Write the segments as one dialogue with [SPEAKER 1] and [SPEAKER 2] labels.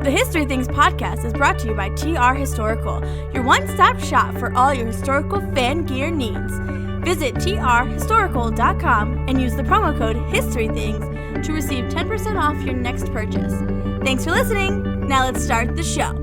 [SPEAKER 1] The History Things podcast is brought to you by TR Historical, your one-stop shop for all your historical fan gear needs. Visit trhistorical.com and use the promo code HISTORYTHINGS to receive 10% off your next purchase. Thanks for listening. Now let's start the show.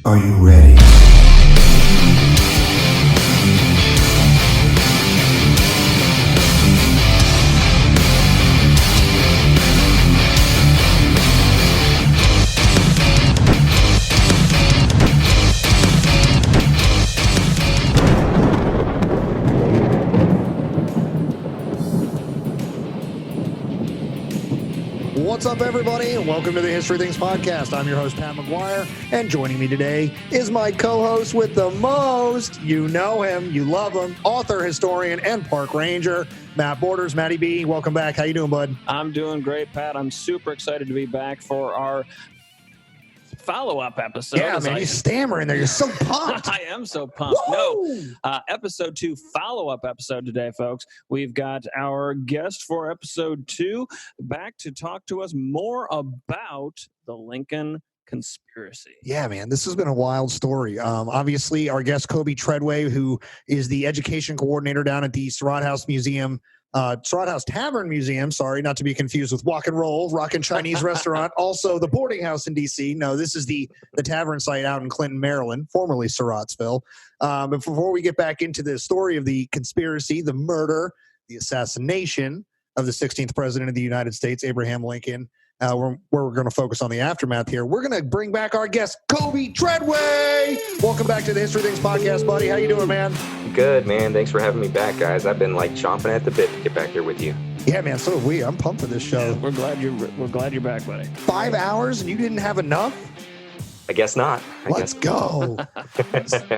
[SPEAKER 2] Are you ready?
[SPEAKER 3] What's up, everybody, and welcome to the History Things podcast. I'm your host, Pat McGuire, and joining me today is my co-host with the most. You know him, you love him, author, historian, and park ranger, Matt Borders. Matty B, welcome back. How you doing, bud?
[SPEAKER 4] I'm doing great, Pat. I'm super excited to be back for our follow-up episode.
[SPEAKER 3] Yeah, man, you stammer in there. You're so pumped.
[SPEAKER 4] I am so pumped.
[SPEAKER 3] Woo!
[SPEAKER 4] No, episode 2, follow-up episode today, folks. We've got our guest for episode 2 back to talk to us more about the Lincoln conspiracy.
[SPEAKER 3] Yeah, man, this has been a wild story. Obviously, our guest, Coby Treadway, who is the education coordinator down at the Surratt House Museum, Surratt House Tavern Museum, sorry, not to be confused with Walk and Roll, Rockin' Chinese Restaurant, also the boarding house in D.C. No, this is the tavern site out in Clinton, Maryland, formerly Surrattsville. But before we get back into the story of the conspiracy, the murder, the assassination of the 16th president of the United States, Abraham Lincoln, we're going to focus on the aftermath here. We're going to bring back our guest, Coby Treadway. Welcome back to the History Things podcast, buddy. How you doing, man?
[SPEAKER 5] Good, man. Thanks for having me back, guys. I've been like chomping at the bit to get back here with you.
[SPEAKER 3] Yeah, man. So have we. I'm pumped for this show.
[SPEAKER 4] We're glad you're back, buddy.
[SPEAKER 3] 5 hours and you didn't have enough?
[SPEAKER 5] I guess not.
[SPEAKER 3] Let's go.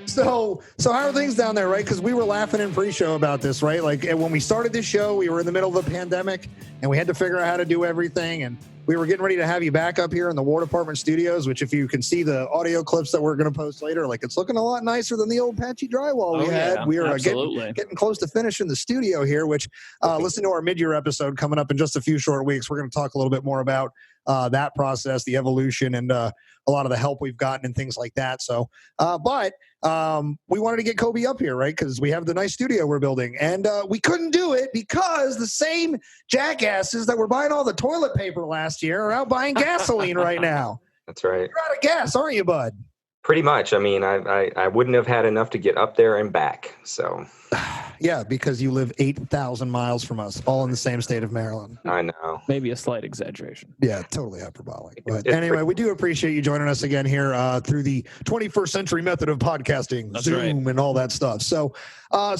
[SPEAKER 3] So how are things down there, right? Because we were laughing in pre-show about this, right? Like when we started this show, we were in the middle of a pandemic and we had to figure out how to do everything. And we were getting ready to have you back up here in the War Department studios, which if you can see the audio clips that we're going to post later, like it's looking a lot nicer than the old patchy drywall we had.
[SPEAKER 4] Yeah,
[SPEAKER 3] we are
[SPEAKER 4] getting
[SPEAKER 3] close to finishing the studio here, which listen to our mid-year episode coming up in just a few short weeks. We're going to talk a little bit more about that process, the evolution, and a lot of the help we've gotten and things like that. So, but we wanted to get Coby up here, right? Because we have the nice studio we're building. And we couldn't do it because the same jackasses that were buying all the toilet paper last year are out buying gasoline right now.
[SPEAKER 5] That's right.
[SPEAKER 3] You're out of gas, aren't you, bud?
[SPEAKER 5] Pretty much. I mean, I wouldn't have had enough to get up there and back. So.
[SPEAKER 3] Yeah, because you live 8,000 miles from us, all in the same state of Maryland.
[SPEAKER 5] I know.
[SPEAKER 4] Maybe a slight exaggeration.
[SPEAKER 3] Yeah, totally hyperbolic. But anyway, we do appreciate you joining us again here through the 21st century method of podcasting,
[SPEAKER 4] That's
[SPEAKER 3] Zoom,
[SPEAKER 4] right.
[SPEAKER 3] and all that stuff. So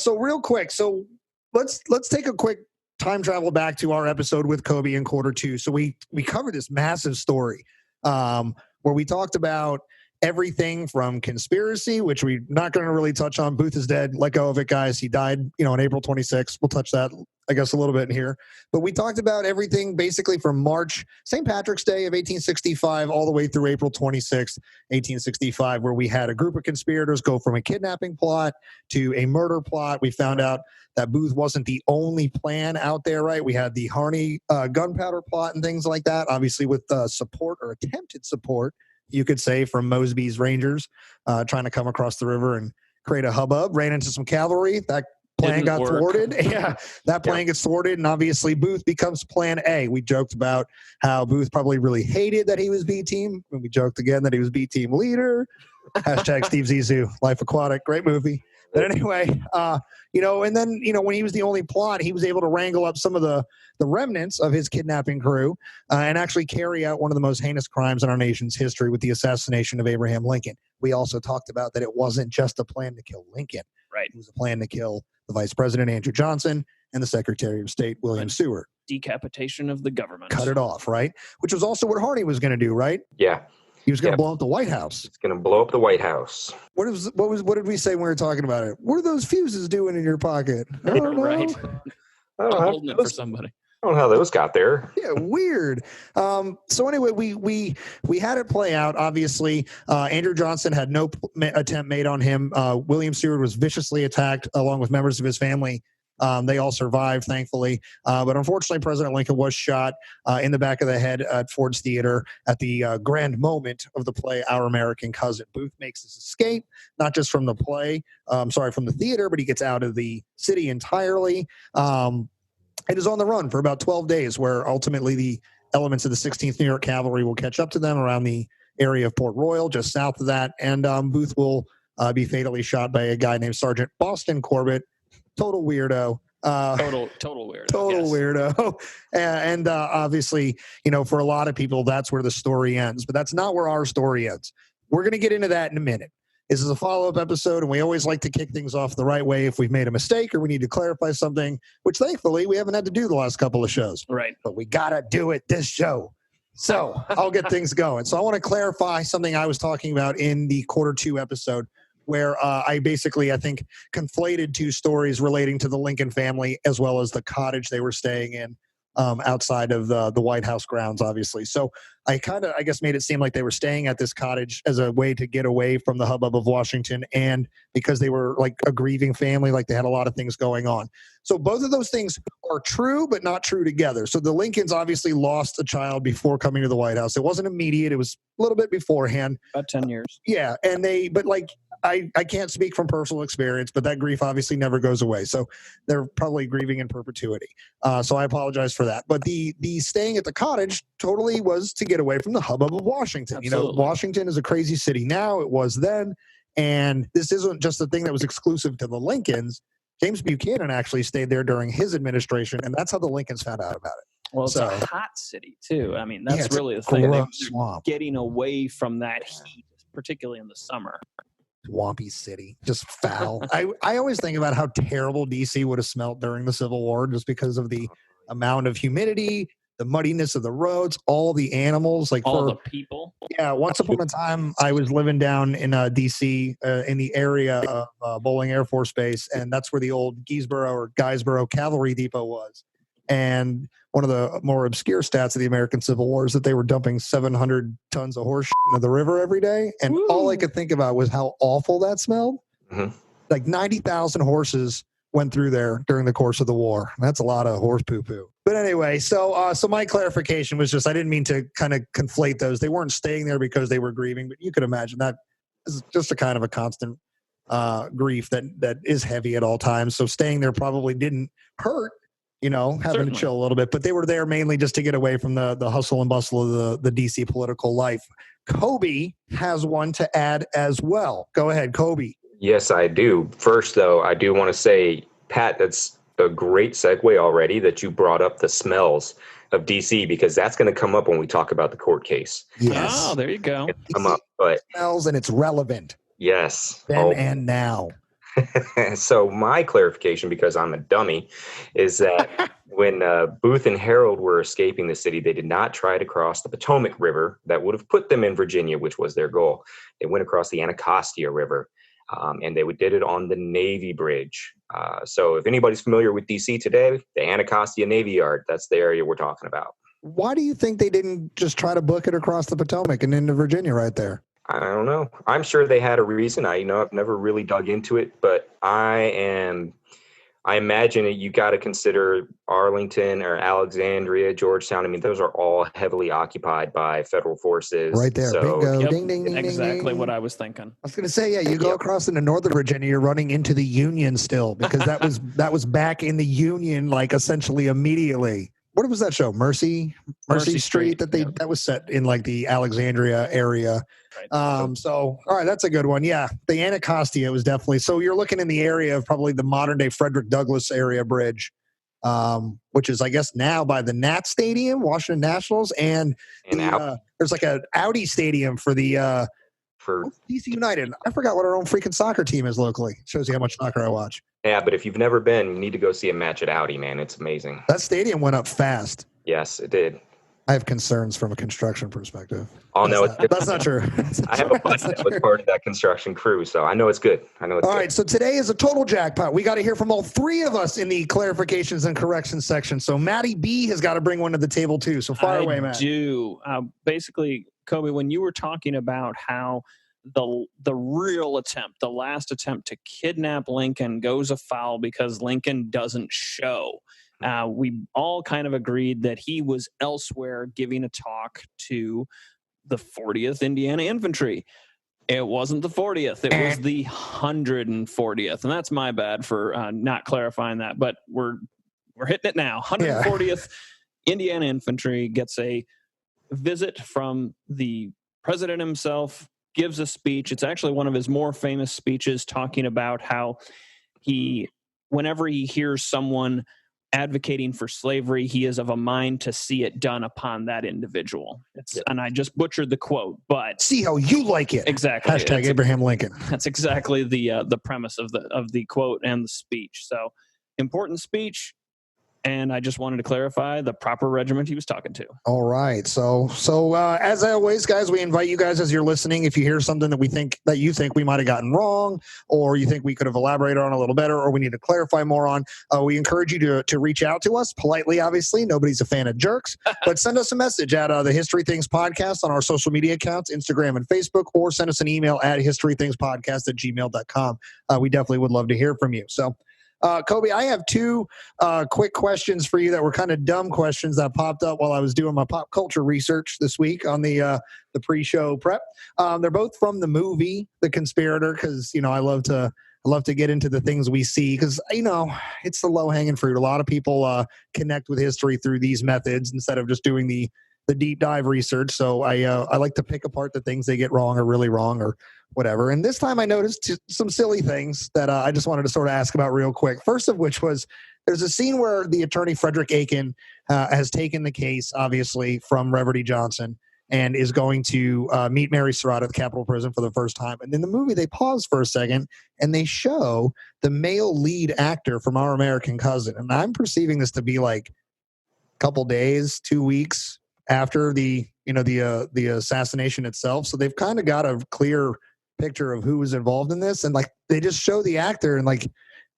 [SPEAKER 3] real quick, so let's take a quick time travel back to our episode with Coby in quarter 2. So we covered this massive story where we talked about everything from conspiracy, which we're not going to really touch on. Booth is dead. Let go of it, guys. He died, on April 26th. We'll touch that, I guess, a little bit in here. But we talked about everything basically from March, St. Patrick's Day of 1865, all the way through April 26th, 1865, where we had a group of conspirators go from a kidnapping plot to a murder plot. We found out that Booth wasn't the only plan out there, right? We had the Harney gunpowder plot and things like that, obviously with support or attempted support, you could say, from Mosby's Rangers trying to come across the river and create a hubbub, ran into some cavalry. That plan got thwarted. Yeah, that plan gets thwarted, and obviously Booth becomes plan A. We joked about how Booth probably really hated that he was B team, and we joked again that he was B team leader. Hashtag Steve Zissou, Life Aquatic, great movie. But anyway, and then, when he was the only plot, he was able to wrangle up some of the remnants of his kidnapping crew and actually carry out one of the most heinous crimes in our nation's history with the assassination of Abraham Lincoln. We also talked about that it wasn't just a plan to kill Lincoln.
[SPEAKER 4] Right.
[SPEAKER 3] It was a plan to kill the Vice President, Andrew Johnson, and the Secretary of State, William Seward.
[SPEAKER 4] Decapitation of the government.
[SPEAKER 3] Cut it off, right? Which was also what Harney was going to do, right?
[SPEAKER 5] Yeah.
[SPEAKER 3] He was going to blow up the White House.
[SPEAKER 5] It's going to blow up the White House.
[SPEAKER 3] What did we say when we were talking about it? What are those fuses doing in your pocket? I don't know.
[SPEAKER 4] Right.
[SPEAKER 5] I don't
[SPEAKER 4] I'm
[SPEAKER 5] know.
[SPEAKER 4] holding it for somebody.
[SPEAKER 5] I don't know how those got there.
[SPEAKER 3] Yeah, weird. So anyway, we had it play out. Obviously, Andrew Johnson had no attempt made on him. William Seward was viciously attacked along with members of his family. They all survived, thankfully. But unfortunately, President Lincoln was shot in the back of the head at Ford's Theater at the grand moment of the play Our American Cousin. Booth makes his escape, not just from the play, from the theater, but he gets out of the city entirely. It is on the run for about 12 days, where ultimately the elements of the 16th New York Cavalry will catch up to them around the area of Port Royal, just south of that. And Booth will be fatally shot by a guy named Sergeant Boston Corbett. Total weirdo.
[SPEAKER 4] Total weirdo.
[SPEAKER 3] Total weirdo. And obviously, for a lot of people, that's where the story ends. But that's not where our story ends. We're going to get into that in a minute. This is a follow-up episode, and we always like to kick things off the right way if we've made a mistake or we need to clarify something, which thankfully we haven't had to do the last couple of shows.
[SPEAKER 4] Right.
[SPEAKER 3] But we got to do it this show. So I'll get things going. So I want to clarify something I was talking about in the quarter 2 episode, where I think, conflated two stories relating to the Lincoln family as well as the cottage they were staying in outside of the White House grounds, obviously. So I guess, made it seem like they were staying at this cottage as a way to get away from the hubbub of Washington, and because they were like a grieving family, like they had a lot of things going on. So both of those things are true, but not true together. So the Lincolns obviously lost a child before coming to the White House. It wasn't immediate. It was a little bit beforehand.
[SPEAKER 4] About 10 years.
[SPEAKER 3] Yeah. And I can't speak from personal experience, but that grief obviously never goes away. So they're probably grieving in perpetuity. So I apologize for that. But the staying at the cottage totally was to get away from the hubbub of Washington.
[SPEAKER 4] Absolutely.
[SPEAKER 3] Washington is a crazy city now. It was then. And this isn't just a thing that was exclusive to the Lincolns. James Buchanan actually stayed there during his administration, and that's how the Lincolns found out about it.
[SPEAKER 4] Well, it's a hot city, too. I mean, that's really the thing. They're getting away from that heat, particularly in the summer.
[SPEAKER 3] Swampy city, just foul. I always think about how terrible DC would have smelled during the Civil War, just because of the amount of humidity, the muddiness of the roads, all the animals,
[SPEAKER 4] the people.
[SPEAKER 3] Yeah, once upon a time, I was living down in DC, in the area of Bowling Air Force Base, and that's where the old Guysborough Cavalry Depot was. And one of the more obscure stats of the American Civil War is that they were dumping 700 tons of horse into the river every day. And all I could think about was how awful that smelled. Mm-hmm. Like 90,000 horses went through there during the course of the war. That's a lot of horse poo-poo. But anyway, so my clarification was just, I didn't mean to kind of conflate those. They weren't staying there because they were grieving, but you could imagine that is just a kind of a constant grief that is heavy at all times. So staying there probably didn't hurt. Having
[SPEAKER 4] Certainly.
[SPEAKER 3] to chill a little bit, but they were there mainly just to get away from the hustle and bustle of the DC political life. Coby has one to add as well. Go ahead, Coby.
[SPEAKER 5] Yes, I do. First, though, I do want to say, Pat, that's a great segue already that you brought up the smells of DC, because that's going to come up when we talk about the court case.
[SPEAKER 3] Yes.
[SPEAKER 4] Oh, there you go.
[SPEAKER 5] Come up, but
[SPEAKER 3] smells, and it's relevant.
[SPEAKER 5] Yes.
[SPEAKER 3] Then and now.
[SPEAKER 5] So my clarification, because I'm a dummy, is that when Booth and Harold were escaping the city, they did not try to cross the Potomac River that would have put them in Virginia, which was their goal. They went across the Anacostia River, and they did it on the Navy Bridge. So if anybody's familiar with D.C. today, the Anacostia Navy Yard, that's the area we're talking about.
[SPEAKER 3] Why do you think they didn't just try to book it across the Potomac and into Virginia right there?
[SPEAKER 5] I don't know. I'm sure they had a reason. I've never really dug into it, but I imagine you got to consider Arlington or Alexandria, Georgetown. I mean, those are all heavily occupied by federal forces.
[SPEAKER 3] Right there.
[SPEAKER 5] So,
[SPEAKER 3] Bingo.
[SPEAKER 4] Yep.
[SPEAKER 3] Ding, ding, ding,
[SPEAKER 4] Exactly
[SPEAKER 3] ding.
[SPEAKER 4] what I was thinking.
[SPEAKER 3] I was going to say, you go across into Northern Virginia, you're running into the Union still, because that was back in the Union, like essentially immediately. What was that show? Mercy Street that was set in like the Alexandria area.
[SPEAKER 4] Right.
[SPEAKER 3] So, all right, that's a good one. Yeah, the Anacostia was definitely. So you're looking in the area of probably the modern day Frederick Douglass area bridge, which is, I guess, now by the Nat Stadium, Washington Nationals, and there's like a Audi Stadium for the
[SPEAKER 5] for
[SPEAKER 3] DC United. I forgot what our own freaking soccer team is locally. Shows you how much soccer I watch.
[SPEAKER 5] Yeah, but if you've never been, you need to go see a match at Audi, man. It's amazing.
[SPEAKER 3] That stadium went up fast.
[SPEAKER 5] Yes, it did.
[SPEAKER 3] I have concerns from a construction perspective.
[SPEAKER 5] Oh, no,
[SPEAKER 3] That's not true.
[SPEAKER 5] I have a buddy that was part of that construction crew, so I know it's good. All
[SPEAKER 3] right, so today is a total jackpot. We got to hear from all three of us in the clarifications and corrections section. So Matty B has got to bring one to the table too. So fire away, Matt.
[SPEAKER 4] Basically, Coby, when you were talking about how the real attempt, the last attempt to kidnap Lincoln goes afoul because Lincoln doesn't show. We all kind of agreed that he was elsewhere giving a talk to the 40th Indiana Infantry. It wasn't the 40th. It was the 140th. And that's my bad for not clarifying that. But we're hitting it now. 140th Indiana Infantry gets a visit from the president himself, gives a speech. It's actually one of his more famous speeches talking about how whenever he hears someone advocating for slavery, he is of a mind to see it done upon that individual. And I just butchered the quote, but
[SPEAKER 3] see how you like it.
[SPEAKER 4] Exactly.
[SPEAKER 3] Hashtag Abraham Lincoln.
[SPEAKER 4] That's exactly the premise of the quote and the speech. So important speech. And I just wanted to clarify the proper regiment he was talking to.
[SPEAKER 3] All right. So as always, guys, we invite you guys as you're listening, if you hear something that you think we might have gotten wrong, or you think we could have elaborated on a little better, or we need to clarify more on, we encourage you to reach out to us politely. Obviously, nobody's a fan of jerks, but send us a message at the History Things Podcast on our social media accounts, Instagram and Facebook, or send us an email at historythingspodcast@gmail.com. We definitely would love to hear from you. So, Coby, I have two quick questions for you that were kind of dumb questions that popped up while I was doing my pop culture research this week on the pre-show prep. They're both from the movie The Conspirator, because I love to get into the things we see, because it's the low-hanging fruit. A lot of people connect with history through these methods instead of just doing the deep dive research. So I like to pick apart the things they get wrong or really wrong or whatever. And this time I noticed some silly things that I just wanted to sort of ask about real quick. First of which was, there's a scene where the attorney Frederick Aiken has taken the case, obviously, from Reverdy Johnson and is going to meet Mary Surratt at the Capitol Prison for the first time. And in the movie, they pause for a second and they show the male lead actor from Our American Cousin. And I'm perceiving this to be like a couple days, 2 weeks after the assassination itself. So they've kind of got a clear picture of who was involved in this, and like they just show the actor, and like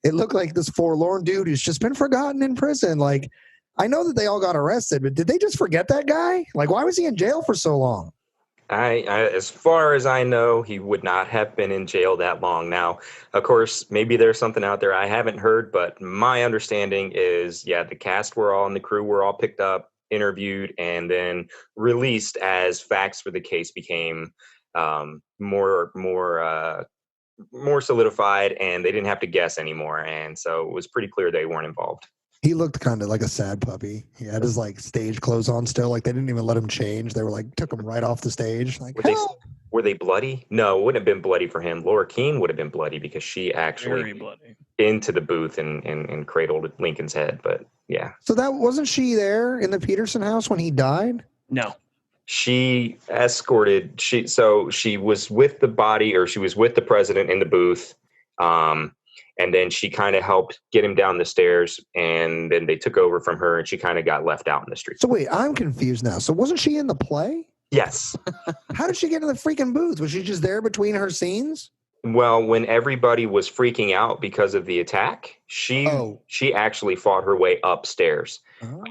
[SPEAKER 3] it looked like this forlorn dude who's just been forgotten in prison. Like, I know that they all got arrested, but did they just forget that guy? Like, why was he in jail for so long?
[SPEAKER 5] I as far as I know, he would not have been in jail that long. Now, of course, maybe there's something out there I haven't heard, but my understanding is, the cast and the crew were all picked up, interviewed, and then released as facts for the case became more solidified, and they didn't have to guess anymore. And so it was pretty clear they weren't involved.
[SPEAKER 3] He looked kind of like a sad puppy. He had his stage clothes on still. Like, they didn't even let him change. They were took him right off the stage. Like,
[SPEAKER 5] were they bloody? No, it wouldn't have been bloody for him. Laura Keene would have been bloody because she actually into the booth and cradled Lincoln's head. But yeah.
[SPEAKER 3] So wasn't she there in the Peterson house when he died?
[SPEAKER 4] No.
[SPEAKER 5] She escorted. She was with the body, or she was with the president in the booth, and then she kind of helped get him down the stairs, and then they took over from her, and she kind of got left out in the street.
[SPEAKER 3] So wait, I'm confused now. So wasn't she in the play?
[SPEAKER 5] Yes.
[SPEAKER 3] How did she get in the freaking booth? Was she just there between her scenes?
[SPEAKER 5] Well, when everybody was freaking out because of the attack, she actually fought her way upstairs.
[SPEAKER 3] Oh.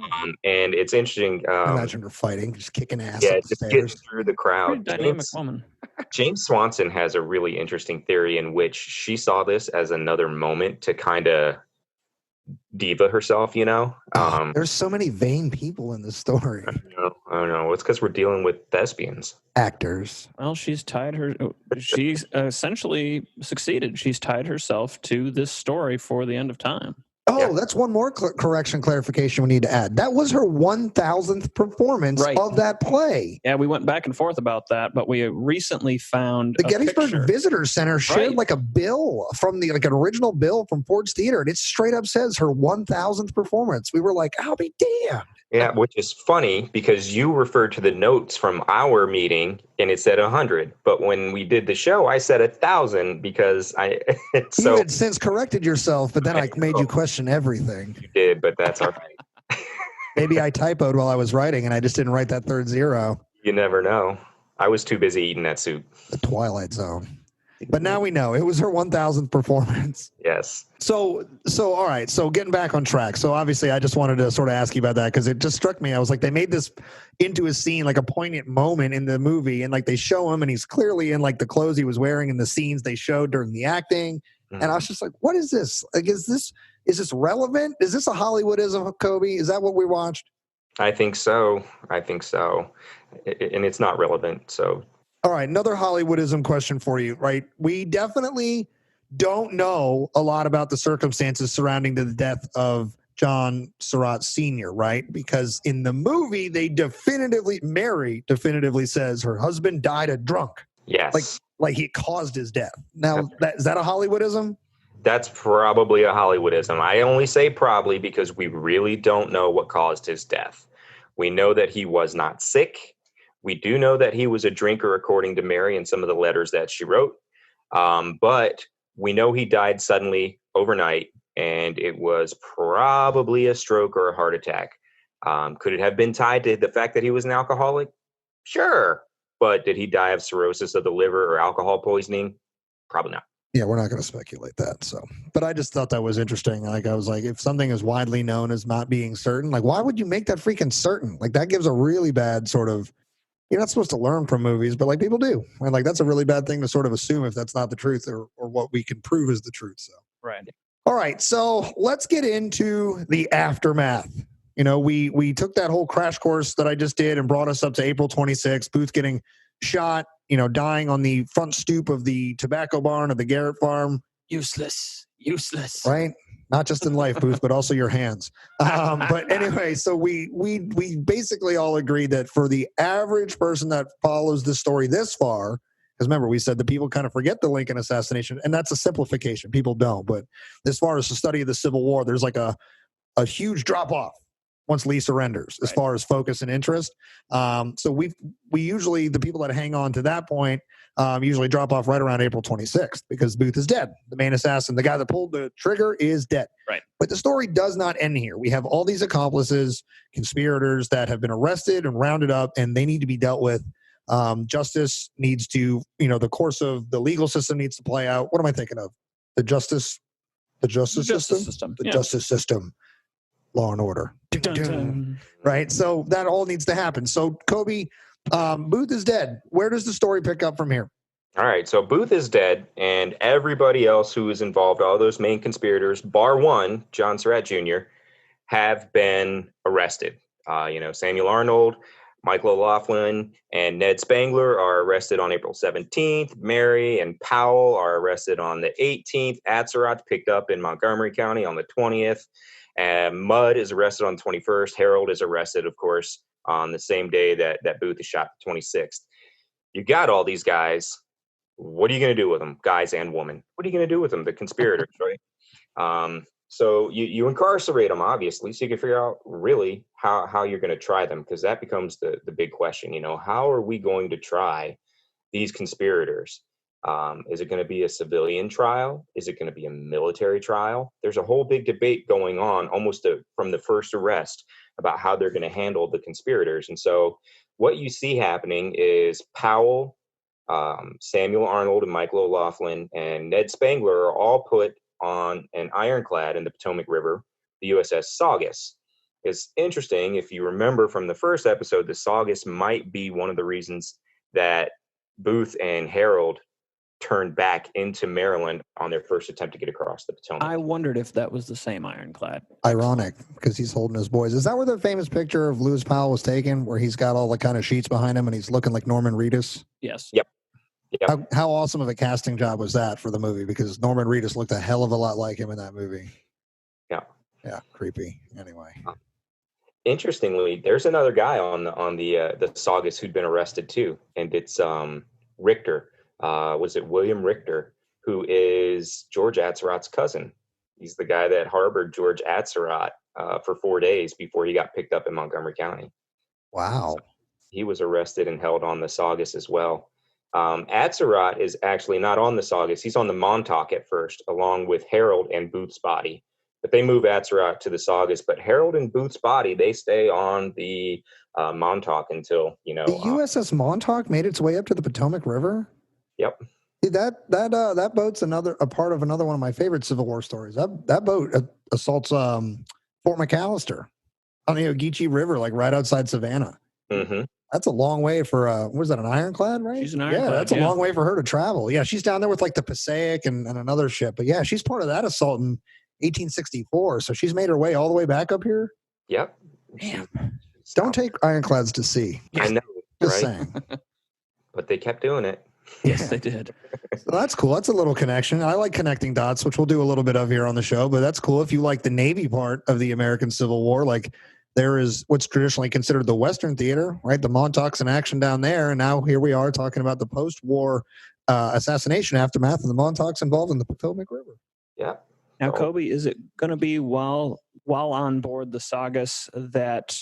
[SPEAKER 5] And it's interesting.
[SPEAKER 3] Imagine her fighting, just kicking ass.
[SPEAKER 5] Yeah, just getting through the crowd.
[SPEAKER 4] Pretty dynamic woman.
[SPEAKER 5] James Swanson has a really interesting theory in which she saw this as another moment to kind of diva herself,
[SPEAKER 3] There's so many vain people in this story.
[SPEAKER 5] I know. It's because we're dealing with thespians.
[SPEAKER 3] Actors.
[SPEAKER 4] Well, she's essentially succeeded. She's tied herself to this story for the end of time.
[SPEAKER 3] Oh, that's one more clarification we need to add. That was her 1,000th performance of that play.
[SPEAKER 4] Yeah, we went back and forth about that, but we recently found
[SPEAKER 3] the Gettysburg Visitor Center shared a bill from an original bill from Ford's Theater, and it straight up says her 1,000th performance. We were like, I'll be damned.
[SPEAKER 5] Yeah, which is funny because you referred to the notes from our meeting and it said 100. But when we did the show, I said 1,000 because
[SPEAKER 3] you had since corrected yourself, but then I made you question everything.
[SPEAKER 5] You did, but that's all right.
[SPEAKER 3] Maybe I typoed while I was writing, and I just didn't write that third zero.
[SPEAKER 5] You never know. I was too busy eating that soup.
[SPEAKER 3] The Twilight Zone. But now we know it was her 1,000th performance.
[SPEAKER 5] Yes.
[SPEAKER 3] So all right. So getting back on track. So obviously, I just wanted to sort of ask you about that because it just struck me. I was like, they made this into a scene, like a poignant moment in the movie, and like they show him, and he's clearly in like the clothes he was wearing in the scenes they showed during the acting. And I was just like, what is this? Like, is this relevant? Is this a Hollywoodism, Coby? Is that what we watched?
[SPEAKER 5] I think so. And it's not relevant. So.
[SPEAKER 3] All right, another Hollywoodism question for you, right? We definitely don't know a lot about the circumstances surrounding the death of John Surratt Sr., right? Because in the movie, Mary definitively says her husband died a drunk.
[SPEAKER 5] Yes.
[SPEAKER 3] Like he caused his death. Now, is that a Hollywoodism?
[SPEAKER 5] That's probably a Hollywoodism. I only say probably because we really don't know what caused his death. We know that he was not sick. We do know that he was a drinker, according to Mary in some of the letters that she wrote. But we know he died suddenly overnight, and it was probably a stroke or a heart attack. Could it have been tied to the fact that he was an alcoholic? Sure. But did he die of cirrhosis of the liver or alcohol poisoning? Probably not.
[SPEAKER 3] Yeah, we're not going to speculate that. So, but I just thought that was interesting. Like, I was like, if something is widely known as not being certain, like, why would you make that freaking certain? Like, that gives a really bad sort of, you're not supposed to learn from movies, but like people do. And like, that's a really bad thing to sort of assume if that's not the truth or what we can prove is the truth. So,
[SPEAKER 4] Right.
[SPEAKER 3] All right. So let's get into the aftermath. You know, we took that whole crash course that I just did and brought us up to April 26th, Booth getting shot, you know, dying on the front stoop of the tobacco barn of the Garrett farm.
[SPEAKER 4] Useless.
[SPEAKER 3] Right? Not just in life, Booth, but also your hands. But anyway, so we basically all agreed that for the average person that follows the story this far, because remember, we said that people kind of forget the Lincoln assassination, and that's a simplification. People don't. But as far as the study of the Civil War, there's like a huge drop-off once Lee surrenders as far as focus and interest. So we usually, the people that hang on to that point, usually drop off right around April 26th because Booth is dead. The main assassin, the guy that pulled the trigger, is dead.
[SPEAKER 4] Right.
[SPEAKER 3] But the story does not end here. We have all these accomplices, conspirators that have been arrested and rounded up, and they need to be dealt with. Justice needs to, the course of the legal system needs to play out. What am I thinking of? The justice system? The justice system. Law and Order.
[SPEAKER 4] Dun, dun.
[SPEAKER 3] Right? So that all needs to happen. So, Coby, Booth is dead. Where does the story pick up from here?
[SPEAKER 5] All right. So Booth is dead, and everybody else who is involved, all those main conspirators, bar one, John Surratt Jr., have been arrested. Samuel Arnold, Michael O'Loughlin, and Ned Spangler are arrested on April 17th. Mary and Powell are arrested on the 18th. Atzerodt picked up in Montgomery County on the 20th. And Mudd is arrested on the 21st. Harold is arrested, of course, on the same day that Booth is shot, the 26th. You got all these guys. What are you going to do with them, guys and women? What are you going to do with them, the conspirators, right? So you incarcerate them, obviously, so you can figure out really how you're going to try them, because that becomes the big question. How are we going to try these conspirators? Is it going to be a civilian trial? Is it going to be a military trial? There's a whole big debate going on almost from the first arrest about how they're going to handle the conspirators. And so what you see happening is Powell, Samuel Arnold, and Michael O'Loughlin, and Ned Spangler are all put on an ironclad in the Potomac River, the USS Saugus. It's interesting, if you remember from the first episode, the Saugus might be one of the reasons that Booth and Harold turned back into Maryland on their first attempt to get across the Potomac.
[SPEAKER 4] I wondered if that was the same ironclad.
[SPEAKER 3] Ironic, because he's holding his boys. Is that where the famous picture of Lewis Powell was taken, where he's got all the kind of sheets behind him and he's looking like Norman Reedus?
[SPEAKER 4] Yes.
[SPEAKER 5] Yep.
[SPEAKER 3] How awesome of a casting job was that for the movie? Because Norman Reedus looked a hell of a lot like him in that movie. Yeah, creepy. Anyway.
[SPEAKER 5] Interestingly, there's another guy on the Saugus who'd been arrested too, and it's Richter. Was it William Richter, who is George Atzerott's cousin? He's the guy that harbored George Atzerodt for 4 days before he got picked up in Montgomery County.
[SPEAKER 3] Wow.
[SPEAKER 5] So he was arrested and held on the Saugus as well. Atzerodt is actually not on the Saugus. He's on the Montauk at first, along with Harold and Booth's body. But they move Atzerodt to the Saugus. But Harold and Booth's body, they stay on the Montauk until,
[SPEAKER 3] The USS Montauk made its way up to the Potomac River.
[SPEAKER 5] Yep.
[SPEAKER 3] See, that boat's a part of another one of my favorite Civil War stories. That boat assaults Fort McAllister on the Ogeechee River, like right outside Savannah.
[SPEAKER 5] Mm-hmm.
[SPEAKER 3] That's a long way for was that an ironclad, right?
[SPEAKER 4] She's an ironclad.
[SPEAKER 3] Yeah, that's a long way for her to travel. Yeah, she's down there with like the Passaic and another ship. But yeah, she's part of that assault in 1864. So she's made her way all the way back up here.
[SPEAKER 5] Yep.
[SPEAKER 3] Damn. Don't take ironclads to sea.
[SPEAKER 5] I know,
[SPEAKER 3] Just
[SPEAKER 5] right?
[SPEAKER 3] saying.
[SPEAKER 5] But they kept doing it.
[SPEAKER 4] Yes, they did.
[SPEAKER 3] So that's cool. That's a little connection. I like connecting dots, which we'll do a little bit of here on the show, but that's cool. If you like the Navy part of the American Civil War, like there is what's traditionally considered the Western theater, right? The Montauk's in action down there. And now here we are talking about the post-war assassination aftermath of the Montauk's involved in the Potomac River.
[SPEAKER 5] Yeah.
[SPEAKER 4] Now, Coby, is it going to be while on board the Saugus that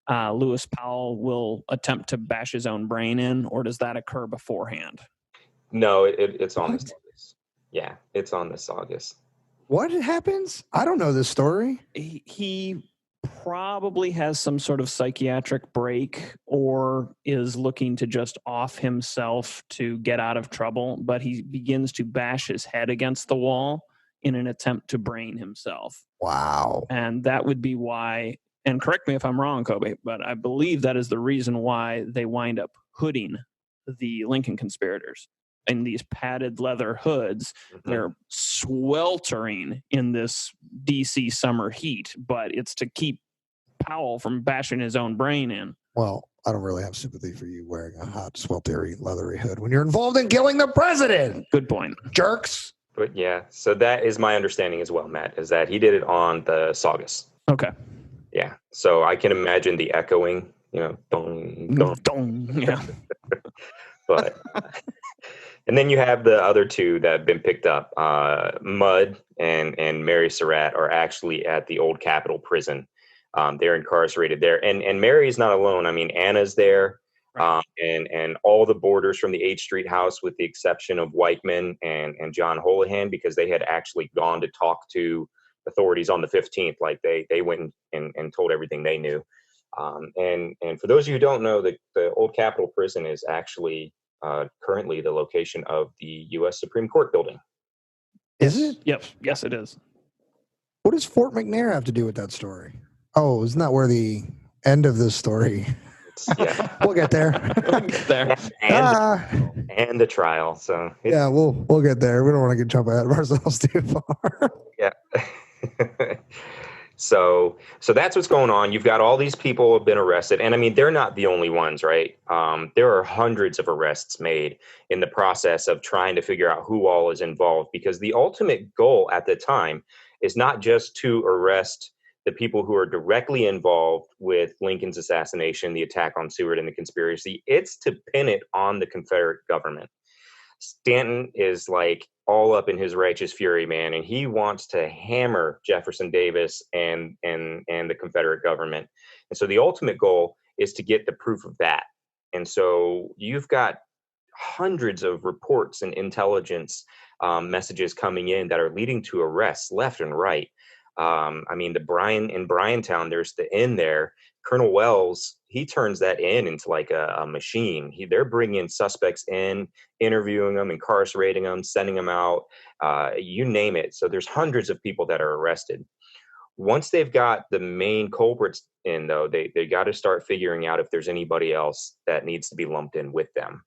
[SPEAKER 4] Lewis Powell will attempt to bash his own brain in, or does that occur beforehand?
[SPEAKER 5] No, it's on the Saugus. Yeah, it's on the Saugus.
[SPEAKER 3] What happens? I don't know this story.
[SPEAKER 4] He probably has some sort of psychiatric break or is looking to just off himself to get out of trouble, but he begins to bash his head against the wall in an attempt to brain himself.
[SPEAKER 3] Wow.
[SPEAKER 4] And that would be why, and correct me if I'm wrong, Coby, but I believe that is the reason why they wind up hooding the Lincoln conspirators in these padded leather hoods. Mm-hmm. They're sweltering in this DC summer heat, but it's to keep Powell from bashing his own brain in.
[SPEAKER 3] Well, I don't really have sympathy for you wearing a hot, sweltery, leathery hood when you're involved in killing the president.
[SPEAKER 4] Good point.
[SPEAKER 3] Jerks.
[SPEAKER 5] But yeah, so that is my understanding as well, Matt, is that he did it on the Saugus.
[SPEAKER 4] Okay.
[SPEAKER 5] Yeah. So I can imagine the echoing, dong, dong.
[SPEAKER 4] Dong. Yeah.
[SPEAKER 5] But and then you have the other two that have been picked up. Mudd and Mary Surratt are actually at the old Capitol prison. They're incarcerated there, and Mary's not alone. I mean, Anna's there, and all the boarders from the H Street house, with the exception of Weichman and John Holohan, because they had actually gone to talk to authorities on the 15th. Like they went and told everything they knew. And for those of you who don't know, the old Capitol prison is actually currently the location of the U.S. Supreme Court building.
[SPEAKER 3] Is it?
[SPEAKER 4] Yep. Yes, it is.
[SPEAKER 3] What does Fort McNair have to do with that story? Oh, isn't that where the end of this story?
[SPEAKER 5] Yeah.
[SPEAKER 3] We'll get there.
[SPEAKER 4] We'll get there.
[SPEAKER 5] And the trial. So
[SPEAKER 3] yeah, we'll get there. We don't want to jump ahead of ourselves too far.
[SPEAKER 5] Yeah. So that's what's going on. You've got all these people who have been arrested. And I mean, they're not the only ones, right? There are hundreds of arrests made in the process of trying to figure out who all is involved, because the ultimate goal at the time is not just to arrest the people who are directly involved with Lincoln's assassination, the attack on Seward, and the conspiracy. It's to pin it on the Confederate government. Stanton is like all up in his righteous fury, man, and he wants to hammer Jefferson Davis and the Confederate government. And so the ultimate goal is to get the proof of that. And so you've got hundreds of reports and intelligence messages coming in that are leading to arrests left and right. I mean, in Bryantown, there's the inn there. Colonel Wells, he turns that inn into like a machine. They're bringing suspects in, interviewing them, incarcerating them, sending them out, you name it. So there's hundreds of people that are arrested. Once they've got the main culprits in, though, they got to start figuring out if there's anybody else that needs to be lumped in with them.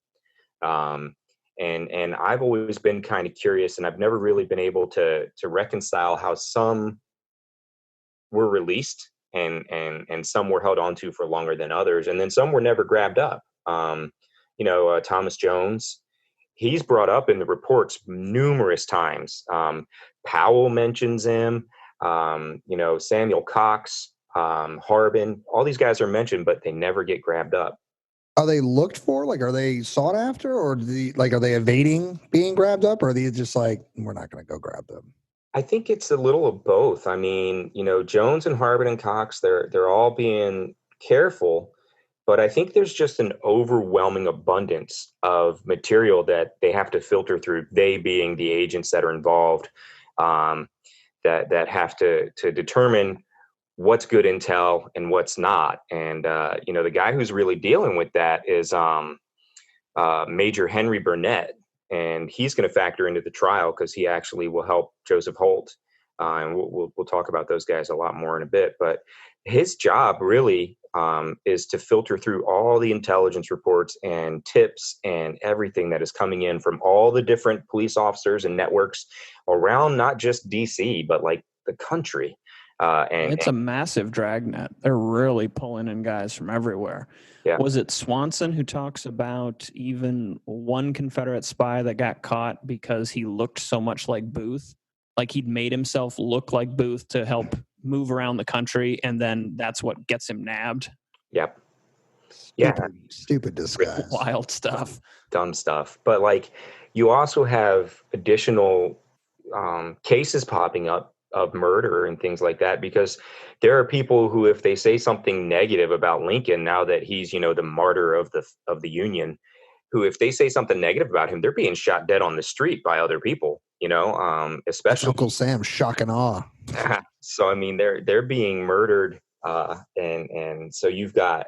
[SPEAKER 5] And I've always been kind of curious, and I've never really been able to reconcile how some were released and some were held onto for longer than others, and then some were never grabbed up. Thomas Jones, he's brought up in the reports numerous times. Powell mentions him. Samuel Cox, Harbin, all these guys are mentioned, but they never get grabbed up.
[SPEAKER 3] Are they looked for? Like, are they sought after, or are they evading being grabbed up, or are they just like, we're not going to go grab them?
[SPEAKER 5] I think it's a little of both. I mean, Jones and Harbin and Cox, they're all being careful, but I think there's just an overwhelming abundance of material that they have to filter through, they being the agents that are involved. that have to determine what's good intel and what's not. And the guy who's really dealing with that is Major Henry Burnett, and he's going to factor into the trial because he actually will help Joseph Holt. And we'll talk about those guys a lot more in a bit. But his job really is to filter through all the intelligence reports and tips and everything that is coming in from all the different police officers and networks around not just DC, but like the country. And
[SPEAKER 4] it's a massive dragnet. They're really pulling in guys from everywhere.
[SPEAKER 5] Yeah.
[SPEAKER 4] Was it Swanson who talks about even one Confederate spy that got caught because he looked so much like Booth? Like he'd made himself look like Booth to help move around the country, and then that's what gets him nabbed.
[SPEAKER 5] Yep.
[SPEAKER 3] Stupid disguise.
[SPEAKER 4] Wild stuff.
[SPEAKER 5] Dumb stuff. But like, you also have additional cases popping up of murder and things like that, because there are people who, if they say something negative about Lincoln, now that he's, the martyr of the Union, who, if they say something negative about him, they're being shot dead on the street by other people, especially
[SPEAKER 3] that's Uncle Sam, shock and awe.
[SPEAKER 5] So, I mean, they're being murdered. And so you've got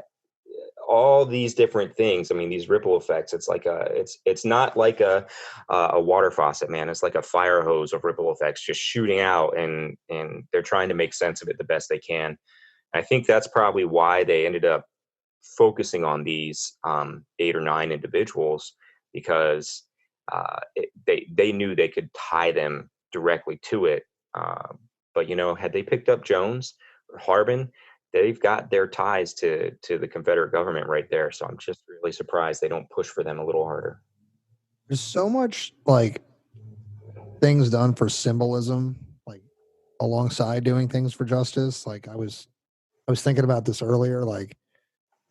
[SPEAKER 5] all these different things. I mean, these ripple effects, it's not like a water faucet, man. It's like a fire hose of ripple effects just shooting out, and they're trying to make sense of it the best they can. I think that's probably why they ended up focusing on these 8 or 9 individuals, because they knew they could tie them directly to it. But had they picked up Jones or Harbin, they've got their ties to the Confederate government right there. So I'm just really surprised they don't push for them a little harder.
[SPEAKER 3] There's so much like things done for symbolism, like alongside doing things for justice. Like I was thinking about this earlier. Like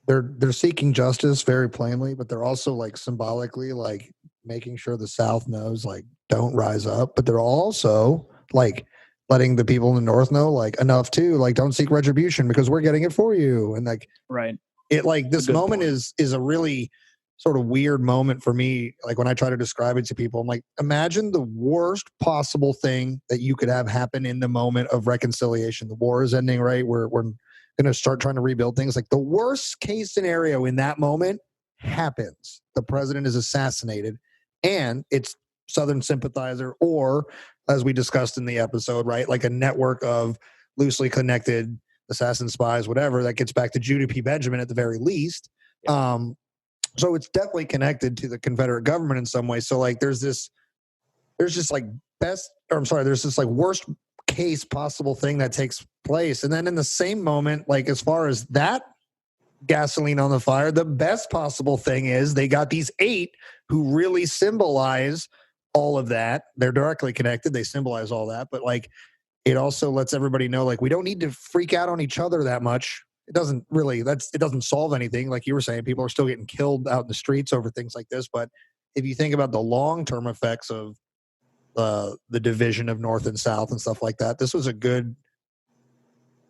[SPEAKER 3] they're seeking justice very plainly, but they're also like symbolically like making sure the South knows like don't rise up. But they're also like letting the people in the North know like enough too, like don't seek retribution because we're getting it for you. And like,
[SPEAKER 4] right.
[SPEAKER 3] It like this moment
[SPEAKER 4] point.
[SPEAKER 3] is a really sort of weird moment for me. Like when I try to describe it to people, I'm like, imagine the worst possible thing that you could have happen in the moment of reconciliation. The war is ending, right? We're going to start trying to rebuild things. Like the worst case scenario in that moment happens. The president is assassinated and it's Southern sympathizer, or as we discussed in the episode, right? Like a network of loosely connected assassin spies, whatever, that gets back to Judah P. Benjamin at the very least.
[SPEAKER 5] Yeah.
[SPEAKER 3] So it's definitely connected to the Confederate government in some way. So like there's this like there's this like worst case possible thing that takes place. And then in the same moment, like as far as that gasoline on the fire, the best possible thing is they got these 8 who really symbolize all of that. They're directly connected. They symbolize all that. But like, it also lets everybody know, like, we don't need to freak out on each other that much. It doesn't solve anything. Like you were saying, people are still getting killed out in the streets over things like this. But if you think about the long-term effects of the division of North and South and stuff like that, this was a good,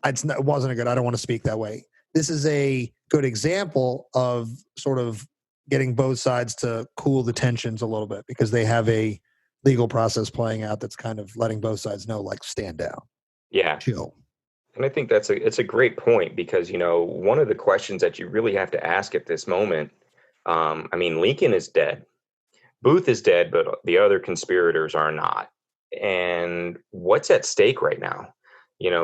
[SPEAKER 3] it wasn't a good, I don't want to speak that way. This is a good example of sort of getting both sides to cool the tensions a little bit, because they have a legal process playing out that's kind of letting both sides know, like, stand down.
[SPEAKER 5] Yeah.
[SPEAKER 3] Chill.
[SPEAKER 5] And I think it's a great point, because, one of the questions that you really have to ask at this moment, I mean, Lincoln is dead. Booth is dead, but the other conspirators are not. And what's at stake right now?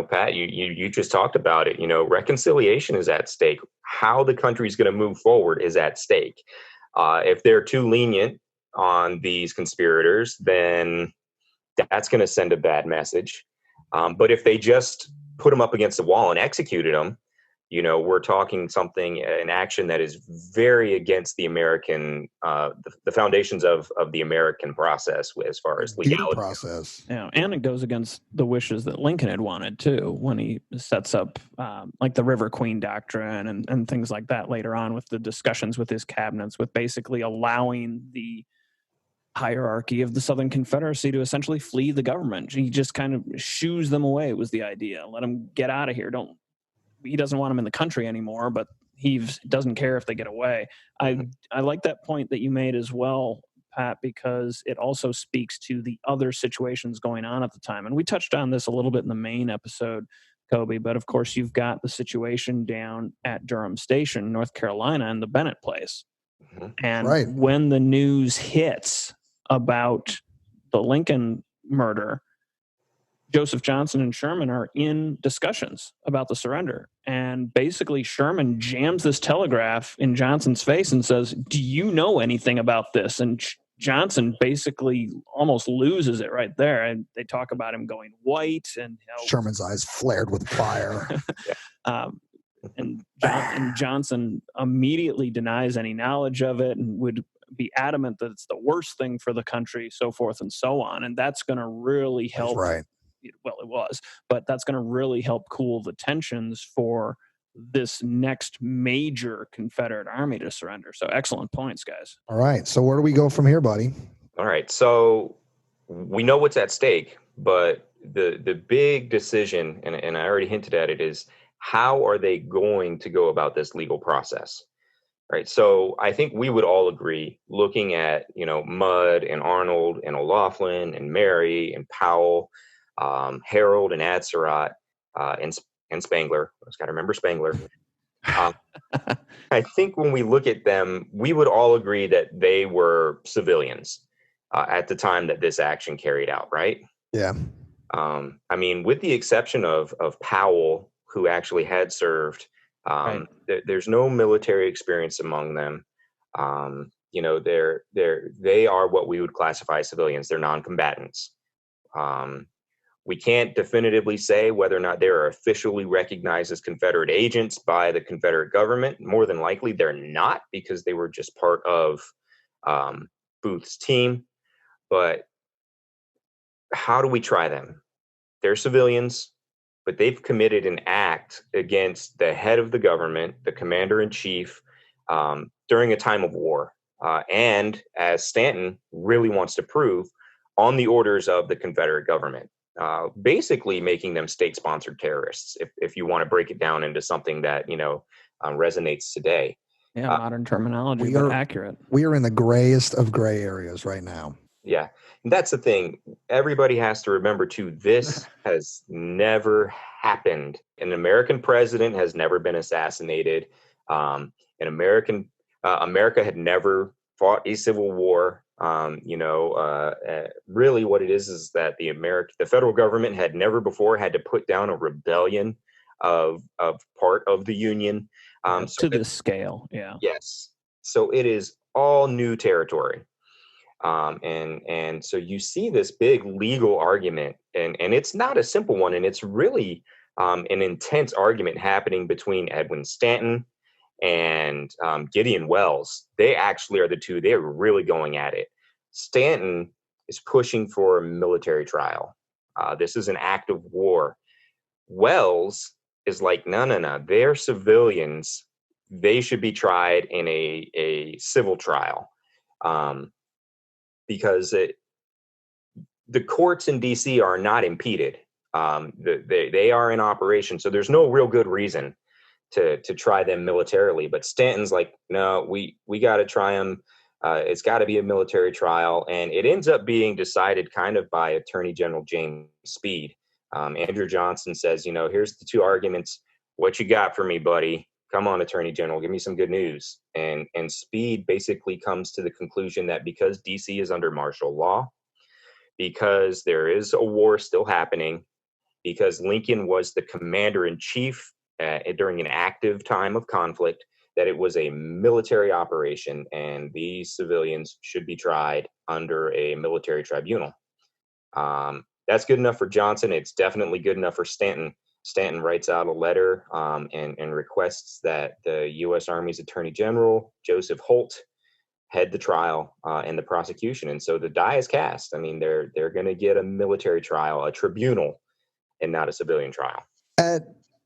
[SPEAKER 5] Pat, you just talked about it. Reconciliation is at stake. How the country's going to move forward is at stake. If they're too lenient on these conspirators, then that's going to send a bad message. But if they just put them up against the wall and executed them, we're talking an action that is very against the American, the foundations of the American process as far as legality.
[SPEAKER 3] Process.
[SPEAKER 4] Yeah, and it goes against the wishes that Lincoln had wanted too, when he sets up like the River Queen Doctrine and things like that later on, with the discussions with his cabinets, with basically allowing the hierarchy of the Southern Confederacy to essentially flee the government. He just kind of shoos them away, was the idea. Let them get out of here. He doesn't want them in the country anymore, but he doesn't care if they get away. I like that point that you made as well, Pat, because it also speaks to the other situations going on at the time. And we touched on this a little bit in the main episode, Coby, but of course you've got the situation down at Durham Station, North Carolina, and the Bennett place. And when the news hits about the Lincoln murder, Joseph Johnson and Sherman are in discussions about the surrender. And basically Sherman jams this telegraph in Johnson's face and says, "Do you know anything about this?" And Johnson basically almost loses it right there. And they talk about him going white and
[SPEAKER 3] Sherman's eyes flared with fire.
[SPEAKER 4] And Johnson immediately denies any knowledge of it and would be adamant that it's the worst thing for the country, so forth and so on. And that's going to really help.
[SPEAKER 3] Right.
[SPEAKER 4] Well, it was, but that's going to really help cool the tensions for this next major Confederate army to surrender. So excellent points, guys.
[SPEAKER 3] All right. So where do we go from here, buddy?
[SPEAKER 5] All right. So we know what's at stake, but the big decision, and I already hinted at it, is how are they going to go about this legal process? Right. So I think we would all agree, looking at, Mudd and Arnold and O'Laughlin and Mary and Powell, Harold and Surratt, and Spangler. I just got to remember Spangler. I think when we look at them, we would all agree that they were civilians at the time that this action carried out, right?
[SPEAKER 3] Yeah.
[SPEAKER 5] I mean, with the exception of Powell, who actually had served, there's no military experience among them. They are what we would classify as civilians. They're non-combatants. We can't definitively say whether or not they are officially recognized as Confederate agents by the Confederate government. More than likely, they're not, because they were just part of Booth's team. But how do we try them? They're civilians, but they've committed an act against the head of the government, the commander-in-chief, during a time of war. And as Stanton really wants to prove, on the orders of the Confederate government. Basically making them state-sponsored terrorists, if you want to break it down into something that, resonates today.
[SPEAKER 4] Yeah, modern terminology, but accurate.
[SPEAKER 3] We are in the grayest of gray areas right now.
[SPEAKER 5] Yeah, and that's the thing. Everybody has to remember, too, this has never happened. An American president has never been assassinated. America had never fought a civil war. Really what it is that the federal government had never before had to put down a rebellion of part of the Union.
[SPEAKER 4] To this scale. Yeah.
[SPEAKER 5] Yes. So it is all new territory. And so you see this big legal argument, and it's not a simple one. And it's really an intense argument happening between Edwin Stanton and Gideon Welles. They actually are the two. They're really going at it. Stanton is pushing for a military trial. This is an act of war. Welles is like, no. They're civilians. They should be tried in a civil trial, because the courts in D.C. are not impeded. They are in operation, so there's no real good reason to try them militarily. But Stanton's like, no, we got to try them. It's got to be a military trial. And it ends up being decided kind of by Attorney General James Speed. Andrew Johnson says, here's the two arguments. What you got for me, buddy? Come on, Attorney General, give me some good news. And Speed basically comes to the conclusion that because DC is under martial law, because there is a war still happening, because Lincoln was the commander-in-chief during an active time of conflict, that it was a military operation and these civilians should be tried under a military tribunal. That's good enough for Johnson. It's definitely good enough for Stanton. Stanton writes out a letter and requests that the U.S. Army's Attorney General, Joseph Holt, head the trial and the prosecution. And so the die is cast. I mean, they're going to get a military trial, a tribunal, and not a civilian trial.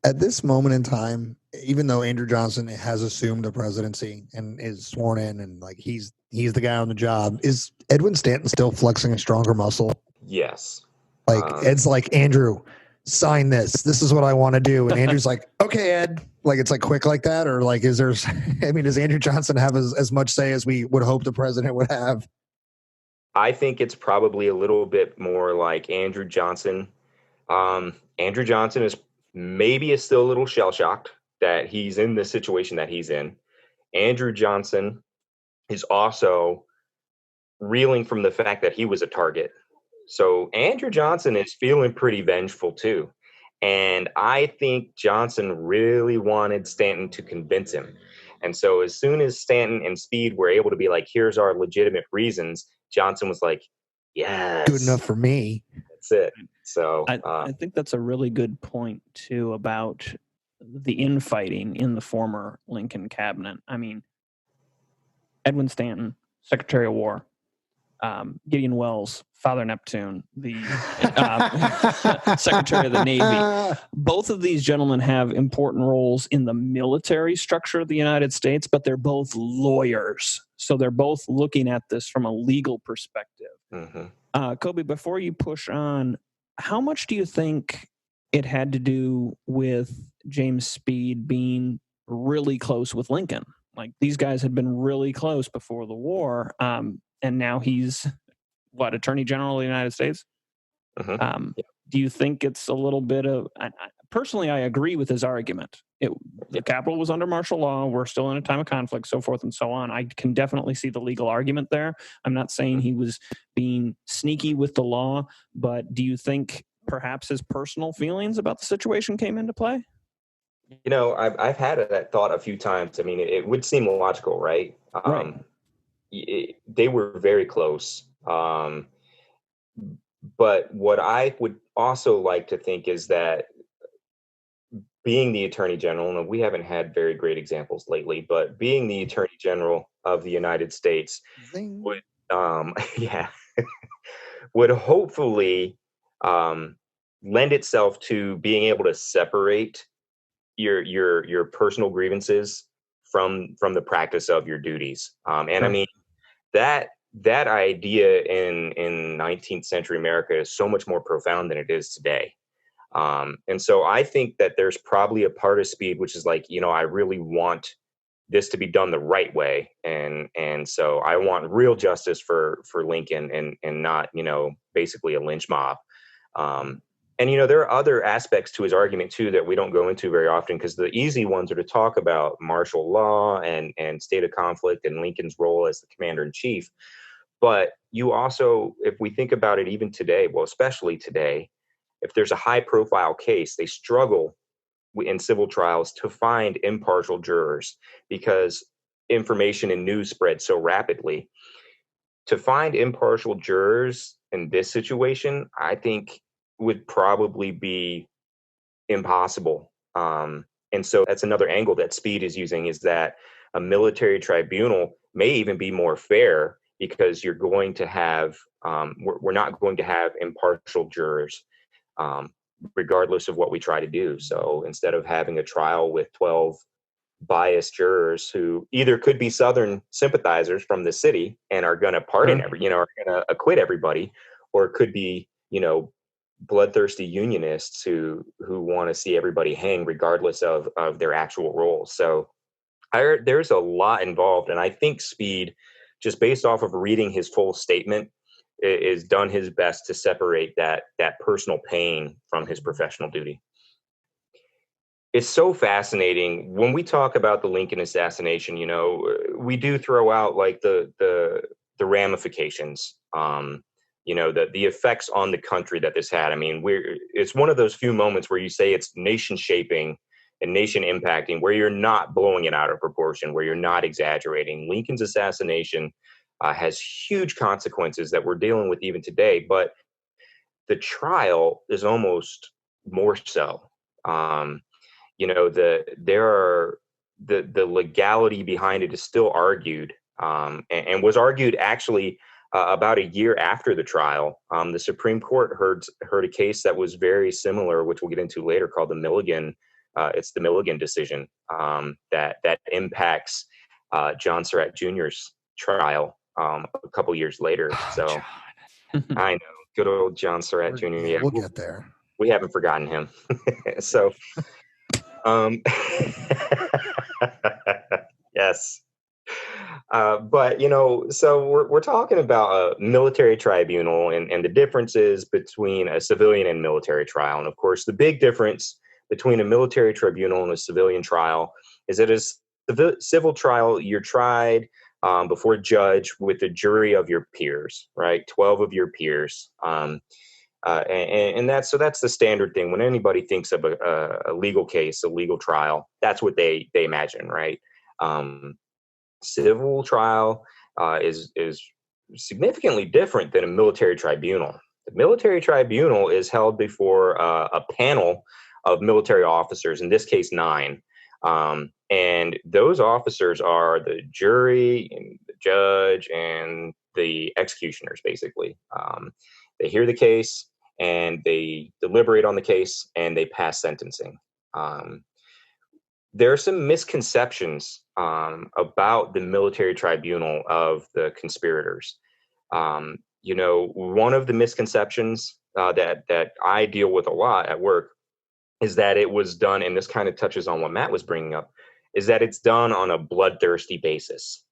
[SPEAKER 3] At this moment in time, even though Andrew Johnson has assumed the presidency and is sworn in and like he's the guy on the job, is Edwin Stanton still flexing a stronger muscle?
[SPEAKER 5] Yes.
[SPEAKER 3] Like Ed's like, Andrew, sign this. This is what I want to do. And Andrew's like, okay, Ed. Like it's like quick like that, or like does Andrew Johnson have as much say as we would hope the president would have?
[SPEAKER 5] I think it's probably a little bit more like Andrew Johnson. Andrew Johnson is still a little shell shocked that he's in the situation that he's in. Andrew Johnson is also reeling from the fact that he was a target. So Andrew Johnson is feeling pretty vengeful too. And I think Johnson really wanted Stanton to convince him. And so as soon as Stanton and Speed were able to be like, here's our legitimate reasons, Johnson was like, yes.
[SPEAKER 3] Good enough for me.
[SPEAKER 5] That's it. So
[SPEAKER 4] I think that's a really good point too about the infighting in the former Lincoln cabinet. I mean, Edwin Stanton, Secretary of War, Gideon Welles, Father Neptune, the Secretary of the Navy. Both of these gentlemen have important roles in the military structure of the United States, but they're both lawyers. So they're both looking at this from a legal perspective.
[SPEAKER 5] Mm-hmm.
[SPEAKER 4] Coby, before you push on, how much do you think it had to do with James Speed being really close with Lincoln? Like, these guys had been really close before the war, and now he's, Attorney General of the United States?
[SPEAKER 5] Mm-hmm.
[SPEAKER 4] Do you think it's a little bit of... Personally, I agree with his argument. The capital was under martial law. We're still in a time of conflict, so forth and so on. I can definitely see the legal argument there. I'm not saying he was being sneaky with the law, but do you think perhaps his personal feelings about the situation came into play?
[SPEAKER 5] You know, I've had that thought a few times. I mean, it would seem logical, right?
[SPEAKER 4] Right.
[SPEAKER 5] They were very close. But what I would also like to think is that being the Attorney General, and we haven't had very great examples lately, but being the Attorney General of the United States would, would hopefully lend itself to being able to separate your personal grievances from the practice of your duties. And I mean, that idea in 19th century America is so much more profound than it is today. And so I think that there's probably a part of Speed which is like, you know, I really want this to be done the right way, and so I want real justice for Lincoln and not, you know, basically a lynch mob. And, you know, there are other aspects to his argument, too, that we don't go into very often, because the easy ones are to talk about martial law and state of conflict and Lincoln's role as the commander in chief. But you also, if we think about it even today, well, especially today, if there's a high profile case, they struggle in civil trials to find impartial jurors because information and news spread so rapidly. To find impartial jurors in this situation, I think would probably be impossible. And so that's another angle that Speed is using, is that a military tribunal may even be more fair because you're going to have, we're not going to have impartial jurors, regardless of what we try to do. So instead of having a trial with 12 biased jurors who either could be Southern sympathizers from the city and are going to pardon are going to acquit everybody, or it could be, you know, bloodthirsty unionists who want to see everybody hang regardless of their actual roles. So there's a lot involved, and I think Speed, just based off of reading his full statement, is done his best to separate that personal pain from his professional duty. It's so fascinating when we talk about the Lincoln assassination. You know, we do throw out like the ramifications, you know, the effects on the country that this had. I mean, it's one of those few moments where you say it's nation shaping and nation impacting, where you're not blowing it out of proportion, where you're not exaggerating. Lincoln's assassination has huge consequences that we're dealing with even today, but the trial is almost more so. You know, the legality behind it is still argued, and was argued actually about a year after the trial. The Supreme Court heard a case that was very similar, which we'll get into later, called the Milligan. It's the Milligan decision that impacts John Surratt Jr.'s trial a couple years later. So I know, good old John Surratt Jr. Yeah,
[SPEAKER 3] we'll get there.
[SPEAKER 5] We haven't forgotten him. So, yes. But so we're talking about a military tribunal and the differences between a civilian and military trial. And of course, the big difference between a military tribunal and a civilian trial is that a civil trial, you're tried before a judge with a jury of your peers, right? 12 of your peers. And that's the standard thing. When anybody thinks of a legal case, a legal trial, that's what they imagine, right? Civil trial is significantly different than a military tribunal. The military tribunal is held before a panel of military officers, in this case 9. And those officers are the jury and the judge and the executioners, basically. They hear the case and they deliberate on the case and they pass sentencing. There are some misconceptions about the military tribunal of the conspirators. One of the misconceptions that I deal with a lot at work is that it was done, and this kind of touches on what Matt was bringing up, is that it's done on a bloodthirsty basis.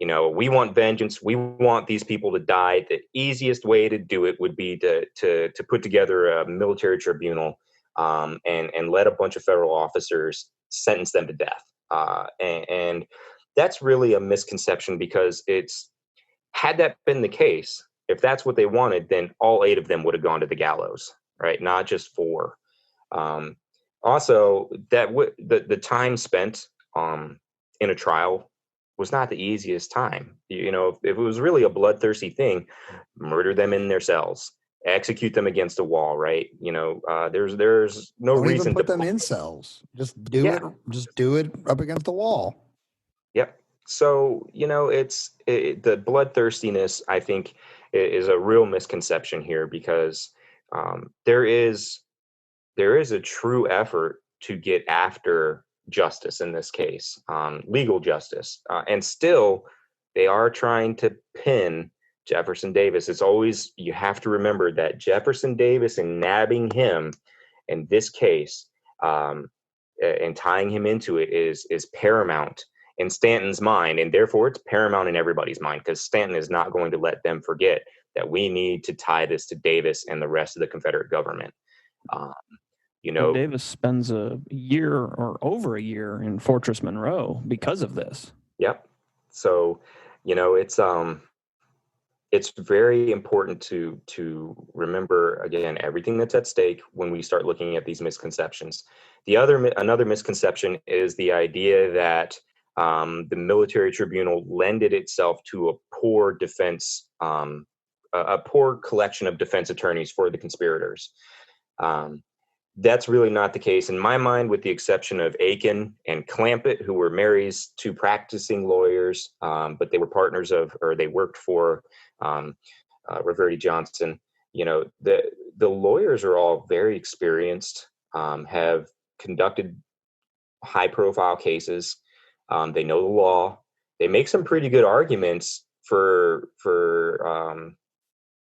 [SPEAKER 5] We want vengeance. We want these people to die. The easiest way to do it would be to put together a military tribunal and let a bunch of federal officers sentence them to death. And that's really a misconception, because had that been the case, if that's what they wanted, then all 8 of them would have gone to the gallows, right? Not just 4. Also, the time spent in a trial was not the easiest time. If it was really a bloodthirsty thing, murder them in their cells, execute them against a wall, right? There's no
[SPEAKER 3] Don't
[SPEAKER 5] reason
[SPEAKER 3] even put
[SPEAKER 5] to
[SPEAKER 3] them in cells. Just do it. Just do it up against the wall. Yep.
[SPEAKER 5] So the bloodthirstiness, I think, is a real misconception here, because there is a true effort to get after justice in this case, legal justice, and still they are trying to pin Jefferson Davis. It's always, you have to remember that Jefferson Davis, and nabbing him in this case and tying him into it is paramount in Stanton's mind, and therefore it's paramount in everybody's mind, because Stanton is not going to let them forget that we need to tie this to Davis and the rest of the Confederate government.
[SPEAKER 4] Davis spends a year or over a year in Fortress Monroe because of this.
[SPEAKER 5] Yep. So, it's very important to remember, again, everything that's at stake when we start looking at these misconceptions. Another misconception is the idea that the military tribunal lended itself to a poor defense, a poor collection of defense attorneys for the conspirators. That's really not the case in my mind, with the exception of Aiken and Clampett, who were Mary's 2 practicing lawyers, but they were partners or they worked for Reverdy Johnson. The lawyers are all very experienced, have conducted high-profile cases. They know the law. They make some pretty good arguments for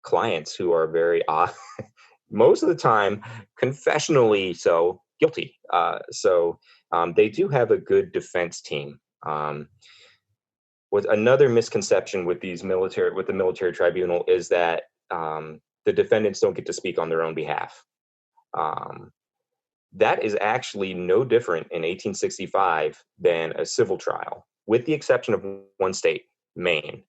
[SPEAKER 5] clients who are very most of the time confessionally so guilty. So they do have a good defense team. With another misconception with the military tribunal is that the defendants don't get to speak on their own behalf. That is actually no different in 1865 than a civil trial, with the exception of one state, Maine.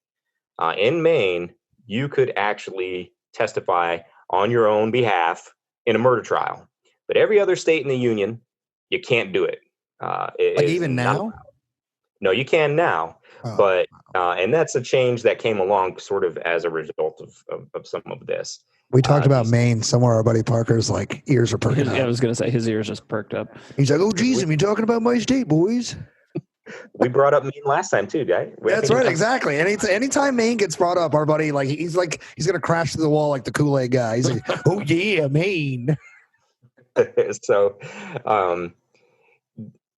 [SPEAKER 5] In Maine, you could actually testify on your own behalf in a murder trial, but every other state in the Union, you can't do it.
[SPEAKER 3] Even now?
[SPEAKER 5] No, you can now, but and that's a change that came along sort of as a result of some of this.
[SPEAKER 3] We talked about Maine. Somewhere our buddy Parker's ears are perking up.
[SPEAKER 4] I was going to say his ears just perked up.
[SPEAKER 3] He's like, "Oh, geez, you talking about my state, boys?"
[SPEAKER 5] We brought up Maine last time too, guy.
[SPEAKER 3] That's right, exactly. Anytime Maine gets brought up, our buddy he's gonna crash through the wall like the Kool-Aid guy. He's like, "Oh yeah, Maine."
[SPEAKER 5] So,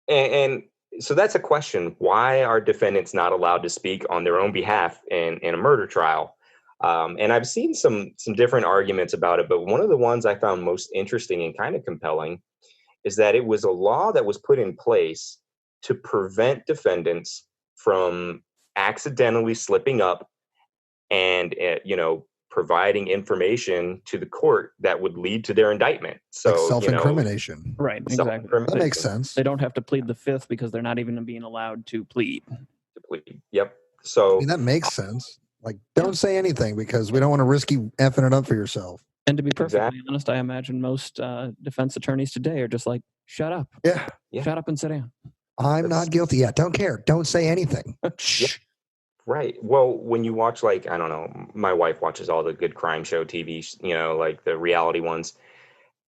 [SPEAKER 5] and so that's a question. Why are defendants not allowed to speak on their own behalf in a murder trial? And I've seen some different arguments about it, but one of the ones I found most interesting and kind of compelling is that it was a law that was put in place to prevent defendants from accidentally slipping up and providing information to the court that would lead to their indictment. So
[SPEAKER 3] like self-incrimination.
[SPEAKER 4] Right, exactly.
[SPEAKER 3] That makes sense.
[SPEAKER 4] They don't have to plead the fifth because they're not even being allowed to plead.
[SPEAKER 5] Yep. So
[SPEAKER 3] that makes sense. Like, don't say anything because we don't want to risk you effing it up for yourself.
[SPEAKER 4] And to be perfectly honest, I imagine most defense attorneys today are just like, shut up.
[SPEAKER 3] Yeah.
[SPEAKER 4] Shut up and sit down.
[SPEAKER 3] I'm not guilty yet. Don't care. Don't say anything. Shh.
[SPEAKER 5] Right. Well, when you watch, like, I don't know, my wife watches all the good crime show TV, like the reality ones.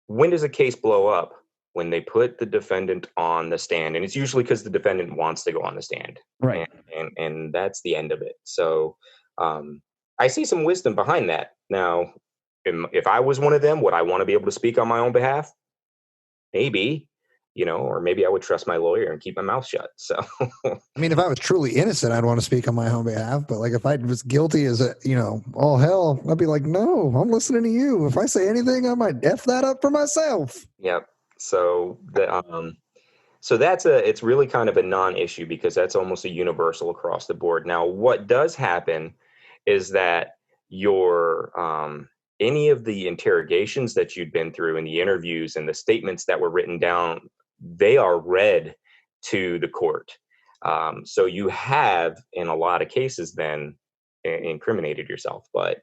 [SPEAKER 5] When does a case blow up? When they put the defendant on the stand, and it's usually because the defendant wants to go on the stand.
[SPEAKER 4] Right.
[SPEAKER 5] And that's the end of it. So I see some wisdom behind that. Now, if I was one of them, would I want to be able to speak on my own behalf? Maybe. Or maybe I would trust my lawyer and keep my mouth shut. So,
[SPEAKER 3] I mean, if I was truly innocent, I'd want to speak on my own behalf. But like, if I was guilty as all hell, I'd be like, no, I'm listening to you. If I say anything, I might F that up for myself.
[SPEAKER 5] Yep. So it's really kind of a non-issue because that's almost a universal across the board. Now, what does happen is that your any of the interrogations that you'd been through and the interviews and the statements that were written down, they are read to the court. So you have, in a lot of cases, then incriminated yourself. But,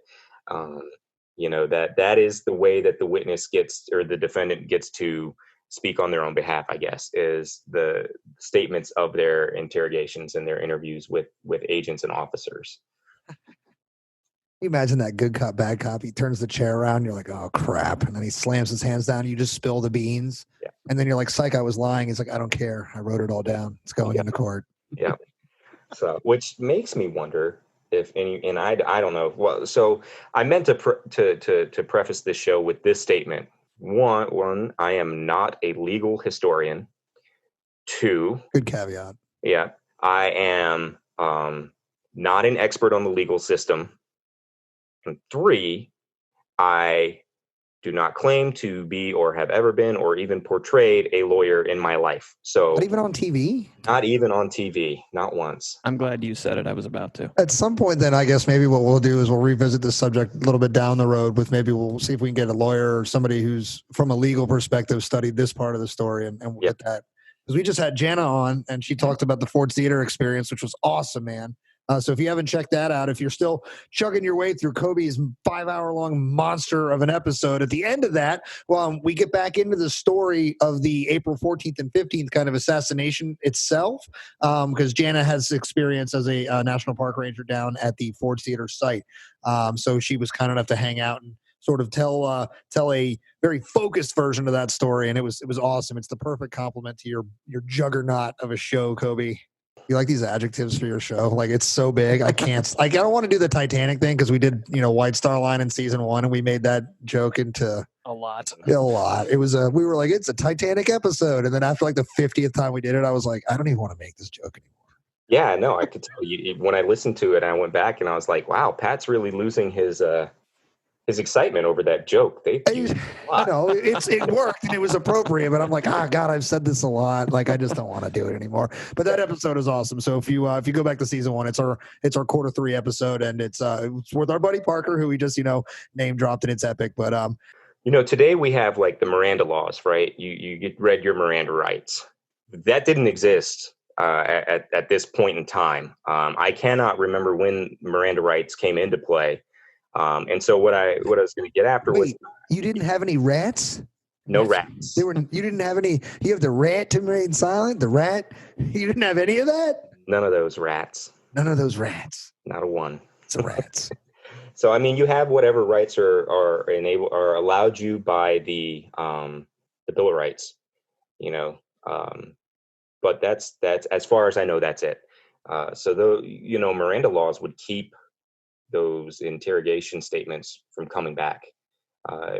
[SPEAKER 5] that is the way that the witness gets, or the defendant gets to speak on their own behalf, I guess, is the statements of their interrogations and their interviews with agents and officers.
[SPEAKER 3] You imagine that good cop, bad cop. He turns the chair around. You're like, oh, crap. And then he slams his hands down. You just spill the beans. Yeah. And then you're like, psych, I was lying. He's like, I don't care. I wrote it all down. It's going into court.
[SPEAKER 5] Yeah. So, which makes me wonder if any, and I don't know. Well, so I meant to preface this show with this statement. One, I am not a legal historian. Two,
[SPEAKER 3] good caveat.
[SPEAKER 5] Yeah. I am not an expert on the legal system. And three, I do not claim to be or have ever been or even portrayed a lawyer in my life. So
[SPEAKER 3] not even on TV?
[SPEAKER 5] Not even on TV. Not once.
[SPEAKER 4] I'm glad you said it. I was about to.
[SPEAKER 3] At some point then, I guess maybe what we'll do is we'll revisit this subject a little bit down the road with maybe we'll see if we can get a lawyer or somebody who's from a legal perspective studied this part of the story and we'll get that. Because we just had Jana on and she talked about the Ford Theater experience, which was awesome, man. So if you haven't checked that out, if you're still chugging your way through Coby's 5-hour-long monster of an episode, at the end of that, we get back into the story of the April 14th and 15th kind of assassination itself, because Jana has experience as a National Park Ranger down at the Ford Theater site. So she was kind enough to hang out and sort of tell a very focused version of that story, and it was awesome. It's the perfect complement to your juggernaut of a show, Coby. You like these adjectives for your show? Like, it's so big. I can't. I don't want to do the Titanic thing because we did, White Star Line in season 1, and we made that joke into
[SPEAKER 4] a lot.
[SPEAKER 3] It was we were like, it's a Titanic episode, and then after like the 50th time we did it, I was like, I don't even want to make this joke anymore.
[SPEAKER 5] Yeah, no, I could tell you when I listened to it. I went back and I was like, wow, Pat's really losing his excitement over that joke.
[SPEAKER 3] I know it worked and it was appropriate, but I'm like, God, I've said this a lot. Like, I just don't want to do it anymore. But that episode is awesome. So if you go back to season 1, it's our Q3 episode, and it's with our buddy Parker, who we just name dropped, and it's epic. But
[SPEAKER 5] today we have like the Miranda laws, right? You read your Miranda rights. That didn't exist at this point in time. I cannot remember when Miranda rights came into play. And so what I was going to get after was,
[SPEAKER 3] you didn't have any rats?
[SPEAKER 5] No rats.
[SPEAKER 3] You didn't have any. You have the rat to remain silent. The rat. You didn't have any of that.
[SPEAKER 5] None of those rats.
[SPEAKER 3] None of those rats.
[SPEAKER 5] Not a one.
[SPEAKER 3] It's a rats.
[SPEAKER 5] So I mean, you have whatever rights are allowed you by the Bill of Rights, but that's as far as I know, that's it. So Miranda laws would keep those interrogation statements from coming back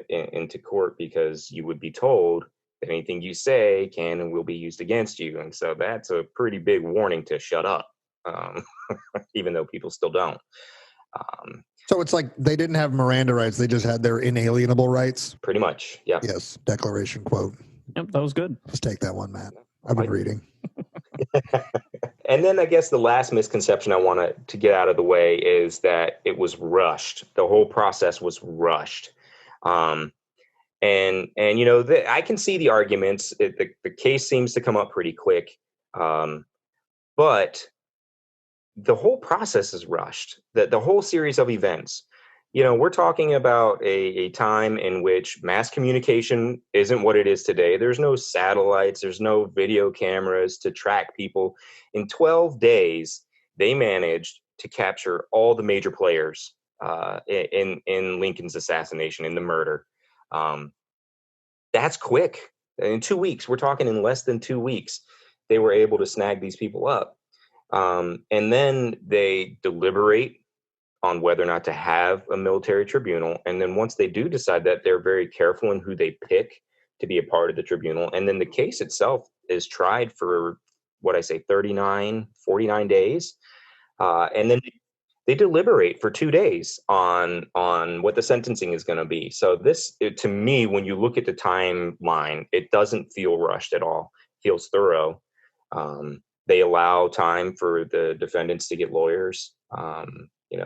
[SPEAKER 5] into court, because you would be told that anything you say can and will be used against you. And so that's a pretty big warning to shut up, even though people still don't.
[SPEAKER 3] So it's like they didn't have Miranda rights. They just had their inalienable rights.
[SPEAKER 5] Pretty much. Yeah.
[SPEAKER 3] Yes. Declaration quote.
[SPEAKER 4] Yep. That was good.
[SPEAKER 3] Just take that one, Matt. I've been reading.
[SPEAKER 5] And then I guess the last misconception I want to get out of the way is that it was rushed. The whole process was rushed. Um, and I can see the arguments. The case seems to come up pretty quick, but the whole process is rushed. The whole series of events. We're talking about a time in which mass communication isn't what it is today. There's no satellites, there's no video cameras to track people. In 12 days, they managed to capture all the major players in Lincoln's assassination, in the murder. That's quick. In 2 weeks, we're talking in less than 2 weeks, they were able to snag these people up. And then they deliberate on whether or not to have a military tribunal. And then once they do decide that, they're very careful in who they pick to be a part of the tribunal. And then the case itself is tried for 49 days. And then they deliberate for 2 days on what the sentencing is going to be. So to me, when you look at the timeline, it doesn't feel rushed at all. It feels thorough. They allow time for the defendants to get lawyers.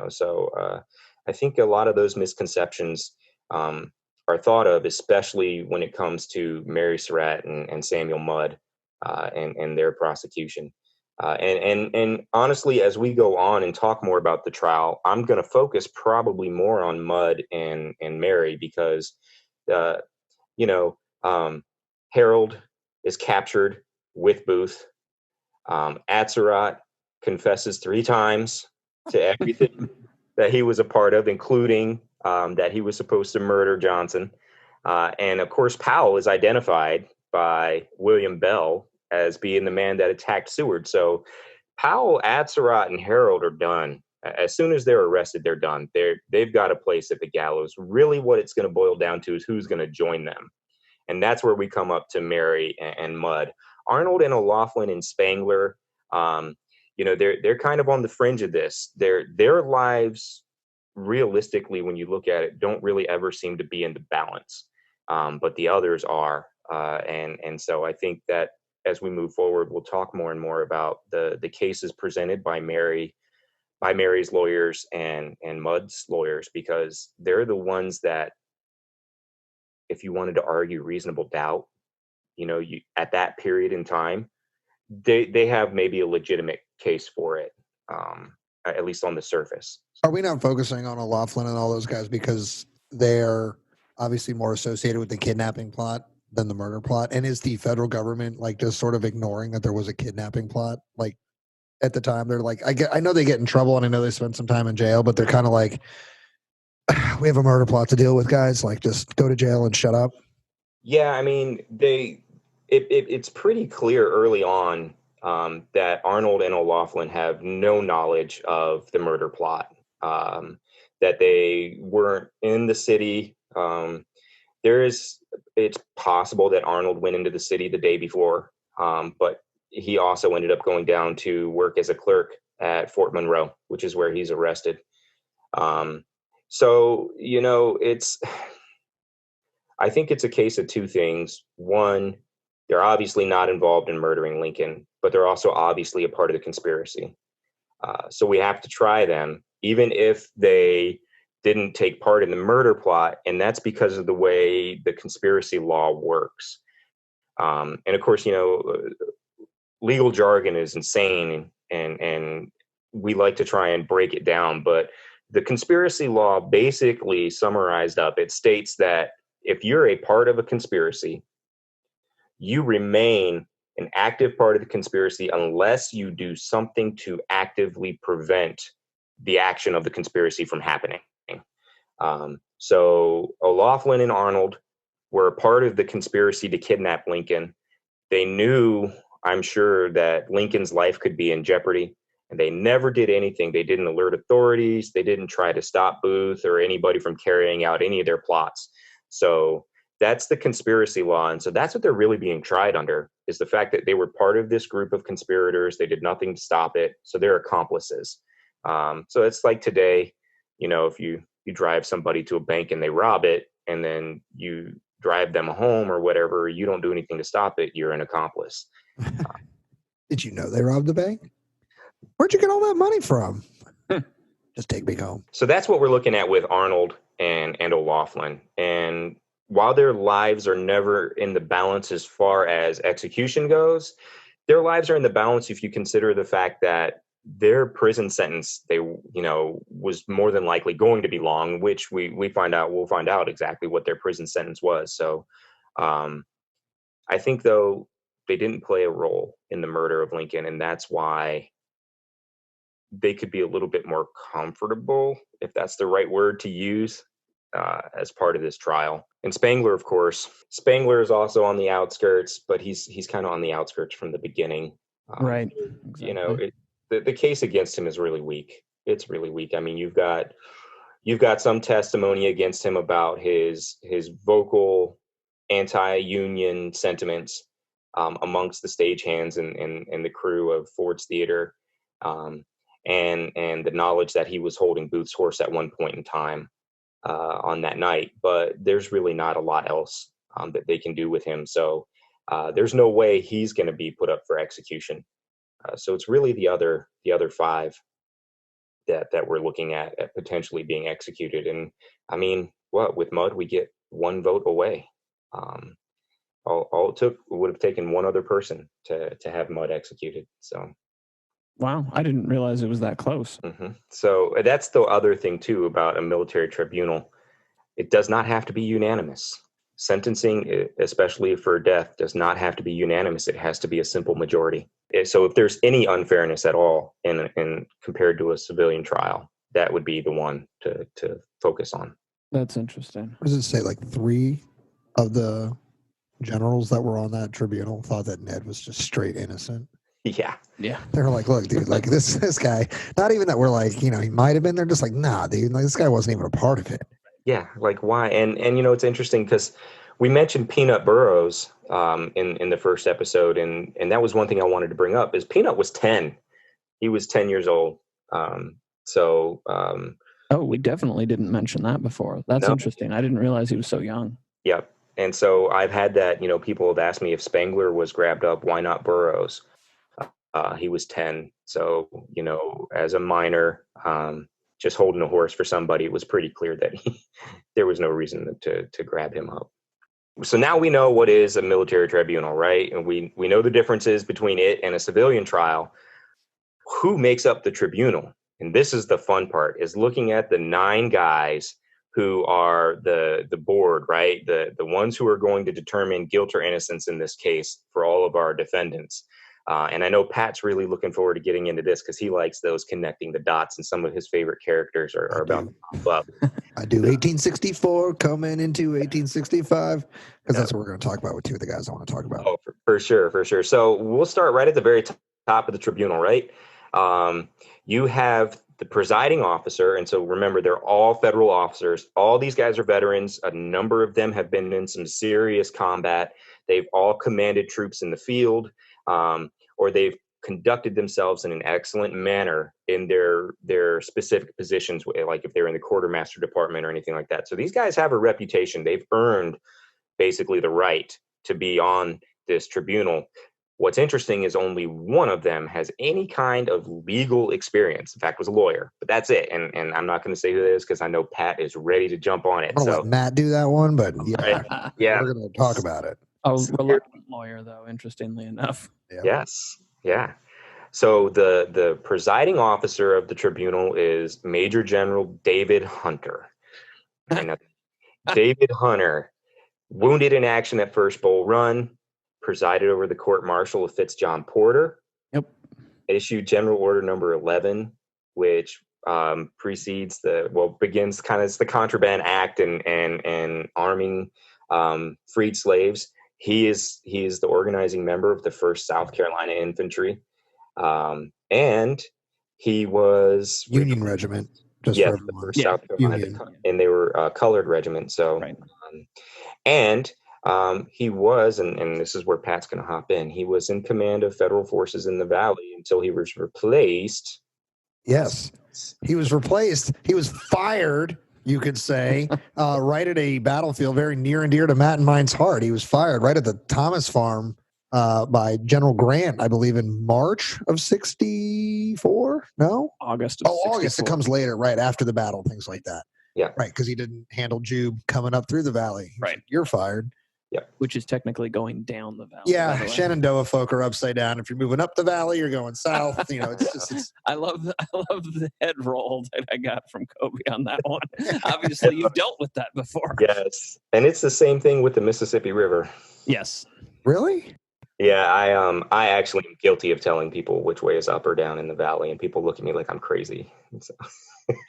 [SPEAKER 5] So I think a lot of those misconceptions are thought of, especially when it comes to Mary Surratt and Samuel Mudd and their prosecution. And honestly, as we go on and talk more about the trial, I'm going to focus probably more on Mudd and Mary because, Harold is captured with Booth. Surratt confesses 3 times to everything that he was a part of, including that he was supposed to murder Johnson. And of course, Powell is identified by William Bell as being the man that attacked Seward. So Powell, Surratt, and Harold are done. As soon as they're arrested, they're done. They've got a place at the gallows. Really what it's going to boil down to is who's going to join them. And that's where we come up to Mary and Mudd. Arnold and O'Loughlin and Spangler, they're kind of on the fringe of this. Their lives, realistically, when you look at it, don't really ever seem to be in the balance. But the others are. And so I think that as we move forward, we'll talk more and more about the cases presented by Mary's lawyers and Mudd's lawyers, because they're the ones that, if you wanted to argue reasonable doubt, at that period in time, they have maybe a legitimate case for it, at least on the surface.
[SPEAKER 3] Are we not focusing on O'Loughlin and all those guys because they're obviously more associated with the kidnapping plot than the murder plot? And is the federal government just sort of ignoring that there was a kidnapping plot? At the time, they're I know they get in trouble and I know they spend some time in jail, but they're kind of we have a murder plot to deal with, guys. Just go to jail and shut up. Yeah,
[SPEAKER 5] I mean, it's pretty clear early on that Arnold and O'Loughlin have no knowledge of the murder plot, that they weren't in the city. It's possible that Arnold went into the city the day before, but he also ended up going down to work as a clerk at Fort Monroe, which is where he's arrested. I think it's a case of two things. One, they're obviously not involved in murdering Lincoln, but they're also obviously a part of the conspiracy. So we have to try them, even if they didn't take part in the murder plot. And that's because of the way the conspiracy law works. And of course, legal jargon is insane and we like to try and break it down. But the conspiracy law basically summarized up, it states that if you're a part of a conspiracy, you remain an active part of the conspiracy unless you do something to actively prevent the action of the conspiracy from happening. So O'Loughlin and Arnold were a part of the conspiracy to kidnap Lincoln. They knew, I'm sure, that Lincoln's life could be in jeopardy, and they never did anything. They didn't alert authorities. They didn't try to stop Booth or anybody from carrying out any of their plots. So that's the conspiracy law. And so that's what they're really being tried under, is the fact that they were part of this group of conspirators. They did nothing to stop it. So they're accomplices. So it's like today, if you drive somebody to a bank and they rob it, and then you drive them home or whatever, you don't do anything to stop it, you're an accomplice.
[SPEAKER 3] Did you know they robbed the bank? Where'd you get all that money from? Just take me home.
[SPEAKER 5] So that's what we're looking at with Arnold and O'Laughlin. And while their lives are never in the balance as far as execution goes, their lives are in the balance if you consider the fact that their prison sentence, was more than likely going to be long, which we'll find out exactly what their prison sentence was. So I think, though, they didn't play a role in the murder of Lincoln, and that's why they could be a little bit more comfortable, if that's the right word to use, as part of this trial. And Spangler, of course, is also on the outskirts, but he's kind of on the outskirts from the beginning.
[SPEAKER 4] Right. Exactly.
[SPEAKER 5] The case against him is really weak. It's really weak. I mean, you've got some testimony against him about his vocal anti-union sentiments amongst the stagehands and the crew of Ford's Theater. And the knowledge that he was holding Booth's horse at one point in time on that night. But there's really not a lot else that they can do with him. So there's no way he's going to be put up for execution. So it's really the other five that we're looking at potentially being executed. And I mean, with Mudd, we get one vote away. All it would have taken one other person to have Mudd executed. So.
[SPEAKER 4] Wow, I didn't realize it was that close.
[SPEAKER 5] Mm-hmm. So that's the other thing, too, about a military tribunal. It does not have to be unanimous. Sentencing, especially for death, does not have to be unanimous. It has to be a simple majority. So if there's any unfairness at all in compared to a civilian trial, that would be the one to focus on.
[SPEAKER 4] That's interesting.
[SPEAKER 3] What does it say? Like 3 of the generals that were on that tribunal thought that Ned was just straight innocent.
[SPEAKER 5] Yeah.
[SPEAKER 3] They were like, look, dude, like this guy, not even that we're like, he might have been there, just like, nah, dude, like, this guy wasn't even a part of it.
[SPEAKER 5] Yeah, like why? And it's interesting because we mentioned Peanut Burrows in the first episode, and that was one thing I wanted to bring up is Peanut was 10. He was 10 years old.
[SPEAKER 4] We definitely didn't mention that before. That's interesting. I didn't realize he was so young.
[SPEAKER 5] Yep. And so I've had that, people have asked me if Spangler was grabbed up, why not Burrows? He was 10. So, as a minor, just holding a horse for somebody, it was pretty clear that there was no reason to grab him up. So now we know what is a military tribunal, right? And we know the differences between it and a civilian trial. Who makes up the tribunal? And this is the fun part, is looking at the 9 guys who are the board, right? The ones who are going to determine guilt or innocence in this case for all of our defendants. And I know Pat's really looking forward to getting into this because he likes those connecting the dots, and some of his favorite characters are about to pop up.
[SPEAKER 3] I do 1864 coming into 1865 because that's what we're going to talk about with 2 of the guys I want to talk about.
[SPEAKER 5] Oh, for sure. So we'll start right at the very top of the tribunal, right? You have the presiding officer, and so remember, they're all federal officers. All these guys are veterans. A number of them have been in some serious combat. They've all commanded troops in the field. Or they've conducted themselves in an excellent manner in their specific positions, like if they're in the quartermaster department or anything like that. So these guys have a reputation. They've earned basically the right to be on this tribunal. What's interesting is only one of them has any kind of legal experience. In fact, was a lawyer, but that's it. And I'm not going to say who it is because I know Pat is ready to jump on it.
[SPEAKER 3] I'm going to let Matt do that one, but
[SPEAKER 5] yeah,
[SPEAKER 3] we're going to talk about it.
[SPEAKER 4] A reluctant lawyer, though, interestingly enough.
[SPEAKER 3] Yeah.
[SPEAKER 5] Yes. Yeah. So the presiding officer of the tribunal is Major General David Hunter. David Hunter, wounded in action at First Bull Run, presided over the court-martial of Fitzjohn Porter.
[SPEAKER 4] Yep.
[SPEAKER 5] Issued General Order Number 11, which begins kind of the Contraband Act and arming freed slaves. He is the organizing member of the 1st South Carolina Infantry, and he was
[SPEAKER 3] Union Regiment.
[SPEAKER 5] The 1st South Carolina, and they were a colored regiment. So,
[SPEAKER 4] right.
[SPEAKER 5] He was, and this is where Pat's going to hop in. He was in command of federal forces in the Valley until he was replaced.
[SPEAKER 3] Yes, he was replaced. He was fired. You could say, right at a battlefield very near and dear to Matt and mine's heart. He was fired right at the Thomas Farm by General Grant, I believe, in March of 64. No,
[SPEAKER 4] August of 64.
[SPEAKER 3] August. It comes later, right after the battle, things like that.
[SPEAKER 5] Yeah.
[SPEAKER 3] Right, because he didn't handle Jube coming up through the valley.
[SPEAKER 4] Right.
[SPEAKER 3] You're fired.
[SPEAKER 4] Which is technically going down the valley.
[SPEAKER 3] Yeah, Shenandoah folk are upside down. If you're moving up the valley, you're going south. It's
[SPEAKER 4] I love the head roll that I got from Coby on that one. Obviously, you've dealt with that before.
[SPEAKER 5] Yes, and it's the same thing with the Mississippi River.
[SPEAKER 4] Yes.
[SPEAKER 3] Really?
[SPEAKER 5] Yeah, I actually am guilty of telling people which way is up or down in the valley, and people look at me like I'm crazy. So.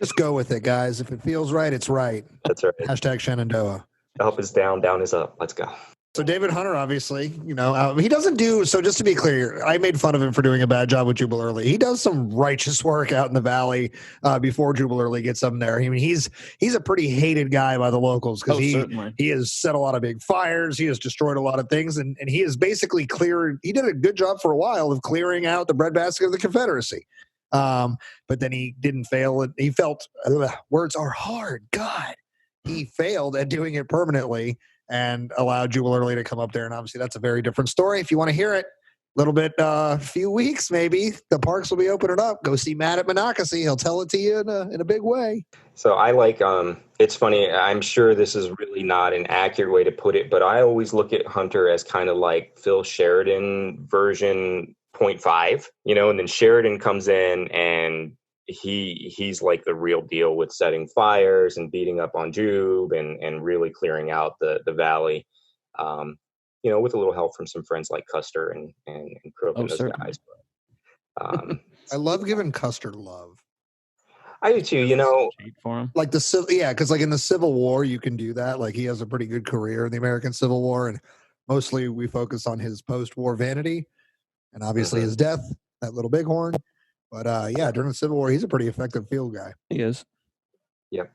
[SPEAKER 3] Just go with it, guys. If it feels right, it's right.
[SPEAKER 5] That's right.
[SPEAKER 3] Hashtag Shenandoah.
[SPEAKER 5] Up is down, down is up. Let's go.
[SPEAKER 3] So David Hunter, obviously, he doesn't do, so just to be clear, I made fun of him for doing a bad job with Jubal Early. He does some righteous work out in the valley before Jubal Early gets up there. I mean, he's a pretty hated guy by the locals because he has set a lot of big fires. He has destroyed a lot of things, and he has basically he did a good job for a while of clearing out the breadbasket of the Confederacy. But then he didn't fail. He felt, words are hard, God. He failed at doing it permanently and allowed Jubal Early to come up there. And obviously that's a very different story. If you want to hear it, a little bit, few weeks maybe, the parks will be opening up. Go see Matt at Monocacy. He'll tell it to you in a big way.
[SPEAKER 5] So I like, it's funny, I'm sure this is really not an accurate way to put it, but I always look at Hunter as kind of like Phil Sheridan version 0.5, and then Sheridan comes in and he's like the real deal with setting fires and beating up on Jube and really clearing out the valley, with a little help from some friends like Custer and Crook and those guys. But,
[SPEAKER 3] I love giving Custer love.
[SPEAKER 5] I do too,
[SPEAKER 4] For him.
[SPEAKER 3] Like because like in the Civil War, you can do that. Like he has a pretty good career in the American Civil War, and mostly we focus on his post-war vanity and obviously his death, that little bighorn. But during the Civil War, he's a pretty effective field guy.
[SPEAKER 4] He is.
[SPEAKER 5] Yep.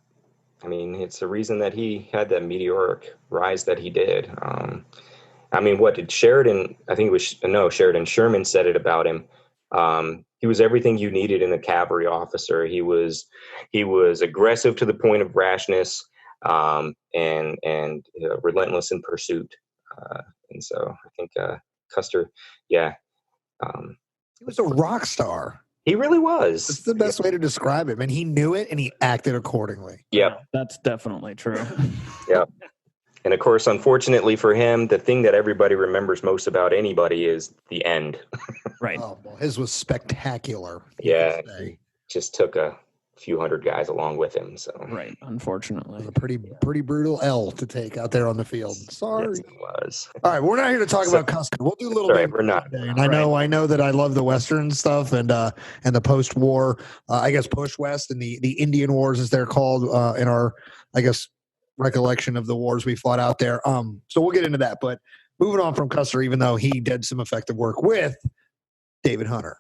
[SPEAKER 5] I mean, it's the reason that he had that meteoric rise that he did. What did Sheridan? I think it was Sheridan. Sherman said it about him. He was everything you needed in a cavalry officer. He was aggressive to the point of rashness, and relentless in pursuit. And so I think Custer,
[SPEAKER 3] he was a rock star.
[SPEAKER 5] He really was.
[SPEAKER 3] It's the best way to describe him, and he knew it, and he acted accordingly.
[SPEAKER 5] Yeah,
[SPEAKER 4] that's definitely true.
[SPEAKER 5] Yeah. And of course, unfortunately for him, the thing that everybody remembers most about anybody is the end.
[SPEAKER 4] Right.
[SPEAKER 3] Oh, well, his was spectacular.
[SPEAKER 5] Yeah. He just took a few hundred guys along with him. So
[SPEAKER 4] right. Unfortunately.
[SPEAKER 3] It was a pretty brutal L to take out there on the field. Sorry.
[SPEAKER 5] Yes, it was.
[SPEAKER 3] All right. We're not here to talk about Custer. We'll do a little bit.
[SPEAKER 5] We're not.
[SPEAKER 3] And I know that I love the Western stuff and the post-war, post-West and the Indian Wars, as they're called, in our, recollection of the wars we fought out there. So we'll get into that. But moving on from Custer, even though he did some effective work with David Hunter.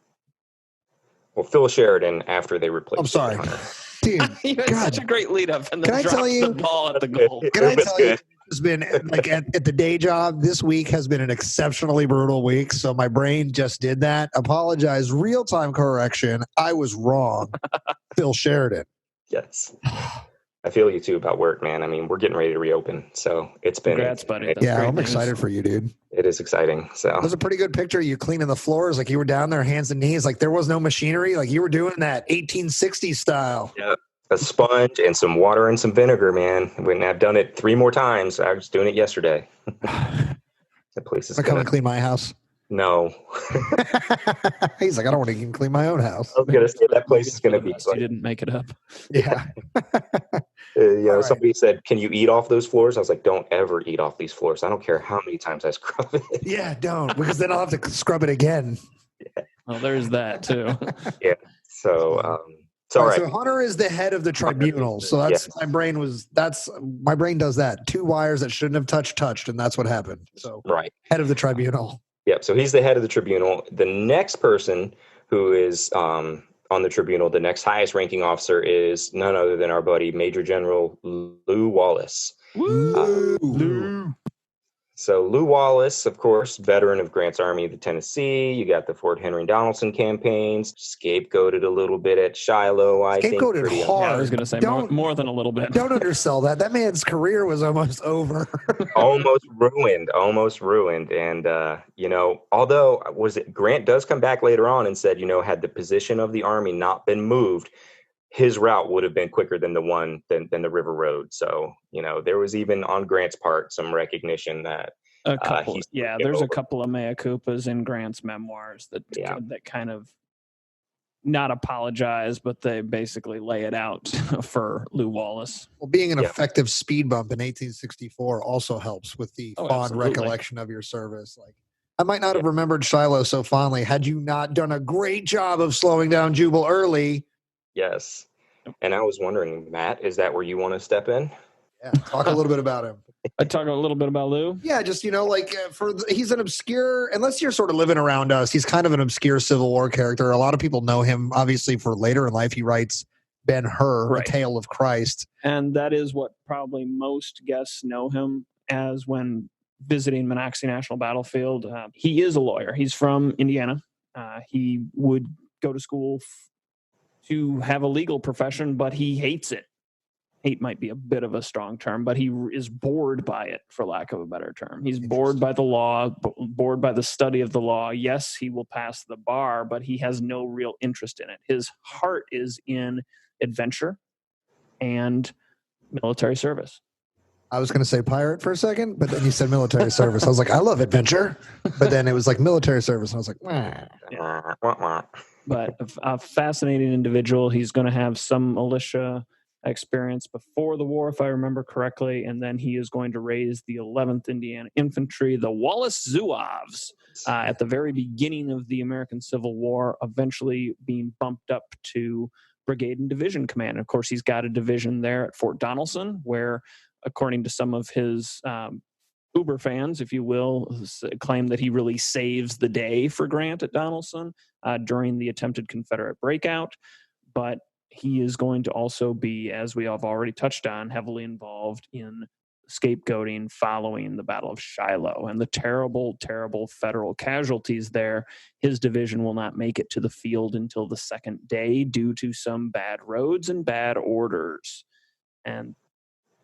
[SPEAKER 5] Well, Phil Sheridan after they replaced.
[SPEAKER 3] I'm sorry,
[SPEAKER 5] Hunter.
[SPEAKER 3] Dude.
[SPEAKER 4] You had such a great lead up, and
[SPEAKER 3] Can
[SPEAKER 4] then
[SPEAKER 3] I tell you?
[SPEAKER 4] the ball at the goal.
[SPEAKER 3] Can I tell you? It's been at the day job. This week has been an exceptionally brutal week. So my brain just did that. Apologize. Real time correction. I was wrong. Phil Sheridan.
[SPEAKER 5] Yes. I feel you too about work, man. I mean, we're getting ready to reopen, so it's been.
[SPEAKER 4] Congrats, buddy. That's
[SPEAKER 3] I'm
[SPEAKER 4] news.
[SPEAKER 3] excited for you, dude.
[SPEAKER 5] It is exciting. So
[SPEAKER 3] it was a pretty good picture. You cleaning the floors, like you were down there, hands and knees, like there was no machinery, like you were doing that 1860s style.
[SPEAKER 5] Yeah, a sponge and some water and some vinegar, man. When I've done it 3 more times, I was doing it yesterday. The place is.
[SPEAKER 3] Come and clean my house.
[SPEAKER 5] No.
[SPEAKER 3] He's like, I don't want to even clean my own house.
[SPEAKER 5] I was gonna say that place is gonna be.
[SPEAKER 4] You didn't make it up.
[SPEAKER 3] Yeah.
[SPEAKER 5] Somebody said, "Can you eat off those floors?" I was like, "Don't ever eat off these floors. I don't care how many times I scrub it."
[SPEAKER 3] Yeah, don't, because then I'll have to scrub it again.
[SPEAKER 5] Yeah.
[SPEAKER 4] Well, there's that too.
[SPEAKER 5] Yeah. So, all right.
[SPEAKER 3] So Hunter is the head of the tribunal. So that's my brain does that. 2 wires that shouldn't have touched, and that's what happened. So
[SPEAKER 5] right,
[SPEAKER 3] head of the tribunal.
[SPEAKER 5] Yep. So he's the head of the tribunal. The next person who is on the tribunal, the next highest ranking officer, is none other than our buddy Major General Lew Wallace.
[SPEAKER 3] Lou.
[SPEAKER 5] So Lew Wallace, of course, veteran of Grant's Army of the Tennessee. You got the Fort Henry Donaldson campaigns. Scapegoated a little bit at Shiloh, I think.
[SPEAKER 3] Scapegoated
[SPEAKER 5] pretty
[SPEAKER 3] hard.
[SPEAKER 4] Yeah, I was going to say more than a little bit.
[SPEAKER 3] Don't undersell that. That man's career was almost over.
[SPEAKER 5] almost ruined. And, although Grant does come back later on and said, had the position of the army not been moved, his route would have been quicker than the river road. So, there was even on Grant's part some recognition that
[SPEAKER 4] there's a couple of mea culpas in Grant's memoirs that kind of not apologize, but they basically lay it out for Lew Wallace.
[SPEAKER 3] Well, being an effective speed bump in 1864 also helps with the fond recollection of your service. Like, I might not have remembered Shiloh so fondly had you not done a great job of slowing down Jubal early.
[SPEAKER 5] Yes. And I was wondering, Matt, is that where you want to step in?
[SPEAKER 3] Yeah, talk a little bit about him.
[SPEAKER 4] I talk a little bit about Lew.
[SPEAKER 3] Yeah, just he's an obscure. Unless you're sort of living around us, he's kind of an obscure Civil War character. A lot of people know him, obviously, for later in life. He writes Ben-Hur, A Tale of Christ,
[SPEAKER 4] and that is what probably most guests know him as when visiting Monocacy National Battlefield. He is a lawyer. He's from Indiana. He would go to school to have a legal profession, but he hates it. Hate might be a bit of a strong term, but he is bored by it, for lack of a better term. He's bored by the law, bored by the study of the law. Yes, he will pass the bar, but he has no real interest in it. His heart is in adventure and military service.
[SPEAKER 3] I was going to say pirate for a second, but then you said military service. I was like, I love adventure. But then it was like military service. And I was like,
[SPEAKER 4] But a fascinating individual. He's going to have some militia experience before the war, if I remember correctly, and then he is going to raise the 11th Indiana Infantry, the Wallace Zouaves, at the very beginning of the American Civil War, eventually being bumped up to brigade and division command. Of course, he's got a division there at Fort Donelson, where, according to some of his Uber fans, if you will, claim that he really saves the day for Grant at Donelson during the attempted Confederate breakout. But he is going to also be, as we have already touched on, heavily involved in scapegoating following the Battle of Shiloh and the terrible, terrible federal casualties there. His division will not make it to the field until the second day due to some bad roads and bad orders. And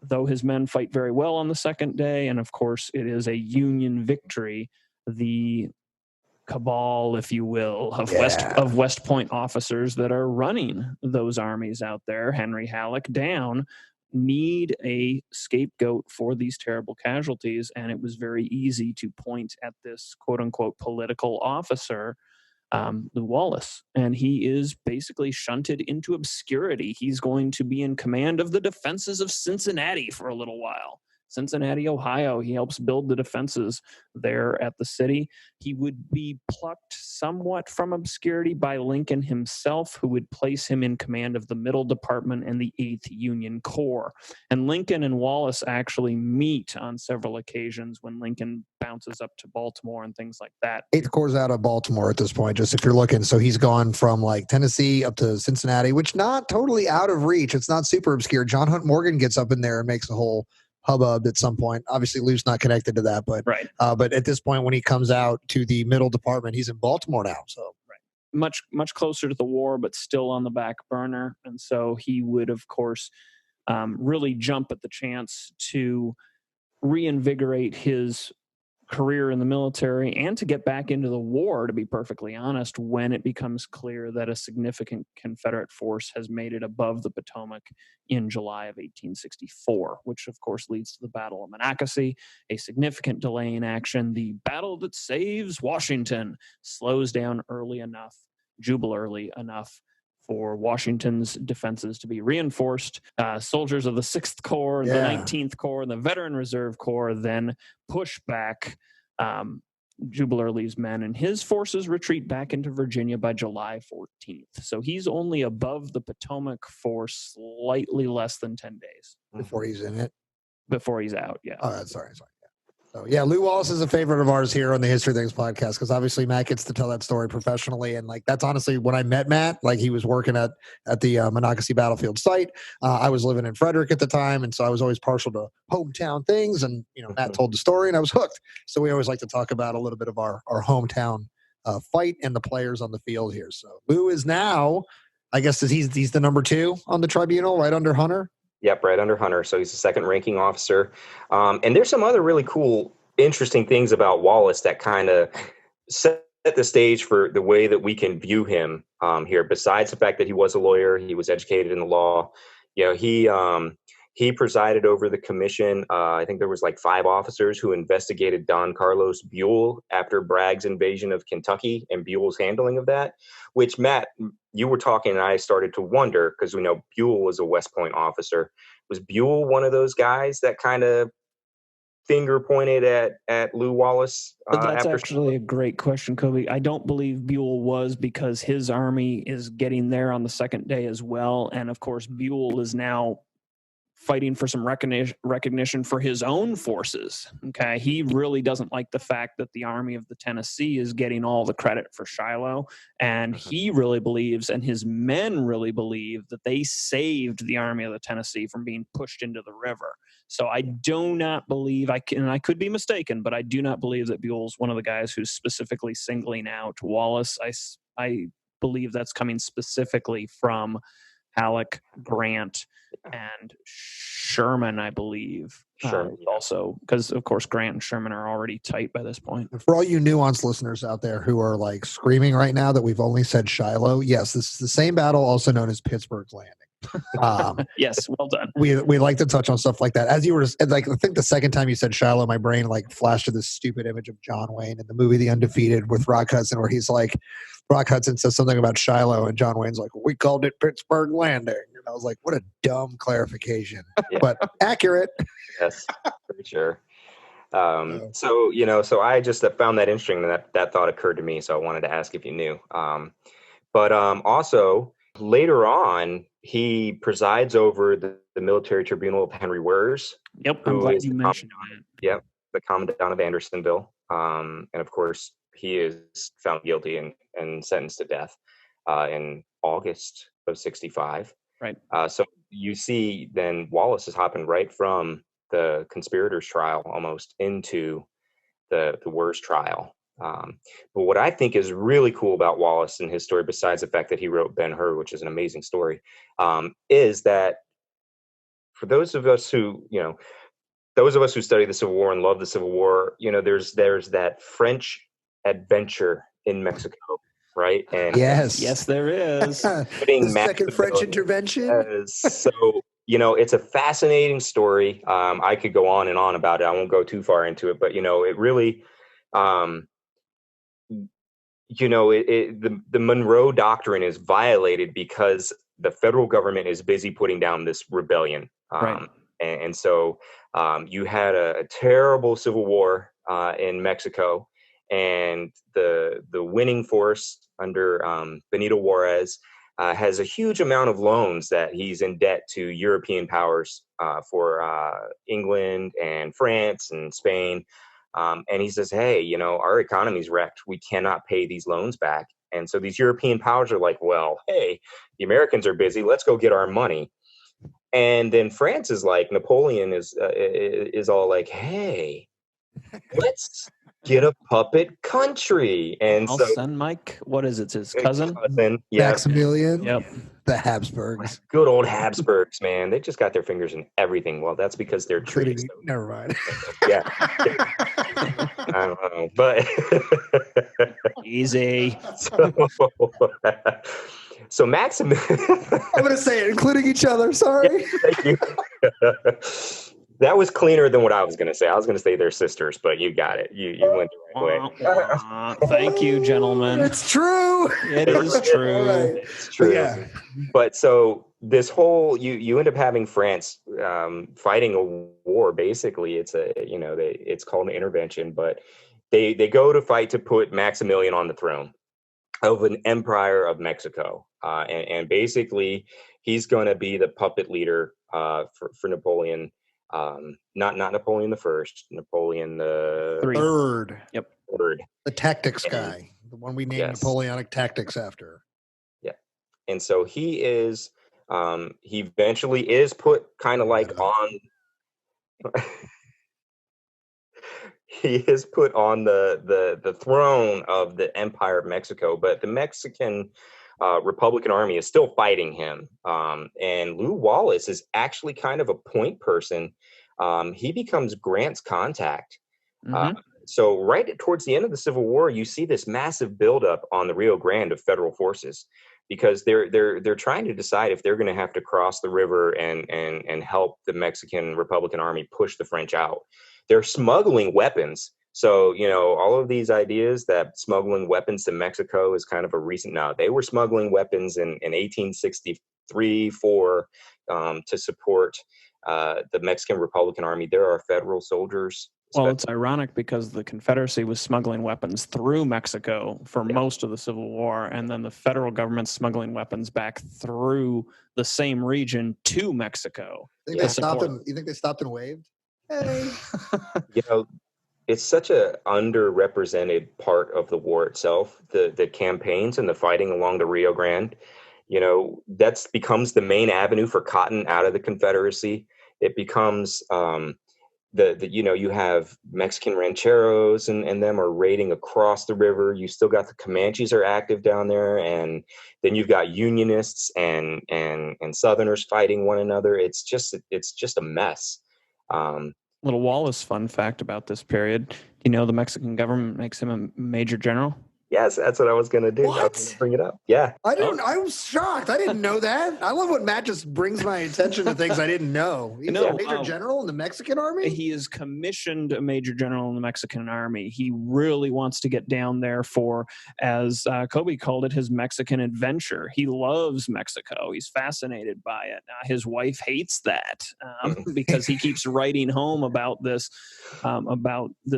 [SPEAKER 4] though his men fight very well on the second day, and of course it is a Union victory, the cabal, if you will, of West Point officers that are running those armies out there, Henry Halleck down, need a scapegoat for these terrible casualties. And it was very easy to point at this quote-unquote political officer, Lew Wallace, and he is basically shunted into obscurity. He's going to be in command of the defenses of Cincinnati for a little while. Cincinnati, Ohio. He helps build the defenses there at the city. He would be plucked somewhat from obscurity by Lincoln himself, who would place him in command of the Middle Department and the 8th Union Corps. And Lincoln and Wallace actually meet on several occasions when Lincoln bounces up to Baltimore and things like that.
[SPEAKER 3] 8th Corps out of Baltimore at this point, just if you're looking. So he's gone from like Tennessee up to Cincinnati, which not totally out of reach. It's not super obscure. John Hunt Morgan gets up in there and makes a whole hubbub at some point. Obviously, Lew's not connected to that, but but at this point, when he comes out to the Middle Department, he's in Baltimore now. So
[SPEAKER 4] much closer to the war, but still on the back burner. And so he would, of course, really jump at the chance to reinvigorate his career in the military and to get back into the war, to be perfectly honest, when it becomes clear that a significant Confederate force has made it above the Potomac in July of 1864, which of course leads to the Battle of Monocacy, a significant delay in action. The battle that saves Washington slows down early enough, Jubal early enough, for Washington's defenses to be reinforced. Soldiers of the 6th Corps, the 19th Corps, and the Veteran Reserve Corps then push back Jubal Early's men, and his forces retreat back into Virginia by July 14th. So he's only above the Potomac for slightly less than 10 days.
[SPEAKER 3] Before he's in it?
[SPEAKER 4] Before he's out, yeah.
[SPEAKER 3] Oh, sorry. So yeah, Lou Wallace is a favorite of ours here on the History Things podcast because obviously Matt gets to tell that story professionally, and like that's honestly when I met Matt. Like he was working at the Monocacy Battlefield site. I was living in Frederick at the time, and so I was always partial to hometown things. And Matt told the story, and I was hooked. So we always like to talk about a little bit of our hometown fight and the players on the field here. So Lou is now, I guess, he's the number 2 on the tribunal, right under Hunter.
[SPEAKER 5] Yep, right under Hunter. So he's the second ranking officer. And there's some other really cool, interesting things about Wallace that kind of set the stage for the way that we can view him here. Besides the fact that he was a lawyer, he was educated in the law. He presided over the commission. I think there was like 5 officers who investigated Don Carlos Buell after Bragg's invasion of Kentucky and Buell's handling of that, which, Matt, you were talking and I started to wonder because we know Buell was a West Point officer. Was Buell one of those guys that kind of finger pointed at Lew Wallace?
[SPEAKER 4] That's actually a great question, Coby. I don't believe Buell was, because his army is getting there on the second day as well. And of course, Buell is now fighting for some recognition for his own forces. Okay. He really doesn't like the fact that the Army of the Tennessee is getting all the credit for Shiloh. And he really believes, and his men really believe, that they saved the Army of the Tennessee from being pushed into the river. So I do not believe, I could be mistaken, but I do not believe that Buell's one of the guys who's specifically singling out Wallace. I believe that's coming specifically from Halleck, Grant, and Sherman, I believe.
[SPEAKER 5] Sherman,
[SPEAKER 4] also, because of course Grant and Sherman are already tight by this point.
[SPEAKER 3] For all you nuanced listeners out there who are like screaming right now that we've only said Shiloh, yes, this is the same battle, also known as Pittsburgh's Landing.
[SPEAKER 4] Yes, well done.
[SPEAKER 3] We like to touch on stuff like that. As you were like, I think the second time you said Shiloh, my brain like flashed to this stupid image of John Wayne in the movie The Undefeated with Rock Hudson, where he's like, Rock Hudson says something about Shiloh, and John Wayne's like, we called it Pittsburgh Landing. And I was like, what a dumb clarification, but accurate.
[SPEAKER 5] Yes, for sure. So I just found that interesting, and that thought occurred to me. So I wanted to ask if you knew. But also later on, he presides over the military tribunal of Henry Wers.
[SPEAKER 4] Yep, I'm glad you mentioned that.
[SPEAKER 5] Yep, the commandant of Andersonville. And of course, he is found guilty and sentenced to death in August of 1965.
[SPEAKER 4] Right.
[SPEAKER 5] So you see then Wallace is hopping right from the conspirators trial almost into the Wers trial. But what I think is really cool about Wallace and his story, besides the fact that he wrote Ben-Hur, which is an amazing story, is that for those of us who study the Civil War and love the Civil War, there's that French adventure in Mexico, right? And
[SPEAKER 3] yes,
[SPEAKER 4] there is.
[SPEAKER 3] The second French intervention.
[SPEAKER 5] So it's a fascinating story. I could go on and on about it. I won't go too far into it, but it really. The Monroe Doctrine is violated because the federal government is busy putting down this rebellion.
[SPEAKER 4] Right.
[SPEAKER 5] And so you had a terrible civil war in Mexico, and the winning force under Benito Juarez has a huge amount of loans that he's in debt to European powers for England and France and Spain. And he says, hey, our economy's wrecked. We cannot pay these loans back. And so these European powers are like, well, hey, the Americans are busy. Let's go get our money. And then France is like, Napoleon is all like, hey, let's get a puppet country. And
[SPEAKER 4] I'll send Mike. What is it? His cousin?
[SPEAKER 5] Yeah.
[SPEAKER 3] Maximilian.
[SPEAKER 4] Yep.
[SPEAKER 3] The Habsburgs.
[SPEAKER 5] Good old Habsburgs, man. They just got their fingers in everything. Well, that's because they're treated.
[SPEAKER 3] Never mind.
[SPEAKER 5] Yeah. I don't know, but
[SPEAKER 4] easy.
[SPEAKER 5] So Maximilian.
[SPEAKER 3] I'm going to say it, including each other. Sorry.
[SPEAKER 5] Yeah, thank you. That was cleaner than what I was going to say. I was going to say they're sisters, but you got it. You went the right way.
[SPEAKER 4] Thank you, gentlemen.
[SPEAKER 3] It's true.
[SPEAKER 4] It is true.
[SPEAKER 3] Right.
[SPEAKER 5] It's true.
[SPEAKER 3] Yeah.
[SPEAKER 5] But so this whole you end up having France fighting a war. Basically, it's called an intervention, but they go to fight to put Maximilian on the throne of an empire of Mexico, and basically he's going to be the puppet leader for Napoleon. Not Napoleon the First, Napoleon the
[SPEAKER 3] Third.
[SPEAKER 4] Yep.
[SPEAKER 5] Third.
[SPEAKER 3] The tactics guy, the one we named Napoleonic Tactics after.
[SPEAKER 5] Yeah. And so he is, he eventually is put kind of like on, he is put on the throne of the Empire of Mexico, but the Mexican Republican Army is still fighting him. And Lew Wallace is actually kind of a point person. He becomes Grant's contact. So right towards the end of the Civil War, you see this massive buildup on the Rio Grande of federal forces, because they're trying to decide if they're going to have to cross the river and help the Mexican Republican Army push the French out. They're smuggling weapons. So, all of these ideas that smuggling weapons to Mexico is kind of a recent now. They were smuggling weapons in 1863, 4 to support the Mexican Republican Army. There are federal soldiers.
[SPEAKER 4] Well, it's ironic because the Confederacy was smuggling weapons through Mexico for most of the Civil War, and then the federal government's smuggling weapons back through the same region to Mexico.
[SPEAKER 3] You think they stopped and waved? Hey.
[SPEAKER 5] It's such a underrepresented part of the war itself, the campaigns and the fighting along the Rio Grande. That's becomes the main avenue for cotton out of the Confederacy. It becomes you have Mexican rancheros and them are raiding across the river. You still got the Comanches are active down there, and then you've got Unionists and Southerners fighting one another. It's just a mess.
[SPEAKER 4] Little Wallace fun fact about this period. The Mexican government makes him a major general?
[SPEAKER 5] Yes, that's what I was going to do.
[SPEAKER 3] What?
[SPEAKER 5] I was gonna bring it up. Yeah.
[SPEAKER 3] I was shocked. I didn't know that. I love when Matt just brings my attention to things I didn't know. He's a major general in the Mexican army?
[SPEAKER 4] He is commissioned a major general in the Mexican army. He really wants to get down there for, as Coby called it, his Mexican adventure. He loves Mexico. He's fascinated by it. His wife hates that because he keeps writing home about this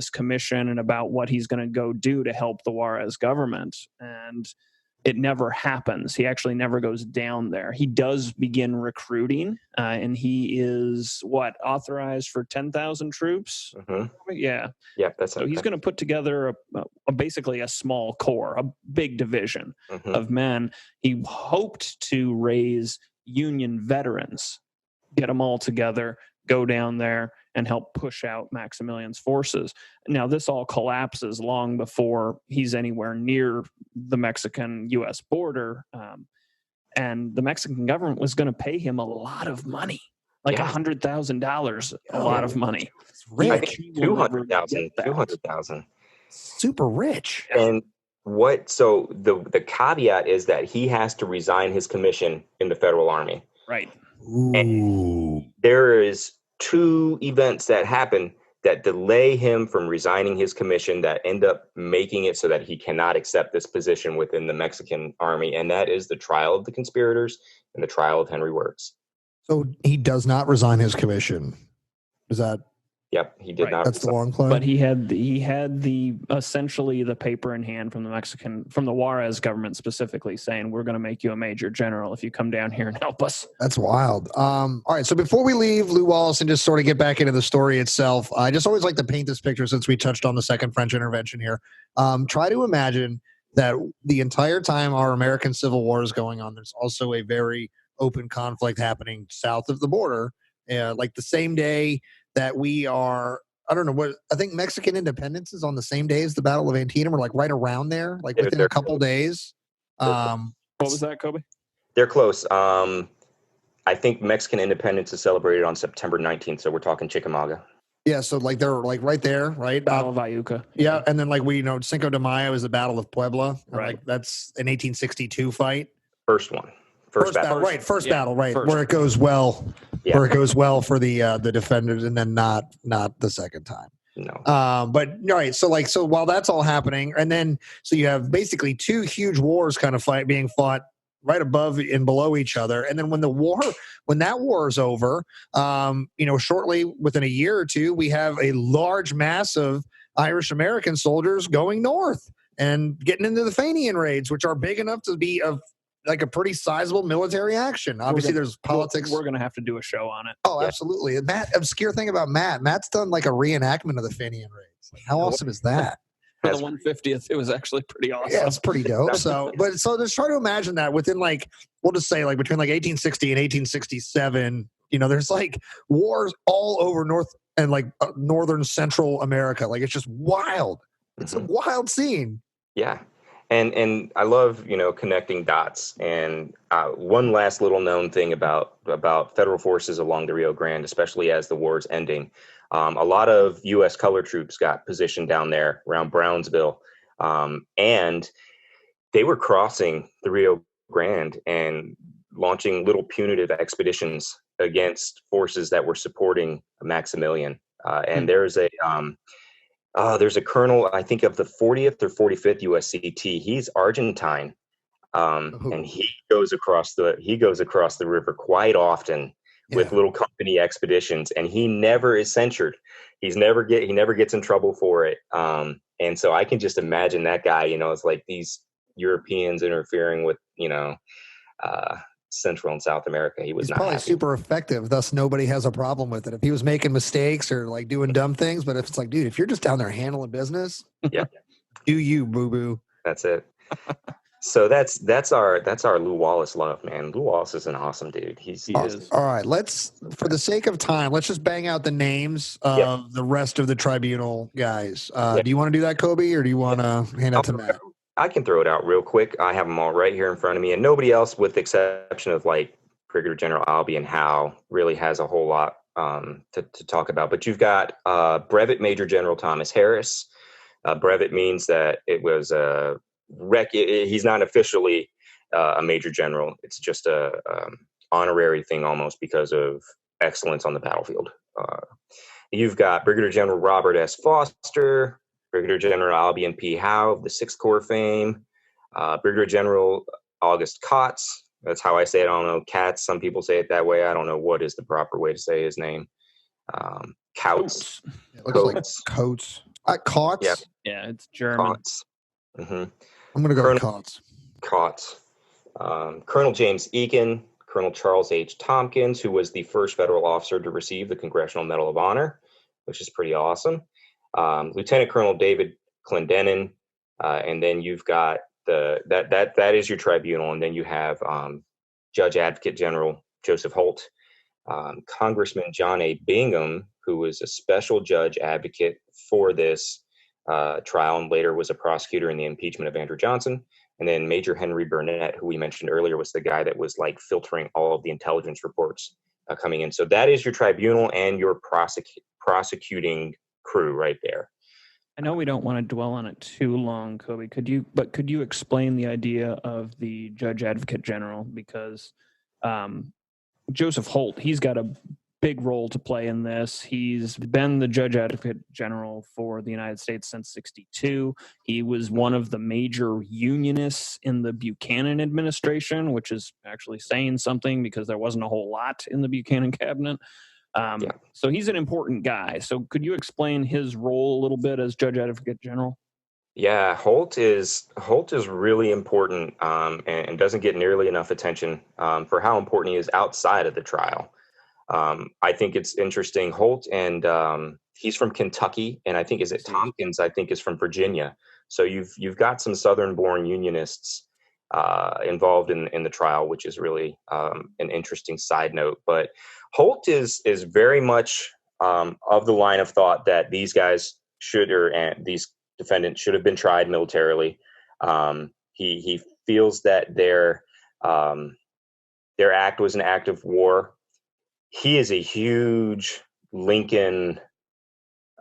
[SPEAKER 4] commission and about what he's going to go do to help the Juarez government, and it never happens. He actually never goes down there. He does begin recruiting, and he is authorized for 10,000 troops. Yeah,
[SPEAKER 5] that's
[SPEAKER 4] so he's going to put together basically a small corps, a big division of men. He hoped to raise Union veterans, get them all together, go down there and help push out Maximilian's forces. Now, this all collapses long before he's anywhere near the Mexican-U.S. border, and the Mexican government was going to pay him a lot of money, like $100,000, a lot of money.
[SPEAKER 3] It's rich.
[SPEAKER 5] I think 200,000.
[SPEAKER 3] Super rich.
[SPEAKER 5] And so the caveat is that he has to resign his commission in the federal army.
[SPEAKER 4] Right.
[SPEAKER 3] Ooh.
[SPEAKER 5] And there is 2 events that happen that delay him from resigning his commission that end up making it so that he cannot accept this position within the Mexican army. And that is the trial of the conspirators and the trial of Henry Wirz.
[SPEAKER 3] So he does not resign his commission. Is that?
[SPEAKER 5] Yep, he did not.
[SPEAKER 3] That's the long play.
[SPEAKER 4] But he had the essentially the paper in hand from the Juarez government specifically saying, we're going to make you a major general if you come down here and help us.
[SPEAKER 3] That's wild. All right, so before we leave Lew Wallace and just sort of get back into the story itself, I just always like to paint this picture since we touched on the second French intervention here. Try to imagine that the entire time our American Civil War is going on, there's also a very open conflict happening south of the border, like the same day that we are, I don't know what, I think Mexican independence is on the same day as the Battle of Antietam, or like right around there, like within a couple days.
[SPEAKER 4] What was that, Coby?
[SPEAKER 5] They're close. I think Mexican independence is celebrated on September 19th, so we're talking Chickamauga.
[SPEAKER 3] Yeah, so like they're like right there, right?
[SPEAKER 4] Battle of Iuka.
[SPEAKER 3] Yeah, and then like Cinco de Mayo is the Battle of Puebla.
[SPEAKER 4] Right.
[SPEAKER 3] Like that's an 1862 fight.
[SPEAKER 5] First one. First battle,
[SPEAKER 3] right? Where it goes well, where it goes well for the defenders, and then not the second time.
[SPEAKER 5] No.
[SPEAKER 3] But all right, so while that's all happening, and then so you have basically 2 huge wars kind of being fought right above and below each other, and then when that war is over, shortly within a year or 2, we have a large mass of Irish American soldiers going north and getting into the Fenian raids, which are big enough to be of like a pretty sizable military action. Obviously, there's politics.
[SPEAKER 4] We're going to have to do a show on it.
[SPEAKER 3] Oh, absolutely. And Matt, obscure thing about Matt's done like a reenactment of the Fenian raids. Like, how awesome is that?
[SPEAKER 4] For the 150th, it was actually pretty awesome.
[SPEAKER 3] Yeah, it's pretty dope. So just try to imagine that within like, we'll just say like between like 1860 and 1867, there's like wars all over northern Central America. Like, it's just wild. It's a wild scene.
[SPEAKER 5] Yeah. And I love, connecting dots. And one last little known thing about federal forces along the Rio Grande, especially as the war's ending. A lot of U.S. color troops got positioned down there around Brownsville. And they were crossing the Rio Grande and launching little punitive expeditions against forces that were supporting Maximilian. And there's a colonel, I think, of the 40th or 45th USCT. He's Argentine, and he goes across the river quite often with little company expeditions, and he never is censured. He never gets in trouble for it. And so I can just imagine that guy. It's like these Europeans interfering with Central and South America. He's probably happy.
[SPEAKER 3] Super effective. Thus, nobody has a problem with it. If he was making mistakes or like doing dumb things, but if it's like, dude, if you're just down there handling business, do you, boo boo?
[SPEAKER 5] That's it. So that's our Lew Wallace love, man. Lew Wallace is an awesome dude. He is.
[SPEAKER 3] All right, for the sake of time, let's just bang out the names of the rest of the tribunal guys. Do you want to do that, Coby, or do you want to hand it to Matt?
[SPEAKER 5] I can throw it out real quick. I have them all right here in front of me, and nobody else, with the exception of like Brigadier General Albee and Howe, really has a whole lot to talk about. But you've got Brevet Major General Thomas Harris. Brevet means that it was he's not officially a major general. It's just a honorary thing almost because of excellence on the battlefield. You've got Brigadier General Robert S. Foster, Brigadier General Albion P. Howe of the 6th Corps fame, Brigadier General August Kotz. That's how I say it. I don't know. Katz. Some people say it that way. I don't know what is the proper way to say his name. Kautz.
[SPEAKER 3] It looks like Coates. Kotz?
[SPEAKER 5] Yep.
[SPEAKER 4] Yeah, it's German.
[SPEAKER 5] Kotz. Mm-hmm.
[SPEAKER 3] I'm going to go with Kotz.
[SPEAKER 5] Kotz. Colonel James Eakin, Colonel Charles H. Tompkins, who was the first federal officer to receive the Congressional Medal of Honor, which is pretty awesome. Lieutenant Colonel David Clendenin, and then you've got that is your tribunal, and then you have Judge Advocate General Joseph Holt, Congressman John A. Bingham, who was a special judge advocate for this trial and later was a prosecutor in the impeachment of Andrew Johnson, and then Major Henry Burnett, who we mentioned earlier, was the guy that was like filtering all of the intelligence reports coming in. So that is your tribunal and your prosecuting crew right there.
[SPEAKER 4] I know we don't want to dwell on it too long, Coby. Could you explain the idea of the Judge Advocate General? Because Joseph Holt, he's got a big role to play in this. He's been the Judge Advocate General for the United States since '62. He was one of the major unionists in the Buchanan administration, which is actually saying something because there wasn't a whole lot in the Buchanan cabinet. So he's an important guy. So could you explain his role a little bit as Judge Advocate General?
[SPEAKER 5] Yeah, Holt is really important and doesn't get nearly enough attention for how important he is outside of the trial. I think it's interesting. Holt and he's from Kentucky, and I think Tompkins, I think, is from Virginia. So you've got some Southern-born Unionists involved in the trial, which is really an interesting side note. But Holt is very much of the line of thought that these guys these defendants should have been tried militarily. He feels that their act was an act of war. He is a huge Lincoln.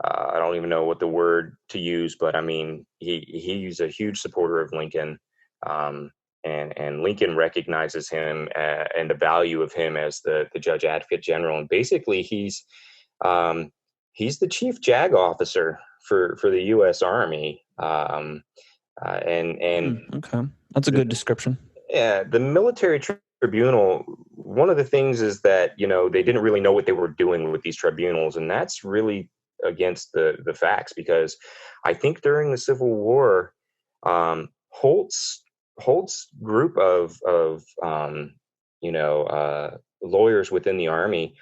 [SPEAKER 5] I don't even know what the word to use, but I mean, he's a huge supporter of Lincoln. And Lincoln recognizes him and the value of him as the Judge Advocate General. And basically, he's the chief JAG officer for the U.S. Army. Okay,
[SPEAKER 4] that's a good description.
[SPEAKER 5] Yeah, the military tribunal. One of the things is that they didn't really know what they were doing with these tribunals, and that's really against the facts, because I think during the Civil War, Holt's Holt's group of lawyers within the Army,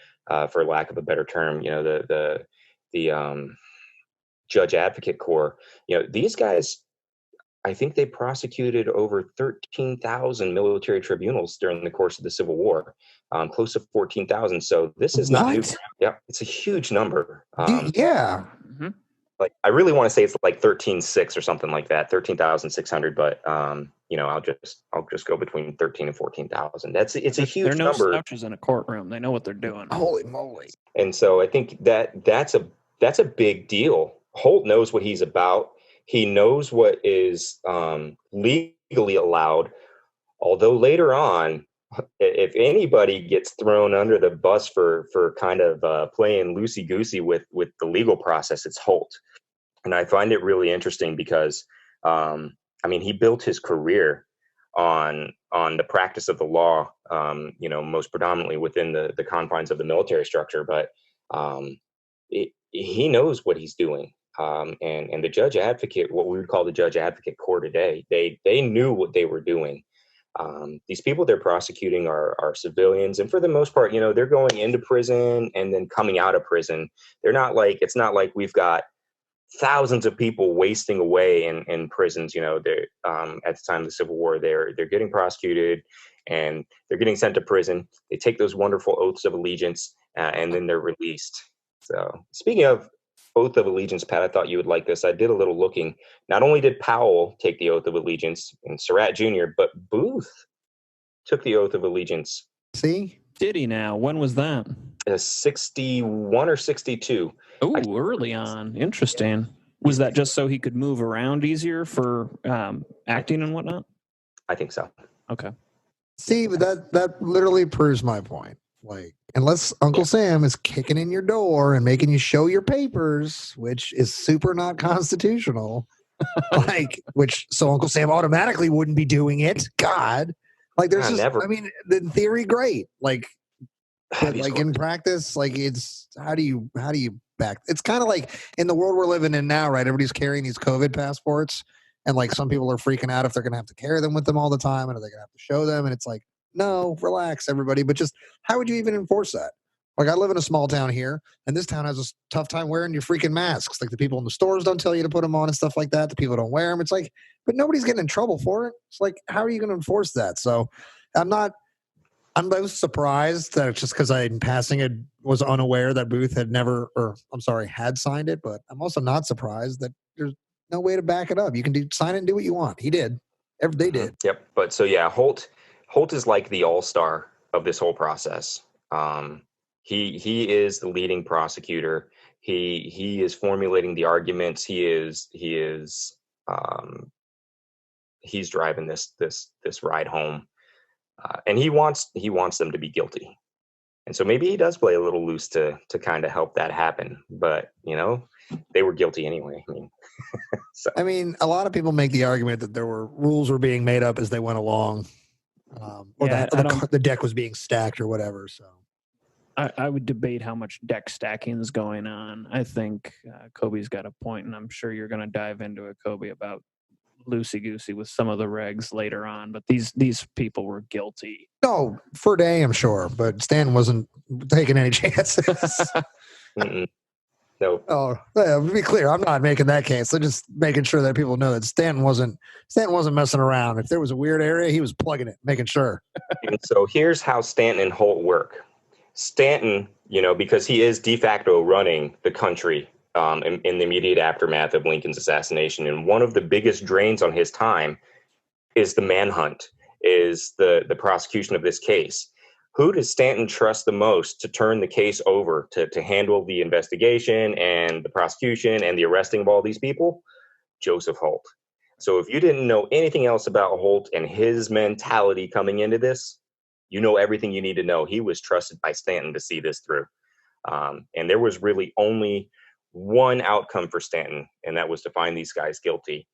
[SPEAKER 5] for lack of a better term, the Judge Advocate Corps, these guys, I think they prosecuted over 13,000 military tribunals during the course of the Civil War, close to 14,000. So this is not new. Yeah, it's a huge number.
[SPEAKER 3] Yeah.
[SPEAKER 4] Mm-hmm.
[SPEAKER 5] Like, I really want to say it's like 13,600 or something like that, 13,600. But I'll just go between 13 and 14,000. It's a huge
[SPEAKER 4] number. There are no
[SPEAKER 5] number.
[SPEAKER 4] slouches in a courtroom. They know what they're doing.
[SPEAKER 3] Holy moly!
[SPEAKER 5] And so I think that's a big deal. Holt knows what he's about. He knows what is legally allowed. Although later on, if anybody gets thrown under the bus for kind of playing loosey-goosey with the legal process, it's Holt. And I find it really interesting because, he built his career on the practice of the law, most predominantly within the confines of the military structure. But he knows what he's doing. And the judge advocate, what we would call the judge advocate corps today, they knew what they were doing. These people they're prosecuting are civilians, and for the most part, they're going into prison and then coming out of prison. It's not like we've got thousands of people wasting away in prisons. They're at the time of the Civil War, they're getting prosecuted and they're getting sent to prison. They take those wonderful oaths of allegiance, and then they're released. So, speaking of oath of allegiance, Pat, I thought you would like this. I did a little looking. Not only did Powell take the oath of allegiance and Surratt Jr., but Booth took the oath of allegiance.
[SPEAKER 3] See?
[SPEAKER 4] Did he now? When was that?
[SPEAKER 5] 61 or 62.
[SPEAKER 4] Oh, early on. Interesting. Was that just so he could move around easier for acting and whatnot?
[SPEAKER 5] I think so.
[SPEAKER 4] Okay.
[SPEAKER 3] See, but that literally proves my point. Like, unless Uncle Sam is kicking in your door and making you show your papers, which is super not constitutional, so Uncle Sam automatically wouldn't be doing it. God, like there's just,
[SPEAKER 5] never.
[SPEAKER 3] In theory, great. Like in practice, like it's how do you back? It's kind of like in the world we're living in now, right? Everybody's carrying these COVID passports, and like some people are freaking out if they're gonna have to carry them with them all the time, and are they gonna have to show them? And it's like, no, relax, everybody. But just how would you even enforce that? Like, I live in a small town here, and this town has a tough time wearing your freaking masks. Like, the people in the stores don't tell you to put them on and stuff like that. The people don't wear them. It's like, but nobody's getting in trouble for it. It's like, how are you going to enforce that? So I'm most surprised that it's just because I, in passing it, was unaware that Booth had signed it. But I'm also not surprised that there's no way to back it up. You can sign it and do what you want. He did. They did.
[SPEAKER 5] Yep. But so, yeah, Holt is like the all-star of this whole process. He is the leading prosecutor. He is formulating the arguments. He's driving this ride home, and he wants them to be guilty. And so maybe he does play a little loose to kind of help that happen. But they were guilty anyway.
[SPEAKER 3] A lot of people make the argument that rules were being made up as they went along. The deck was being stacked or whatever. So
[SPEAKER 4] I would debate how much deck stacking is going on. I think Coby's got a point, and I'm sure you're going to dive into it, Coby, about loosey-goosey with some of the regs later on. But these people were guilty.
[SPEAKER 3] No, for a day, I'm sure. But Stan wasn't taking any chances.
[SPEAKER 5] No.
[SPEAKER 3] Oh, yeah, to be clear, I'm not making that case. I'm just making sure that people know that Stanton wasn't messing around. If there was a weird area, he was plugging it, making sure.
[SPEAKER 5] And so here's how Stanton and Holt work. Stanton, because he is de facto running the country in the immediate aftermath of Lincoln's assassination, and one of the biggest drains on his time is the manhunt, is the prosecution of this case. Who does Stanton trust the most to turn the case over, to handle the investigation and the prosecution and the arresting of all these people? Joseph Holt. So if you didn't know anything else about Holt and his mentality coming into this, you know everything you need to know. He was trusted by Stanton to see this through. And there was really only one outcome for Stanton, and that was to find these guys guilty,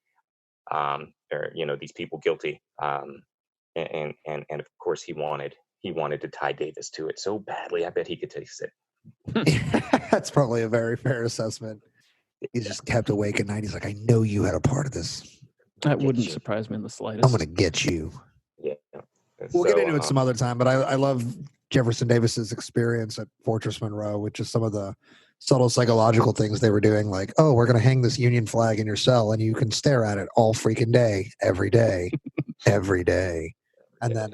[SPEAKER 5] these people guilty. And of course he wanted to tie Davis to it so badly. I bet he could taste it.
[SPEAKER 3] That's probably a very fair assessment. He just kept awake at night. He's like, I know you had a part of this.
[SPEAKER 4] That
[SPEAKER 5] Get
[SPEAKER 4] wouldn't
[SPEAKER 5] you.
[SPEAKER 4] surprise me in the slightest.
[SPEAKER 3] I'm going to get you.
[SPEAKER 5] Yeah.
[SPEAKER 3] We'll get into it some other time, but I love Jefferson Davis's experience at Fortress Monroe, which is some of the subtle psychological things they were doing, like, oh, we're going to hang this Union flag in your cell, and you can stare at it all freaking day, every day, every day. And then,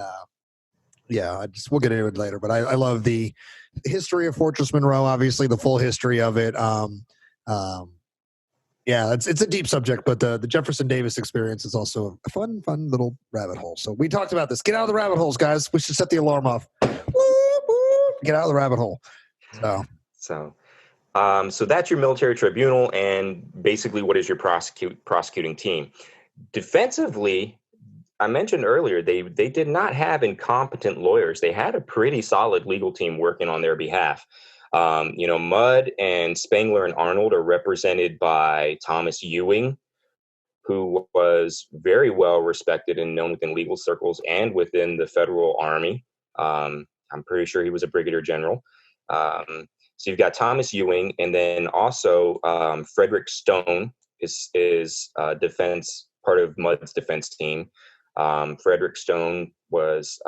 [SPEAKER 3] we'll get into it later. But I love the history of Fortress Monroe, obviously, the full history of it. It's a deep subject, but the Jefferson Davis experience is also a fun little rabbit hole. So we talked about this. Get out of the rabbit holes, guys. We should set the alarm off. Get out of the rabbit hole.
[SPEAKER 5] So that's your military tribunal, and basically, what is your prosecuting team? Defensively, I mentioned earlier they did not have incompetent lawyers. They had a pretty solid legal team working on their behalf. Mudd and Spangler and Arnold are represented by Thomas Ewing, who was very well respected and known within legal circles and within the federal army. I'm pretty sure he was a brigadier general. So you've got Thomas Ewing, and then also Frederick Stone is defense, part of Mudd's defense team. Frederick Stone was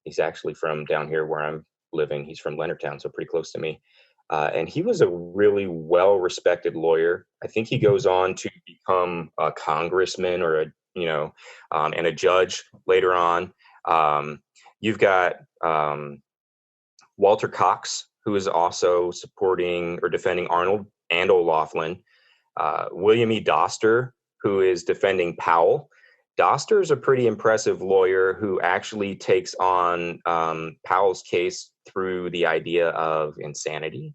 [SPEAKER 5] he's actually from down here where I'm living. He's from Leonardtown, so pretty close to me. And he was a really well-respected lawyer. I think he goes on to become a congressman or and a judge later on. You've got Walter Cox, who is also supporting or defending Arnold and O'Laughlin. William E. Doster, who is defending Powell. Doster is a pretty impressive lawyer who actually takes on Powell's case through the idea of insanity.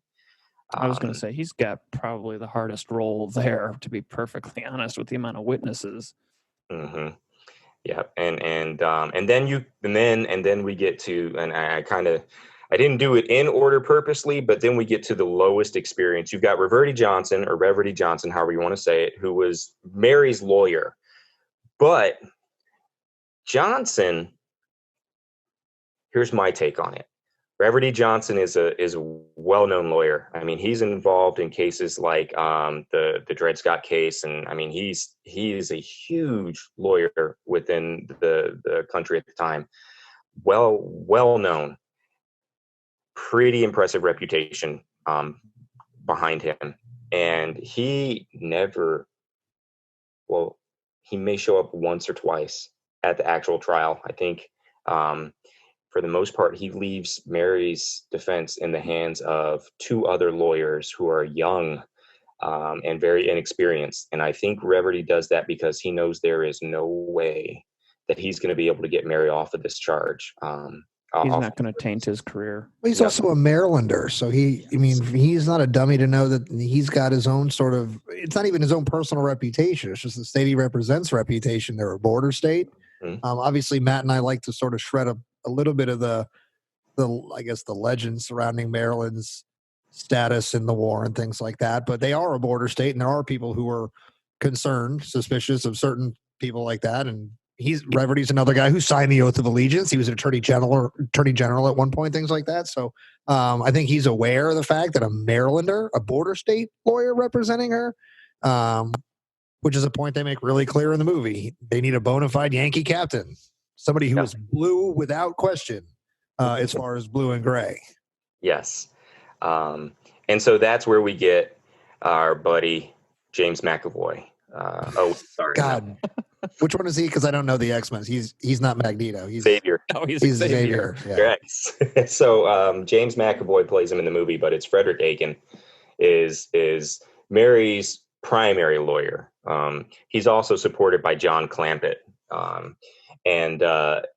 [SPEAKER 4] I was going to say he's got probably the hardest role there, to be perfectly honest, with the amount of witnesses.
[SPEAKER 5] Mm-hmm. Yeah, and then we get to, and I didn't do it in order purposely, but then we get to the lowest experience. You've got Reverdy Johnson, however you want to say it, who was Mary's lawyer. But Johnson, here's my take on it. Reverdy Johnson is a well-known lawyer. I mean, he's involved in cases like the Dred Scott case, and I mean, he is a huge lawyer within the country at the time. Well known, pretty impressive reputation behind him, and he never. Well, he may show up once or twice at the actual trial. I think for the most part, he leaves Mary's defense in the hands of two other lawyers who are young and very inexperienced. And I think Reverdy does that because he knows there is no way that he's going to be able to get Mary off of this charge.
[SPEAKER 4] He's not going to taint his career.
[SPEAKER 3] Well, he's also a Marylander, so he's not a dummy to know that he's got his own sort of. It's not even his own personal reputation. It's just the state he represents reputation. They're a border state. Mm-hmm. Obviously, Matt and I like to sort of shred a little bit of the legend surrounding Maryland's status in the war and things like that. But they are a border state, and there are people who are concerned, suspicious of certain people like that, and. Reverdy's another guy who signed the oath of allegiance. He was an attorney general at one point, things like that. So I think he's aware of the fact that a Marylander, a border state lawyer representing her, which is a point they make really clear in the movie. They need a bona fide Yankee captain, somebody who is blue without question, as far as blue and gray.
[SPEAKER 5] Yes. And so that's where we get our buddy James McAvoy.
[SPEAKER 3] God. Which one is he? Because I don't know the X-Men. He's not Magneto. He's
[SPEAKER 5] Xavier.
[SPEAKER 4] Oh, he's
[SPEAKER 3] Xavier. Yeah.
[SPEAKER 5] Correct. So James McAvoy plays him in the movie, but it's Frederick Aiken is Mary's primary lawyer. He's also supported by John Clampett. And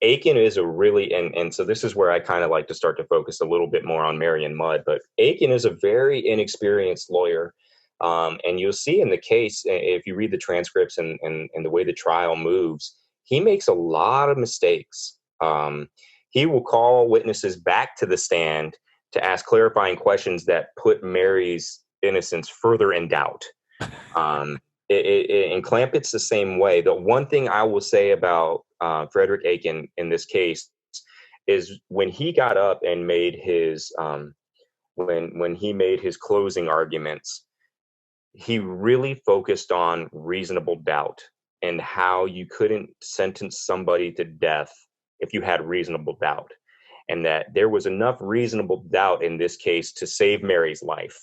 [SPEAKER 5] Aiken is a really, and so this is where I kind of like to start to focus a little bit more on Mary and Mudd, but Aiken is a very inexperienced lawyer. And you'll see in the case, if you read the transcripts and the way the trial moves, he makes a lot of mistakes. He will call witnesses back to the stand to ask clarifying questions that put Mary's innocence further in doubt. And Clampett's the same way. The one thing I will say about Frederick Aiken in this case is when he got up and made his when he made his closing arguments, he really focused on reasonable doubt. and how you couldn't sentence somebody to death if you had reasonable doubt, and that there was enough reasonable doubt in this case to save Mary's life.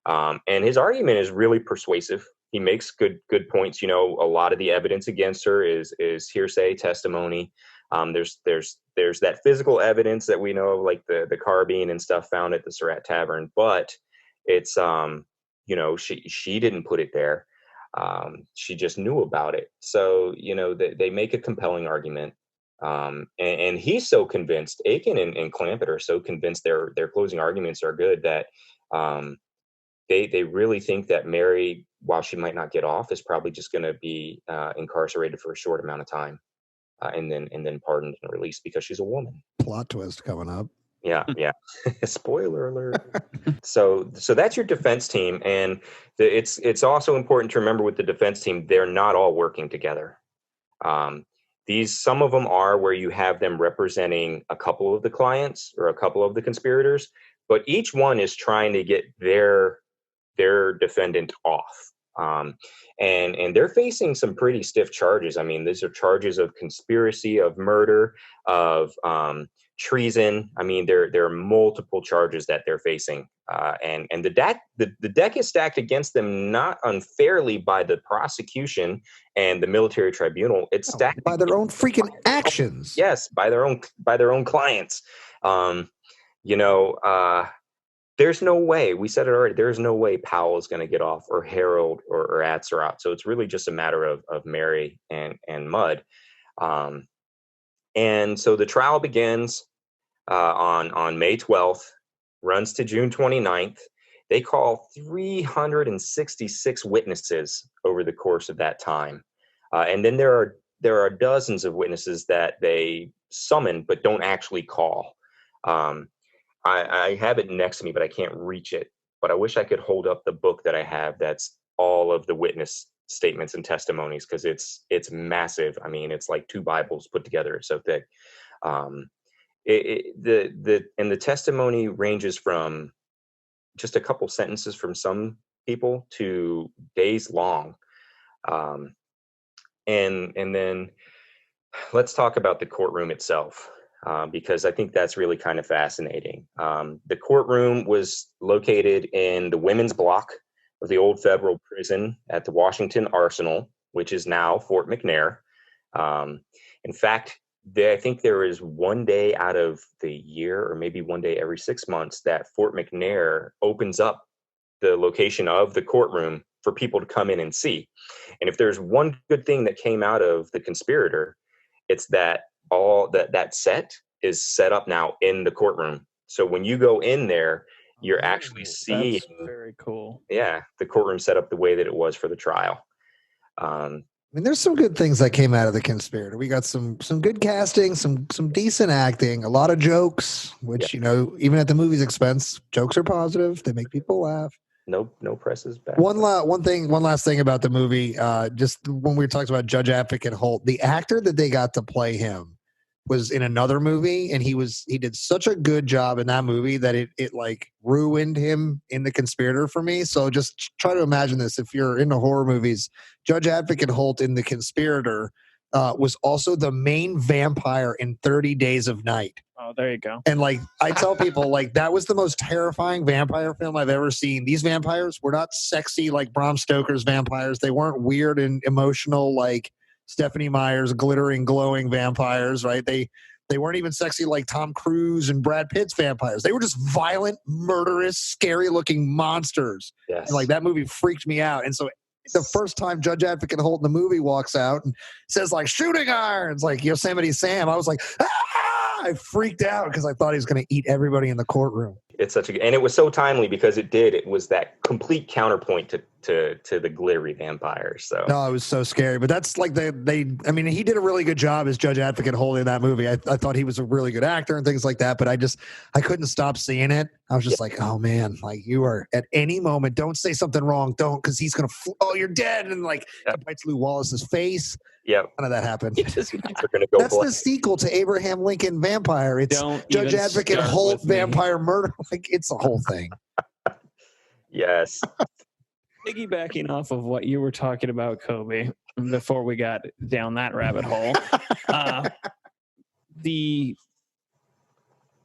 [SPEAKER 5] And his argument is really persuasive. He makes good points. A lot of the evidence against her is hearsay testimony. There's that physical evidence that we know, like the carbine and stuff found at the Surratt Tavern, but it's she didn't put it there. She just knew about it. So they make a compelling argument. And he's so convinced, Aiken and Clampett are so convinced their closing arguments are good that they really think that Mary, while she might not get off, is probably just going to be incarcerated for a short amount of time, and then pardoned and released because she's a woman.
[SPEAKER 3] Plot twist coming up.
[SPEAKER 5] Yeah. Spoiler alert. So that's your defense team, and it's also important to remember with the defense team, they're not all working together. Some of them are where you have them representing a couple of the clients or a couple of the conspirators, but each one is trying to get their defendant off. And they're facing some pretty stiff charges. I mean, these are charges of conspiracy, of murder, of treason. I mean, there are multiple charges that they're facing. And the deck is stacked against them, not unfairly by the prosecution and the military tribunal. It's stacked
[SPEAKER 3] by their own freaking actions.
[SPEAKER 5] Yes, by their own clients. There's no way, we said it already, there's no way Powell is going to get off, or Harold or Surratt. So it's really just a matter of Mary and Mudd. And so the trial begins on May 12th, runs to June 29th. They call 366 witnesses over the course of that time. And then there are dozens of witnesses that they summon but don't actually call. I have it next to me, but I can't reach it. But I wish I could hold up the book that I have that's all of the witness statements and testimonies, because it's massive. I mean, it's like 2 Bibles put together. It's so thick. The testimony ranges from just a couple sentences from some people to days long. And then let's talk about the courtroom itself. Because I think that's really kind of fascinating. The courtroom was located in the women's block of the old federal prison at the Washington Arsenal, which is now Fort McNair. In fact, I think there is one day out of the year, or maybe one day every 6 months, that Fort McNair opens up the location of the courtroom for people to come in and see. And if there's one good thing that came out of The Conspirator, it's that all that set is set up now in the courtroom. So when you go in there, you're actually seeing.
[SPEAKER 4] That's very cool.
[SPEAKER 5] Yeah, the courtroom set up the way that it was for the trial.
[SPEAKER 3] I mean, there's some good things that came out of The Conspirator. We got some good casting, some decent acting, a lot of jokes, which even at the movie's expense, jokes are positive. They make people laugh.
[SPEAKER 5] No press is back.
[SPEAKER 3] One last thing about the movie. Just when we were talking about Judge Advocate Holt, the actor that they got to play him was in another movie, and he did such a good job in that movie that it like ruined him in The Conspirator for me. So just try to imagine this: if you're into horror movies, Judge Advocate Holt in The Conspirator was also the main vampire in 30 Days of Night.
[SPEAKER 4] Oh, there you go.
[SPEAKER 3] And like I tell people, like that was the most terrifying vampire film I've ever seen. These vampires were not sexy like Bram Stoker's vampires. They weren't weird and emotional like Stephanie Meyer's glittering, glowing vampires, right? They weren't even sexy like Tom Cruise and Brad Pitt's vampires. They were just violent, murderous, scary-looking monsters.
[SPEAKER 5] Yes.
[SPEAKER 3] And like that movie freaked me out. And so the first time Judge Advocate Holt in the movie walks out and says like shooting irons, like Yosemite Sam, I was like, ah! I freaked out because I thought he was going to eat everybody in the courtroom.
[SPEAKER 5] It's and it was so timely because it was that complete counterpoint to the glittery vampires. So
[SPEAKER 3] no, it was so scary. But that's like I mean, he did a really good job as Judge Advocate Holt in that movie. I thought he was a really good actor and things like that. But I couldn't stop seeing it. I was just like, oh man, like you are at any moment. Don't say something wrong. Don't, because he's gonna. Oh, you're dead, and like he bites Lou Wallace's face.
[SPEAKER 5] Yeah,
[SPEAKER 3] none of that happened.
[SPEAKER 5] That's
[SPEAKER 3] the sequel to Abraham Lincoln Vampire. It's Judge Advocate Holt Vampire Murder. Like it's a whole thing.
[SPEAKER 5] Yes.
[SPEAKER 4] Piggybacking off of what you were talking about, Coby, before we got down that rabbit hole. The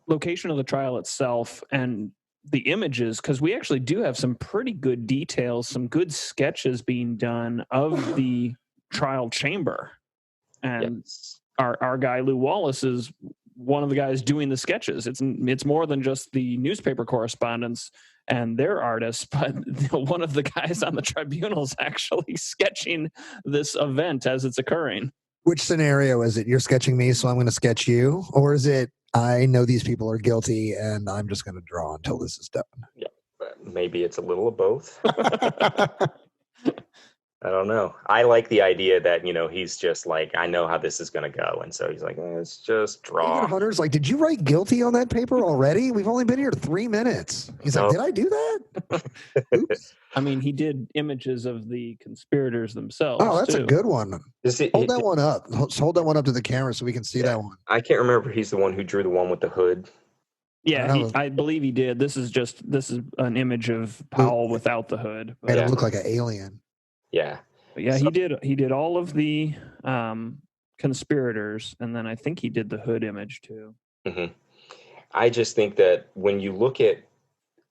[SPEAKER 4] location of the trial itself and the images, because we actually do have some pretty good details, some good sketches being done of the trial chamber. And our guy Lou Wallace is one of the guys doing the sketches. It's more than just the newspaper correspondents and their artists, but one of the guys on the tribunal is actually sketching this event as it's occurring.
[SPEAKER 3] Which scenario is it? You're sketching me, so I'm going to sketch you? Or is it, I know these people are guilty and I'm just going to draw until this is done?
[SPEAKER 5] Yeah, maybe it's a little of both. I don't know. I like the idea that, he's just like, I know how this is going to go. And so he's like, let's just draw.
[SPEAKER 3] David Hunter's like, did you write guilty on that paper already? We've only been here 3 minutes. He's like, did I do that? Oops.
[SPEAKER 4] I mean, he did images of the conspirators themselves.
[SPEAKER 3] Oh, that's
[SPEAKER 4] too.
[SPEAKER 3] A good one. Hold that one up. Hold that one up to the camera so we can see that one.
[SPEAKER 5] I can't remember if he's the one who drew the one with the hood.
[SPEAKER 4] Yeah, I believe he did. This is an image of Powell without the hood.
[SPEAKER 3] Made him look like an alien.
[SPEAKER 5] Yeah.
[SPEAKER 4] But yeah, he did all of the conspirators, and then I think he did the hood image too.
[SPEAKER 5] Mm-hmm. I just think that when you look at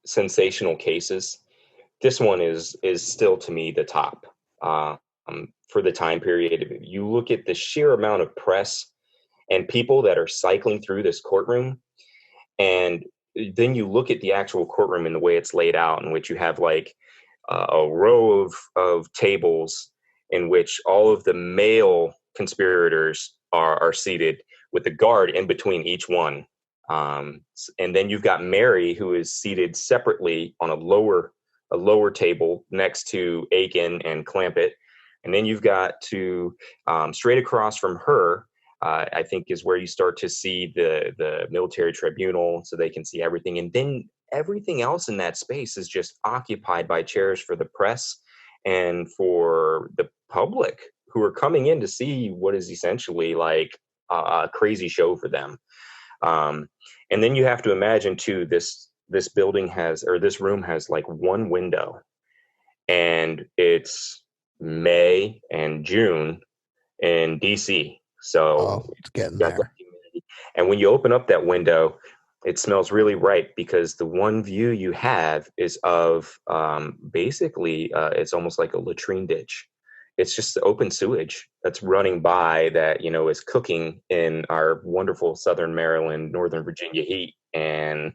[SPEAKER 5] sensational cases, this one is still to me the top for the time period. You look at the sheer amount of press and people that are cycling through this courtroom, and then you look at the actual courtroom and the way it's laid out, in which you have like a row of tables in which all of the male conspirators are seated with a guard in between each one. And then you've got Mary, who is seated separately on a lower table next to Aiken and Clampett. And then you've got to straight across from her, I think is where you start to see the military tribunal, so they can see everything. And then everything else in that space is just occupied by chairs for the press and for the public who are coming in to see what is essentially like a crazy show for them. And then you have to imagine too, this building has, or this room has like one window, and it's May and June in DC. So
[SPEAKER 3] it's getting there.
[SPEAKER 5] And when you open up that window, it smells really right, because the one view you have is of basically it's almost like a latrine ditch. It's just open sewage that's running by that, is cooking in our wonderful Southern Maryland, Northern Virginia heat. And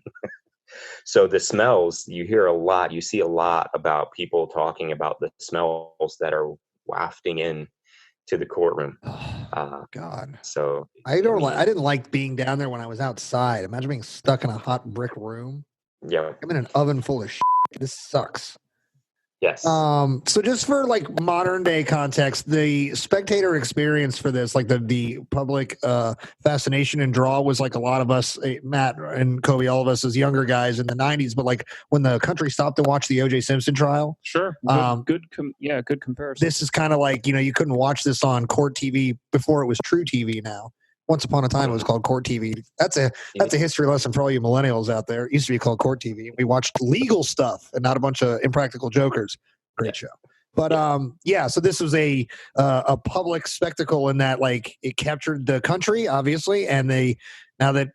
[SPEAKER 5] so the smells, you hear a lot, you see a lot about people talking about the smells that are wafting in to the courtroom.
[SPEAKER 3] God.
[SPEAKER 5] So
[SPEAKER 3] I didn't like being down there when I was outside. Imagine being stuck in a hot brick room.
[SPEAKER 5] Yeah.
[SPEAKER 3] I'm in an oven full of shit. This sucks.
[SPEAKER 5] Yes.
[SPEAKER 3] So just for like modern day context, the spectator experience for this, like the public fascination and draw, was like a lot of us, Matt and Coby, all of us as younger guys in the 90s, but like when the country stopped to watch the O.J. Simpson trial.
[SPEAKER 4] Sure. Good comparison.
[SPEAKER 3] This is kind of like, you couldn't watch this on court TV before it was True TV now. Once upon a time, it was called Court TV. That's a history lesson for all you millennials out there. It used to be called Court TV. We watched legal stuff and not a bunch of impractical jokers. Great show. But so this was a public spectacle in that, like, it captured the country, obviously, and now that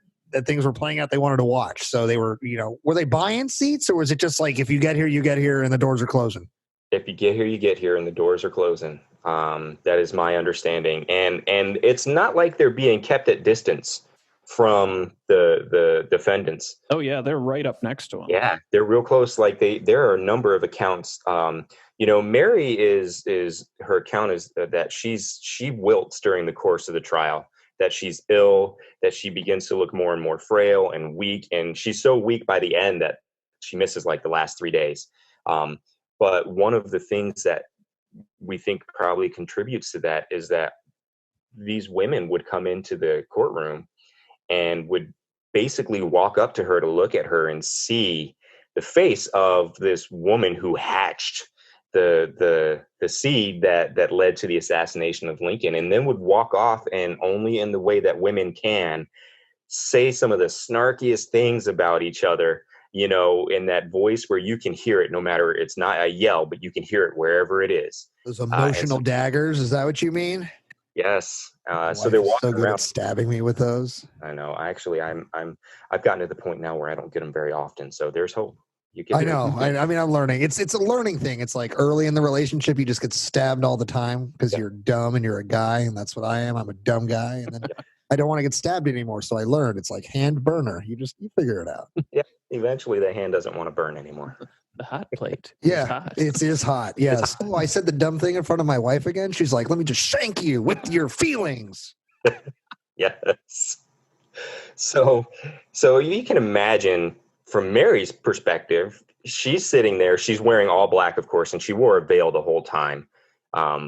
[SPEAKER 3] things were playing out, they wanted to watch. So they were, were they buying seats, or was it just like, if you get here, you get here, and the doors are closing?
[SPEAKER 5] If you get here, you get here, and the doors are closing. That is my understanding. And it's not like they're being kept at distance from the defendants.
[SPEAKER 4] Oh yeah, they're right up next to them.
[SPEAKER 5] Yeah, they're real close. Like there are a number of accounts. Mary is her account is that she wilts during the course of the trial, that she's ill, that she begins to look more and more frail and weak, and she's so weak by the end that she misses like the last 3 days. But one of the things that we think probably contributes to that is that these women would come into the courtroom and would basically walk up to her to look at her and see the face of this woman who hatched the seed that led to the assassination of Lincoln, and then would walk off and, only in the way that women can, say some of the snarkiest things about each other in that voice where you can hear it, no matter, it's not a yell, but you can hear it wherever it is.
[SPEAKER 3] Those emotional daggers. Is that what you mean?
[SPEAKER 5] Yes.
[SPEAKER 3] My
[SPEAKER 5] So they're
[SPEAKER 3] wife is
[SPEAKER 5] walking
[SPEAKER 3] so good
[SPEAKER 5] around.
[SPEAKER 3] at stabbing me with those.
[SPEAKER 5] I know. I've gotten to the point now where I don't get them very often. So there's hope. You get
[SPEAKER 3] I know. I mean, I'm learning. It's a learning thing. It's like early in the relationship, you just get stabbed all the time because you're dumb and you're a guy, and that's what I am. I'm a dumb guy, and then I don't want to get stabbed anymore. So I learned it's like hand burner. You figure it out.
[SPEAKER 5] Yeah. Eventually, the hand doesn't want to burn anymore.
[SPEAKER 4] The hot plate.
[SPEAKER 3] Yeah,
[SPEAKER 4] hot.
[SPEAKER 3] it is hot. Yes. Oh, I said the dumb thing in front of my wife again. She's like, "Let me just shank you with your feelings."
[SPEAKER 5] Yes. So you can imagine from Mary's perspective, she's sitting there. She's wearing all black, of course, and she wore a veil the whole time,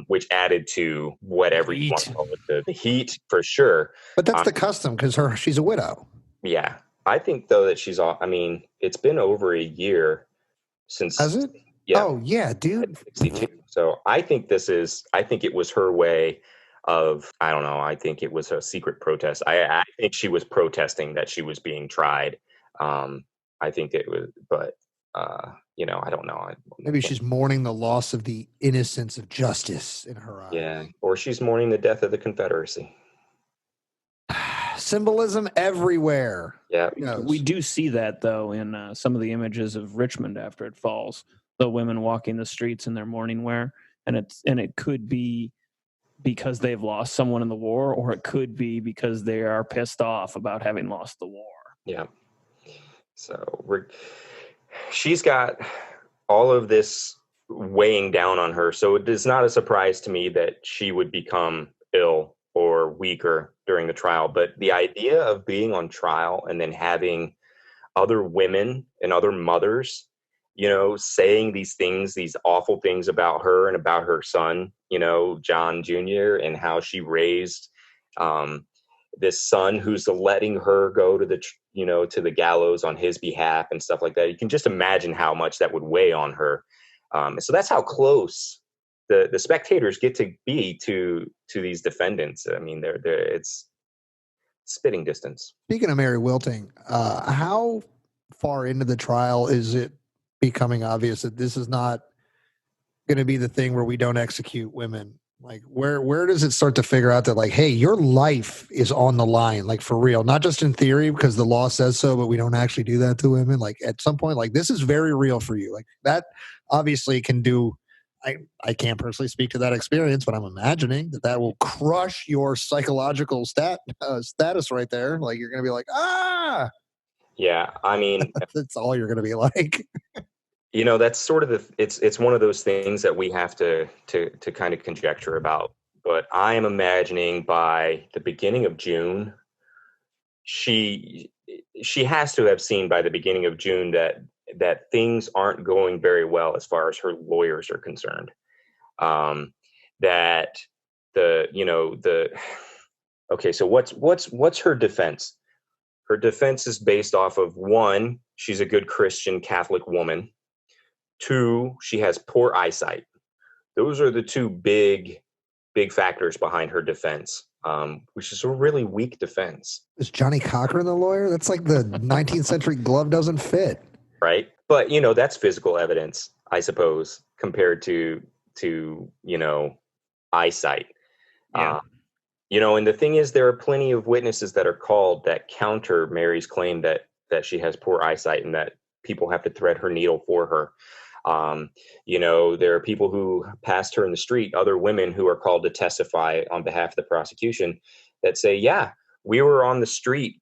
[SPEAKER 5] which added to whatever you want to call it, the heat for sure.
[SPEAKER 3] But that's the custom because she's a widow.
[SPEAKER 5] Yeah. I think, though, that she's all, I mean, it's been over a year since.
[SPEAKER 3] Has it?
[SPEAKER 5] Yeah.
[SPEAKER 3] Oh, yeah, dude.
[SPEAKER 5] 62. So I think it was her way of, I don't know, I think it was a secret protest. I think she was protesting that she was being tried. I think it was, but, I don't know.
[SPEAKER 3] Maybe she's mourning the loss of the innocence of justice in her eyes.
[SPEAKER 5] Yeah. Or she's mourning the death of the Confederacy.
[SPEAKER 3] Symbolism everywhere.
[SPEAKER 5] Yeah.
[SPEAKER 4] We do see that, though, in some of the images of Richmond after it falls. The women walking the streets in their mourning wear. And it could be because they've lost someone in the war, or it could be because they are pissed off about having lost the war.
[SPEAKER 5] Yeah. So she's got all of this weighing down on her. So it is not a surprise to me that she would become ill or weaker during the trial. But the idea of being on trial and then having other women and other mothers, saying these things, these awful things about her and about her son, John Jr., and how she raised this son who's letting her go to to the gallows on his behalf and stuff like that. You can just imagine how much that would weigh on her. So that's how close the spectators get to be to these defendants. I mean, it's spitting distance.
[SPEAKER 3] Speaking of Mary Wilting, how far into the trial is it becoming obvious that this is not going to be the thing where we don't execute women? Like, where does it start to figure out that, like, hey, your life is on the line, like, for real, not just in theory because the law says so, but we don't actually do that to women. Like, at some point, like, this is very real for you. Like, that obviously can do. I can't personally speak to that experience, but I'm imagining that will crush your psychological status right there. Like, you're going to be like, ah.
[SPEAKER 5] Yeah, I mean,
[SPEAKER 3] that's all you're going to be like.
[SPEAKER 5] That's sort of it's one of those things that we have to kind of conjecture about. But I am imagining by the beginning of June, she has to have seen by the beginning of June that things aren't going very well as far as her lawyers are concerned. That okay, so what's her defense? Her defense is based off of, one, she's a good Christian Catholic woman. Two, she has poor eyesight. Those are the two big factors behind her defense, which is a really weak defense.
[SPEAKER 3] Is Johnny Cochran the lawyer? That's like the 19th century glove doesn't fit.
[SPEAKER 5] Right. But, that's physical evidence, I suppose, compared to eyesight.
[SPEAKER 4] Yeah.
[SPEAKER 5] And the thing is, there are plenty of witnesses that are called that counter Mary's claim that she has poor eyesight and that people have to thread her needle for her. There are people who passed her in the street, other women who are called to testify on behalf of the prosecution that say, yeah, we were on the street,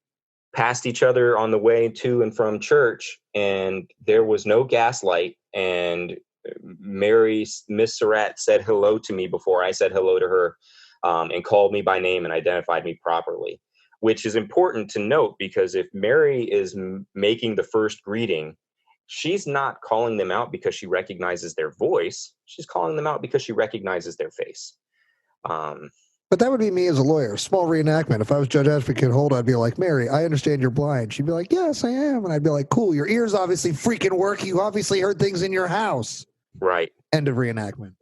[SPEAKER 5] passed each other on the way to and from church, and there was no gaslight. And Miss Surratt said hello to me before I said hello to her, and called me by name and identified me properly, which is important to note because if Mary is making the first greeting, she's not calling them out because she recognizes their voice. She's calling them out because she recognizes their face.
[SPEAKER 3] But that would be me as a lawyer. Small reenactment. If I was Judge Advocate Holt, I'd be like, Mary, I understand you're blind. She'd be like, yes, I am. And I'd be like, cool, your ears obviously freaking work. You obviously heard things in your house.
[SPEAKER 5] Right.
[SPEAKER 3] End of reenactment.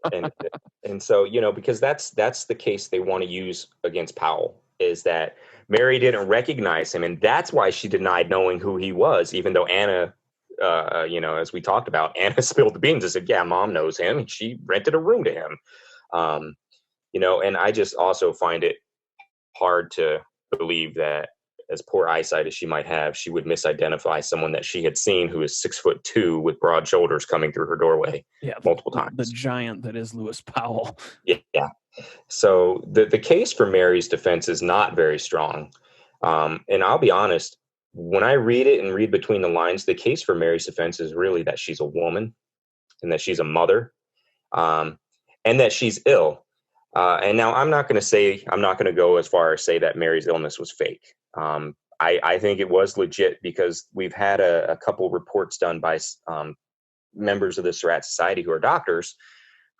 [SPEAKER 5] And so, because that's the case they want to use against Powell, is that Mary didn't recognize him. And that's why she denied knowing who he was, even though Anna as we talked about, Anna spilled the beans and said, yeah, mom knows him, and she rented a room to him. And I just also find it hard to believe that, as poor eyesight as she might have, she would misidentify someone that she had seen who is 6'2" with broad shoulders coming through her doorway multiple times.
[SPEAKER 4] The giant that is Lewis Powell.
[SPEAKER 5] Yeah. So the case for Mary's defense is not very strong. And I'll be honest, when I read it and read between the lines, the case for Mary's defense is really that she's a woman and that she's a mother, and that she's ill. And now I'm not going to go as far as say that Mary's illness was fake. I think it was legit, because we've had a couple reports done by members of the Surratt Society who are doctors,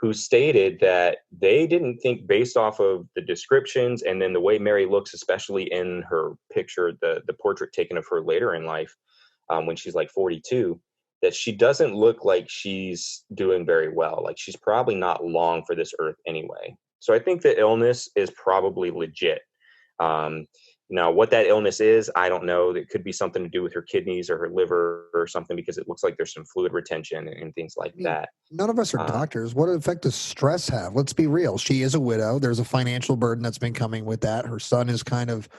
[SPEAKER 5] who stated that they didn't think, based off of the descriptions and then the way Mary looks, especially in her picture, the portrait taken of her later in life, when she's like 42, that she doesn't look like she's doing very well. Like, she's probably not long for this earth anyway. So I think the illness is probably legit. Now, what that illness is, I don't know. It could be something to do with her kidneys or her liver or something, because it looks like there's some fluid retention and things like that.
[SPEAKER 3] None of us are doctors. What effect does stress have? Let's be real. She is a widow. There's a financial burden that's been coming with that. Her son is kind of,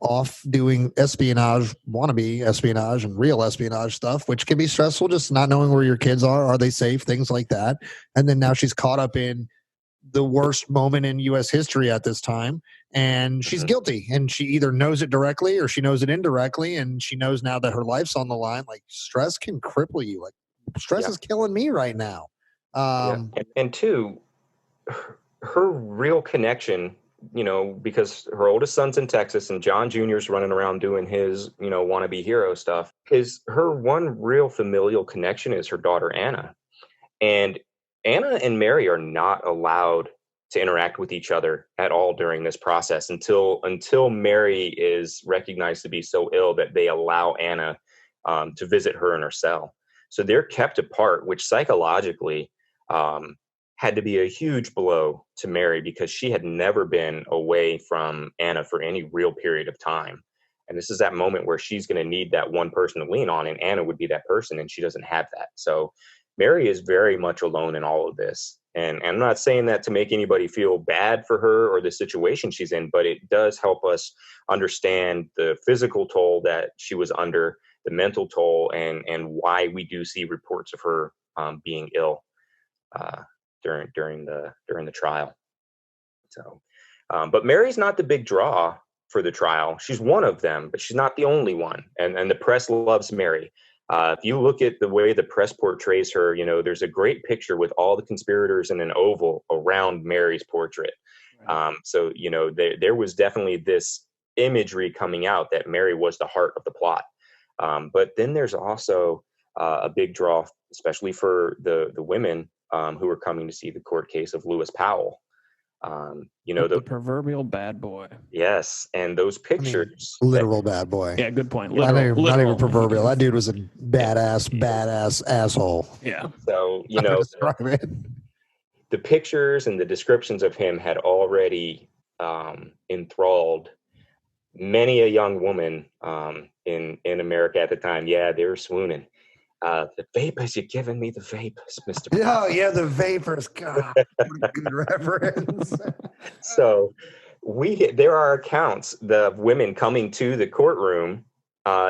[SPEAKER 3] off doing wannabe espionage and real espionage stuff, which can be stressful, just not knowing where your kids are they safe, things like that. And then now she's caught up in the worst moment in U.S. history at this time, and she's guilty, and she either knows it directly or she knows it indirectly, and she knows now that her life's on the line. Like, stress can cripple you. Like, stress is killing me right now.
[SPEAKER 5] And two, her real connection, because her oldest son's in Texas and John Jr.'s running around doing his, wannabe hero stuff, is her one real familial connection is her daughter, Anna. And Anna and Mary are not allowed to interact with each other at all during this process until Mary is recognized to be so ill that they allow Anna to visit her in her cell. So they're kept apart, which psychologically had to be a huge blow to Mary, because she had never been away from Anna for any real period of time. And this is that moment where she's going to need that one person to lean on, and Anna would be that person, and she doesn't have that. So Mary is very much alone in all of this. And I'm not saying that to make anybody feel bad for her or the situation she's in, but it does help us understand the physical toll that she was under, the mental toll, and why we do see reports of her being ill during the trial. So, but Mary's not the big draw for the trial. She's one of them, but she's not the only one. And the press loves Mary. If you look at the way the press portrays her, there's a great picture with all the conspirators in an oval around Mary's portrait. Right. So, there was definitely this imagery coming out that Mary was the heart of the plot. But then there's also a big draw, especially for the women who are coming to see the court case of Lewis Powell. The
[SPEAKER 4] proverbial bad boy.
[SPEAKER 5] Yes, and those pictures,
[SPEAKER 3] literal bad boy.
[SPEAKER 4] Yeah, good point.
[SPEAKER 3] Not even proverbial. That dude was a badass asshole.
[SPEAKER 4] Yeah.
[SPEAKER 5] So the pictures and the descriptions of him had already enthralled many a young woman in America at the time. Yeah, they were swooning. The vapors, you're giving me the vapors, Mr.
[SPEAKER 3] Oh, yeah, the vapors. God, what a good reference.
[SPEAKER 5] So there are accounts of women coming to the courtroom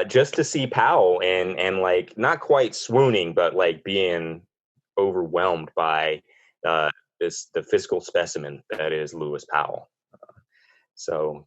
[SPEAKER 5] just to see Powell and like not quite swooning, but like being overwhelmed by the physical specimen that is Lewis Powell. So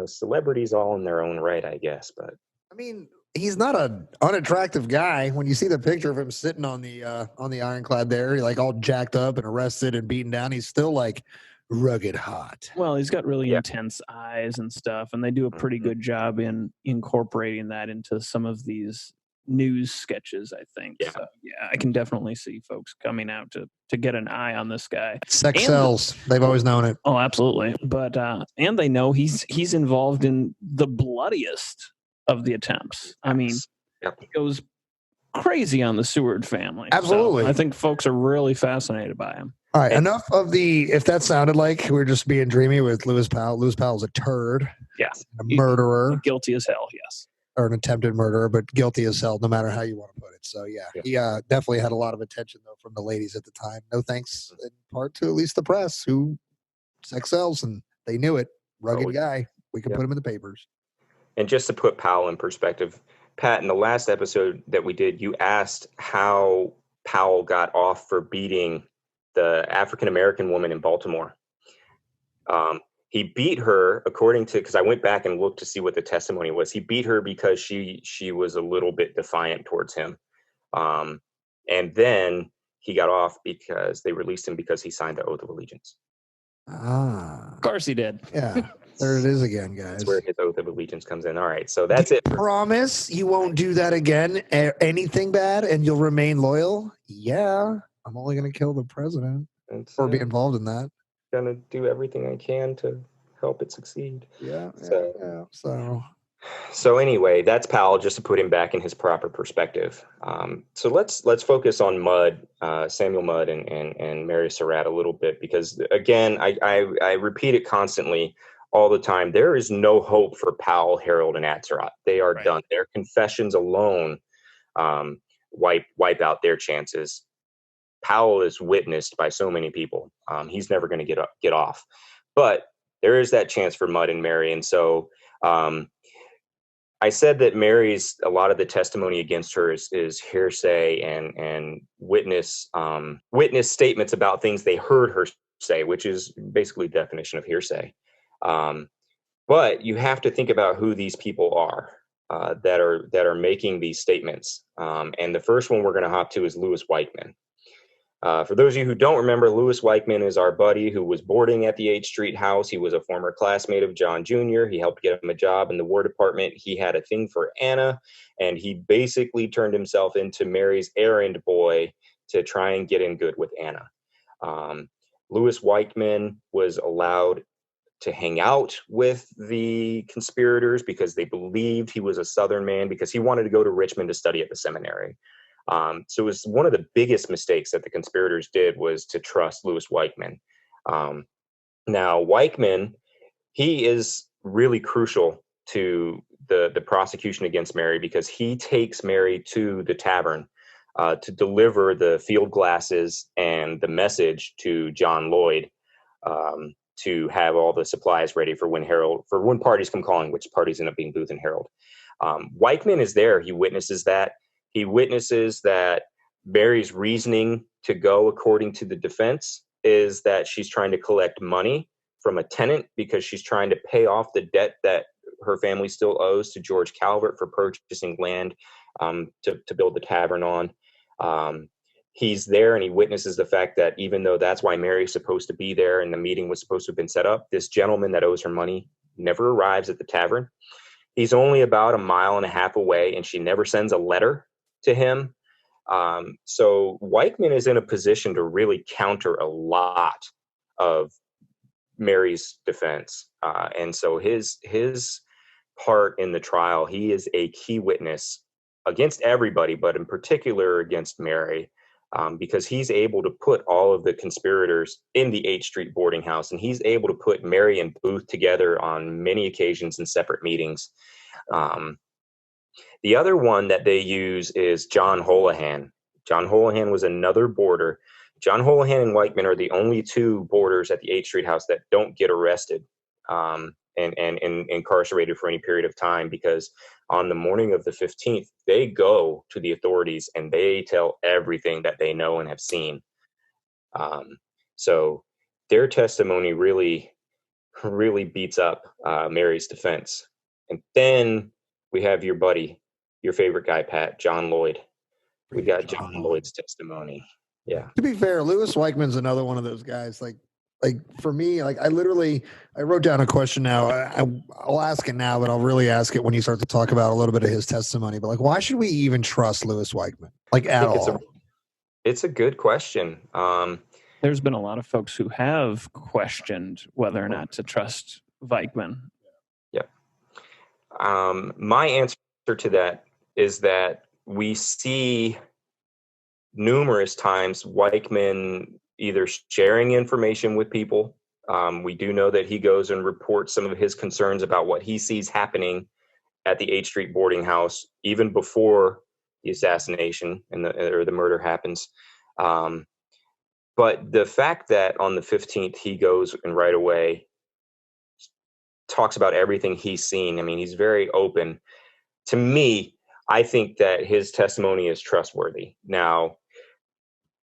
[SPEAKER 5] celebrities all in their own right, I guess. But
[SPEAKER 3] I mean, he's not an unattractive guy. When you see the picture of him sitting on the ironclad there, like all jacked up and arrested and beaten down, he's still like rugged hot.
[SPEAKER 4] Well, he's got really intense eyes and stuff, and they do a pretty good job in incorporating that into some of these news sketches, I think.
[SPEAKER 5] Yeah.
[SPEAKER 4] So, I can definitely see folks coming out to get an eye on this guy.
[SPEAKER 3] Sex sells. They've always known it.
[SPEAKER 4] Oh, absolutely. But and they know he's involved in the bloodiest of the attempts. I mean, he goes crazy on the Seward family.
[SPEAKER 3] Absolutely.
[SPEAKER 4] So I think folks are really fascinated by him.
[SPEAKER 3] All right, enough of if that sounded like we're just being dreamy with Lewis Powell. Lewis Powell's a turd.
[SPEAKER 4] Yeah.
[SPEAKER 3] A murderer.
[SPEAKER 4] Guilty as hell, yes.
[SPEAKER 3] or an attempted murderer, but guilty as hell, no matter how you want to put it. So yeah, he definitely had a lot of attention though from the ladies at the time. No thanks in part to at least the press, who sex sells, and they knew it. Rugged guy. We can put him in the papers.
[SPEAKER 5] And just to put Powell in perspective, Pat, in the last episode that we did, you asked how Powell got off for beating the African-American woman in Baltimore. He beat her, according to, because I went back and looked to see what the testimony was. He beat her because she was a little bit defiant towards him. And then he got off because they released him because he signed the Oath of Allegiance.
[SPEAKER 4] Of course he did.
[SPEAKER 3] Yeah. There it is again, guys.
[SPEAKER 5] That's where his Oath of Allegiance comes in. All right. So that's it.
[SPEAKER 3] Promise you won't do that again. Anything bad, and you'll remain loyal? Yeah. I'm only going to kill the president or be involved in that.
[SPEAKER 5] Going to do everything I can to help it succeed.
[SPEAKER 3] Yeah.
[SPEAKER 5] So anyway, that's Powell, just to put him back in his proper perspective. So let's focus on Mudd, Samuel Mudd, and Mary Surratt a little bit, because again, I repeat it constantly all the time. There is no hope for Powell, Harold, and Atzerodt. They are done. Their confessions alone wipe out their chances. Powell is witnessed by so many people. He's never going to get off. But there is that chance for Mudd and Mary, and so. I said that Mary's, a lot of the testimony against her is hearsay and witness statements about things they heard her say, which is basically the definition of hearsay. But you have to think about who these people are that are making these statements. And the first one we're going to hop to is Louis Weichmann. For those of you who don't remember, Louis Weichmann is our buddy who was boarding at the H Street house. He was a former classmate of John Jr. He helped get him a job in the War Department. He had a thing for Anna, and he basically turned himself into Mary's errand boy to try and get in good with Anna. Louis Weichmann was allowed to hang out with the conspirators because they believed he was a Southern man, because he wanted to go to Richmond to study at the seminary. So it was one of the biggest mistakes that the conspirators did, was to trust Louis Weichmann. Now, Weichmann, he is really crucial to the prosecution against Mary, because he takes Mary to the tavern to deliver the field glasses and the message to John Lloyd to have all the supplies ready for when parties come calling, which parties end up being Booth and Harold. Weichmann is there. He witnesses that. He witnesses that Mary's reasoning to go according to the defense is that she's trying to collect money from a tenant because she's trying to pay off the debt that her family still owes to George Calvert for purchasing land to build the tavern on. He's there, and he witnesses the fact that even though that's why Mary's supposed to be there and the meeting was supposed to have been set up, this gentleman that owes her money never arrives at the tavern. He's only about 1.5 miles away, and she never sends a letter to him. So Weichmann is in a position to really counter a lot of Mary's defense. And so his part in the trial, he is a key witness against everybody, but in particular against Mary, because he's able to put all of the conspirators in the H Street boarding house, and he's able to put Mary and Booth together on many occasions in separate meetings. The other one that they use is John Holohan. John Holohan was another boarder. John Holohan and Weichmann are the only two boarders at the H Street house that don't get arrested and incarcerated for any period of time, because on the morning of the 15th, they go to the authorities and they tell everything that they know and have seen. So their testimony really beats up Mary's defense. And then we have your buddy, your favorite guy, Pat, John Lloyd. We got John Lloyd's testimony. Yeah.
[SPEAKER 3] To be fair, Louis Weichmann's another one of those guys. Like for me, like I wrote down a question now. I'll ask it now, but I'll really ask it when you start to talk about a little bit of his testimony. But like, why should we even trust Louis Weichmann? Like at all?
[SPEAKER 5] It's a good question.
[SPEAKER 4] There's been a lot of folks who have questioned whether or not to trust Weichmann.
[SPEAKER 5] Yeah. My answer to that is that we see numerous times Weichmann either sharing information with people. We do know that he goes and reports some of his concerns about what he sees happening at the H Street boarding house even before the assassination and the murder happens. But the fact that on the 15th he goes and right away talks about everything he's seen. I mean, he's very open. To me, I think that his testimony is trustworthy. Now,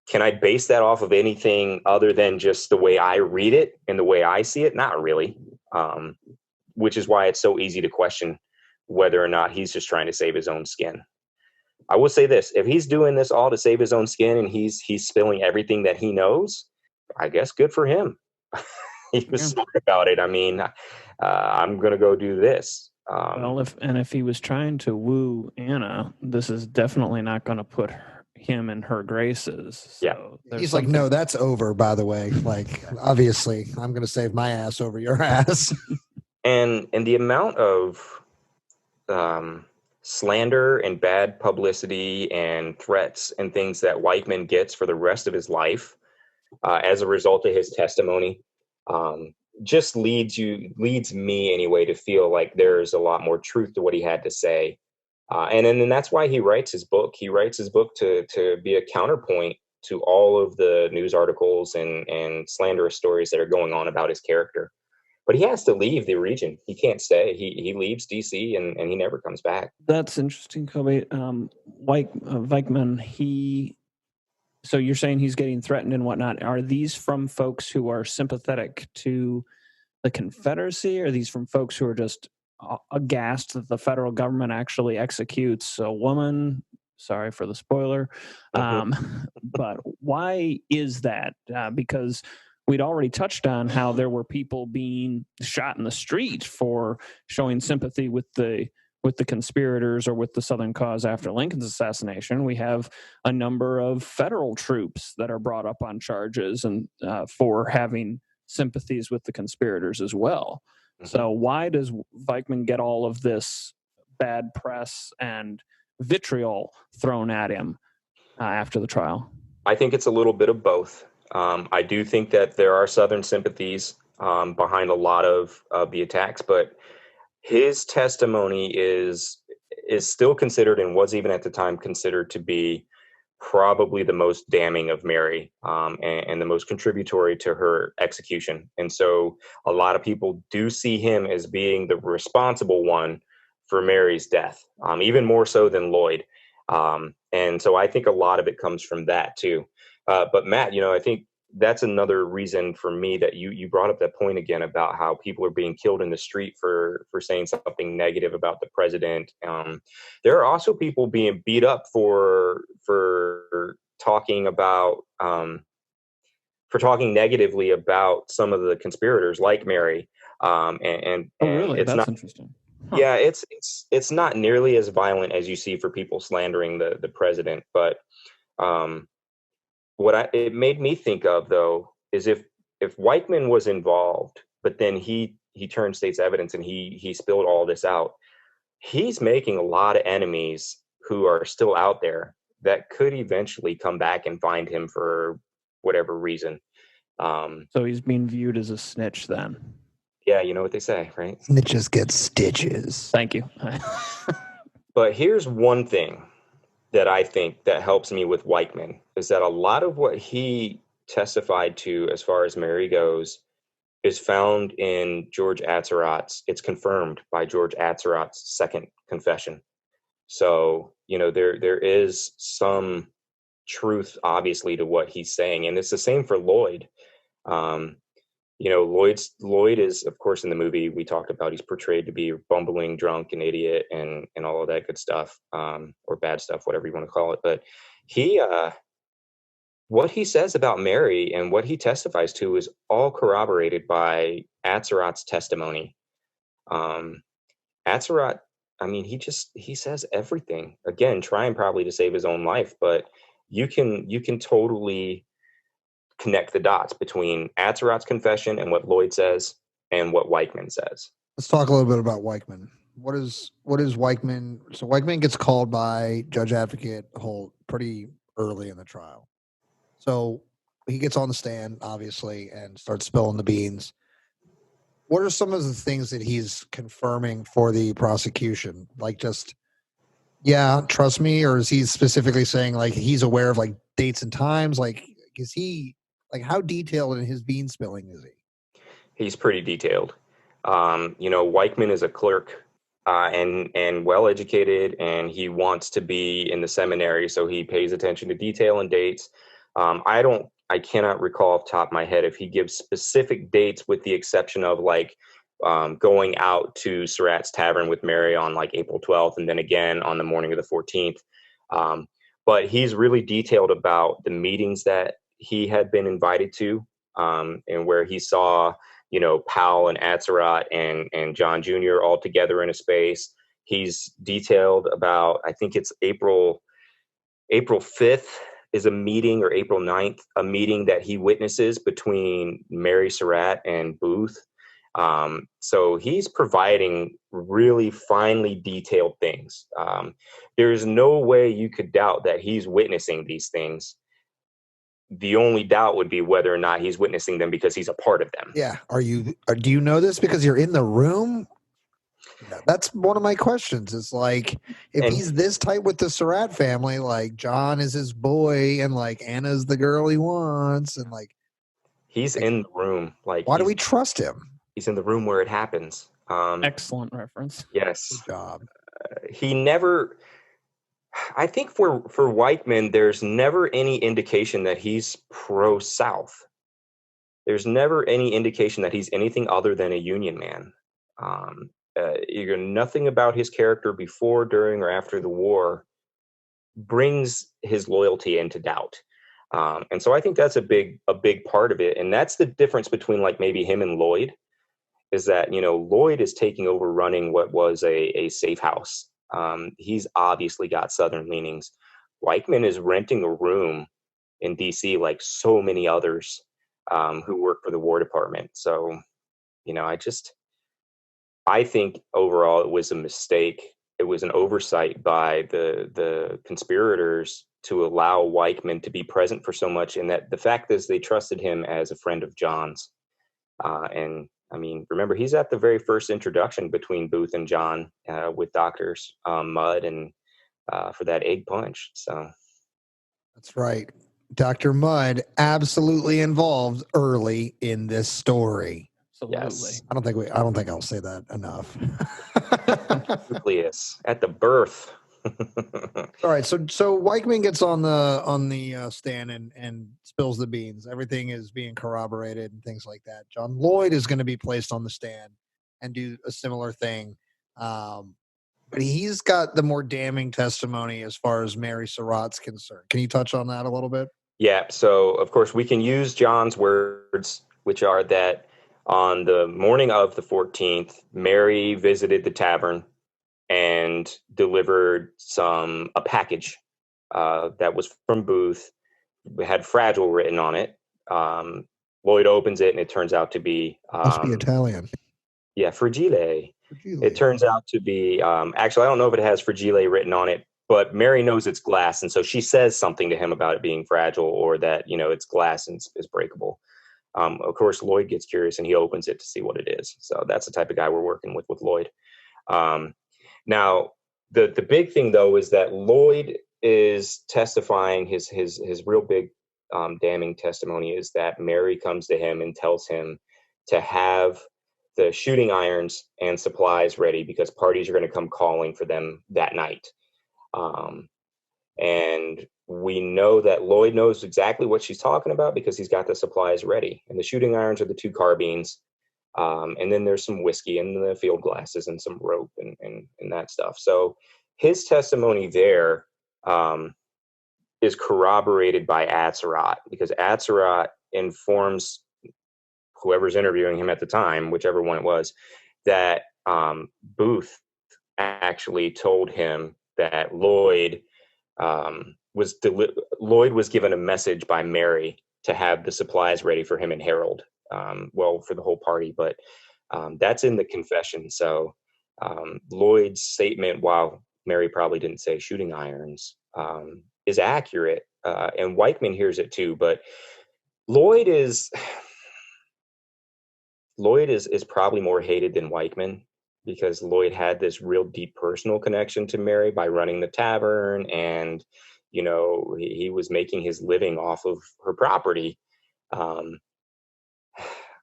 [SPEAKER 5] can I base that off of anything other than just the way I read it and the way I see it? Not really. Which is why it's so easy to question whether or not he's just trying to save his own skin. I will say this: if he's doing this all to save his own skin and he's spilling everything that he knows, I guess good for him. He was smart about it. I mean, I'm going to go do this.
[SPEAKER 4] Well, if he was trying to woo Anna, this is definitely not going to put him in her graces. So
[SPEAKER 3] he's like, no, that's over, by the way. Like, obviously, I'm going to save my ass over your ass.
[SPEAKER 5] And the amount of slander and bad publicity and threats and things that Weichman gets for the rest of his life as a result of his testimony just leads me anyway to feel like there's a lot more truth to what he had to say. And then that's why he writes his book. He writes his book to be a counterpoint to all of the news articles and slanderous stories that are going on about his character. But he has to leave the region. He can't stay. He leaves D.C. and he never comes back.
[SPEAKER 4] That's interesting, Coby. Weichman, so you're saying he's getting threatened and whatnot. Are these from folks who are sympathetic to the Confederacy? Or are these from folks who are just aghast that the federal government actually executes a woman? Sorry for the spoiler. But why is that? Because we'd already touched on how there were people being shot in the street for showing sympathy with the conspirators or with the Southern cause after Lincoln's assassination. We have a number of federal troops that are brought up on charges and for having sympathies with the conspirators as well. Mm-hmm. So why does Weichman get all of this bad press and vitriol thrown at him after the trial?
[SPEAKER 5] I think it's a little bit of both. I do think that there are Southern sympathies behind a lot of the attacks, but his testimony is still considered, and was even at the time considered, to be probably the most damning of Mary and the most contributory to her execution. And so a lot of people do see him as being the responsible one for Mary's death, even more so than Lloyd. And so I think a lot of it comes from that too. But Matt, I think that's another reason for me that you brought up that point again about how people are being killed in the street for saying something negative about the president. There are also people being beat up for talking about for talking negatively about some of the conspirators, like Mary. And
[SPEAKER 4] really?
[SPEAKER 5] It's
[SPEAKER 4] that's
[SPEAKER 5] not
[SPEAKER 4] interesting. Huh.
[SPEAKER 5] Yeah, it's not nearly as violent as you see for people slandering the president, but what it made me think of, though, is if Weichman was involved, but then he turned state's evidence and he spilled all this out, he's making a lot of enemies who are still out there that could eventually come back and find him for whatever reason.
[SPEAKER 4] So he's being viewed as a snitch then.
[SPEAKER 5] Yeah, you know what they say, right?
[SPEAKER 3] Snitches get stitches.
[SPEAKER 4] Thank you.
[SPEAKER 5] But here's one thing that I think that helps me with Weichman is that a lot of what he testified to as far as Mary goes is found in George Atzerott's. It's confirmed by George Atzerott's second confession. So, there is some truth, obviously, to what he's saying. And it's the same for Lloyd. Lloyd is, of course, in the movie we talked about, he's portrayed to be a bumbling drunk and idiot and all of that good stuff, or bad stuff, whatever you want to call it. But what he says about Mary and what he testifies to is all corroborated by Atzerott's testimony. Atzerott, he says everything, again, trying probably to save his own life, but you can totally connect the dots between Atzerott's confession and what Lloyd says and what Weichman says.
[SPEAKER 3] Let's talk a little bit about Weichman. What is Weichman? So Weichman gets called by Judge Advocate Holt pretty early in the trial. So he gets on the stand, obviously, and starts spilling the beans. what are some of the things that he's confirming for the prosecution? Like just, yeah, trust me, or is he specifically saying like he's aware of like dates and times? Like, is he like how detailed in his bean spilling is he?
[SPEAKER 5] He's pretty detailed. Weichman is a clerk and well educated, and he wants to be in the seminary, so he pays attention to detail and dates. I cannot recall off the top of my head if he gives specific dates, with the exception of like going out to Surratt's Tavern with Mary on like April 12th, and then again on the morning of the 14th. But he's really detailed about the meetings that he had been invited to, and where he saw, Powell and Atzerodt and John Jr. all together in a space. He's detailed about, I think it's April 5th is a meeting, or April 9th, a meeting that he witnesses between Mary Surratt and Booth. So he's providing really finely detailed things. There's no way you could doubt that he's witnessing these things. The only doubt would be whether or not he's witnessing them because he's a part of them.
[SPEAKER 3] Yeah. Do you know this because you're in the room? That's one of my questions. It's like, if he's this tight with the Surratt family, like John is his boy and like Anna's the girl he wants, and like
[SPEAKER 5] he's in the room. Like,
[SPEAKER 3] why do we trust him?
[SPEAKER 5] He's in the room where it happens.
[SPEAKER 4] Excellent reference.
[SPEAKER 5] Yes.
[SPEAKER 3] Good job.
[SPEAKER 5] He never. I think for Weichman, there's never any indication that he's pro-South. There's never any indication that he's anything other than a Union man. Nothing about his character before, during, or after the war brings his loyalty into doubt. And so I think that's a big part of it. And that's the difference between like maybe him and Lloyd, is that, Lloyd is taking over running what was a safe house. He's obviously got Southern leanings. Weichman is renting a room in DC like so many others who work for the War Department. So, I think overall it was a mistake. It was an oversight by the conspirators to allow Weichman to be present for so much, and that the fact is they trusted him as a friend of John's. And I mean, remember, he's at the very first introduction between Booth and John with Doctors Mudd and for that egg punch. So
[SPEAKER 3] that's right. Dr. Mudd absolutely involved early in this story.
[SPEAKER 4] Absolutely.
[SPEAKER 5] Yes.
[SPEAKER 3] I don't think I'll say that enough.
[SPEAKER 5] Nucleus at the birth.
[SPEAKER 3] All right, so Weichman gets on the stand and spills the beans. Everything is being corroborated and things like that. John Lloyd is going to be placed on the stand and do a similar thing, but he's got the more damning testimony as far as Mary Surratt's concerned. Can you touch on that a little bit?
[SPEAKER 5] Yeah. So of course we can use John's words, which are that on the morning of the 14th, Mary visited the tavern and delivered a package that was from Booth. It had "fragile" written on it. Lloyd opens it, and it turns out to be
[SPEAKER 3] Must be Italian.
[SPEAKER 5] Yeah, fragile. It turns out to be actually, I don't know if it has fragile written on it, but Mary knows it's glass, and so she says something to him about it being fragile, or that it's glass and is breakable. Of course, Lloyd gets curious and he opens it to see what it is. So that's the type of guy we're working with Lloyd. Now, the big thing, though, is that Lloyd is testifying. His real big damning testimony is that Mary comes to him and tells him to have the shooting irons and supplies ready because parties are going to come calling for them that night. And we know that Lloyd knows exactly what she's talking about because he's got the supplies ready. And the shooting irons are the 2 carbines. And then there's some whiskey and the field glasses and some rope and that stuff. So his testimony there is corroborated by Atzerodt, because Atzerodt informs whoever's interviewing him at the time, whichever one it was, that Booth actually told him that Lloyd was given a message by Mary to have the supplies ready for him and Harold. For the whole party, but that's in the confession. So Lloyd's statement, while Mary probably didn't say shooting irons, is accurate, and Weichman hears it too. But Lloyd is Lloyd is probably more hated than Weichman, because Lloyd had this real deep personal connection to Mary by running the tavern, and he was making his living off of her property. um,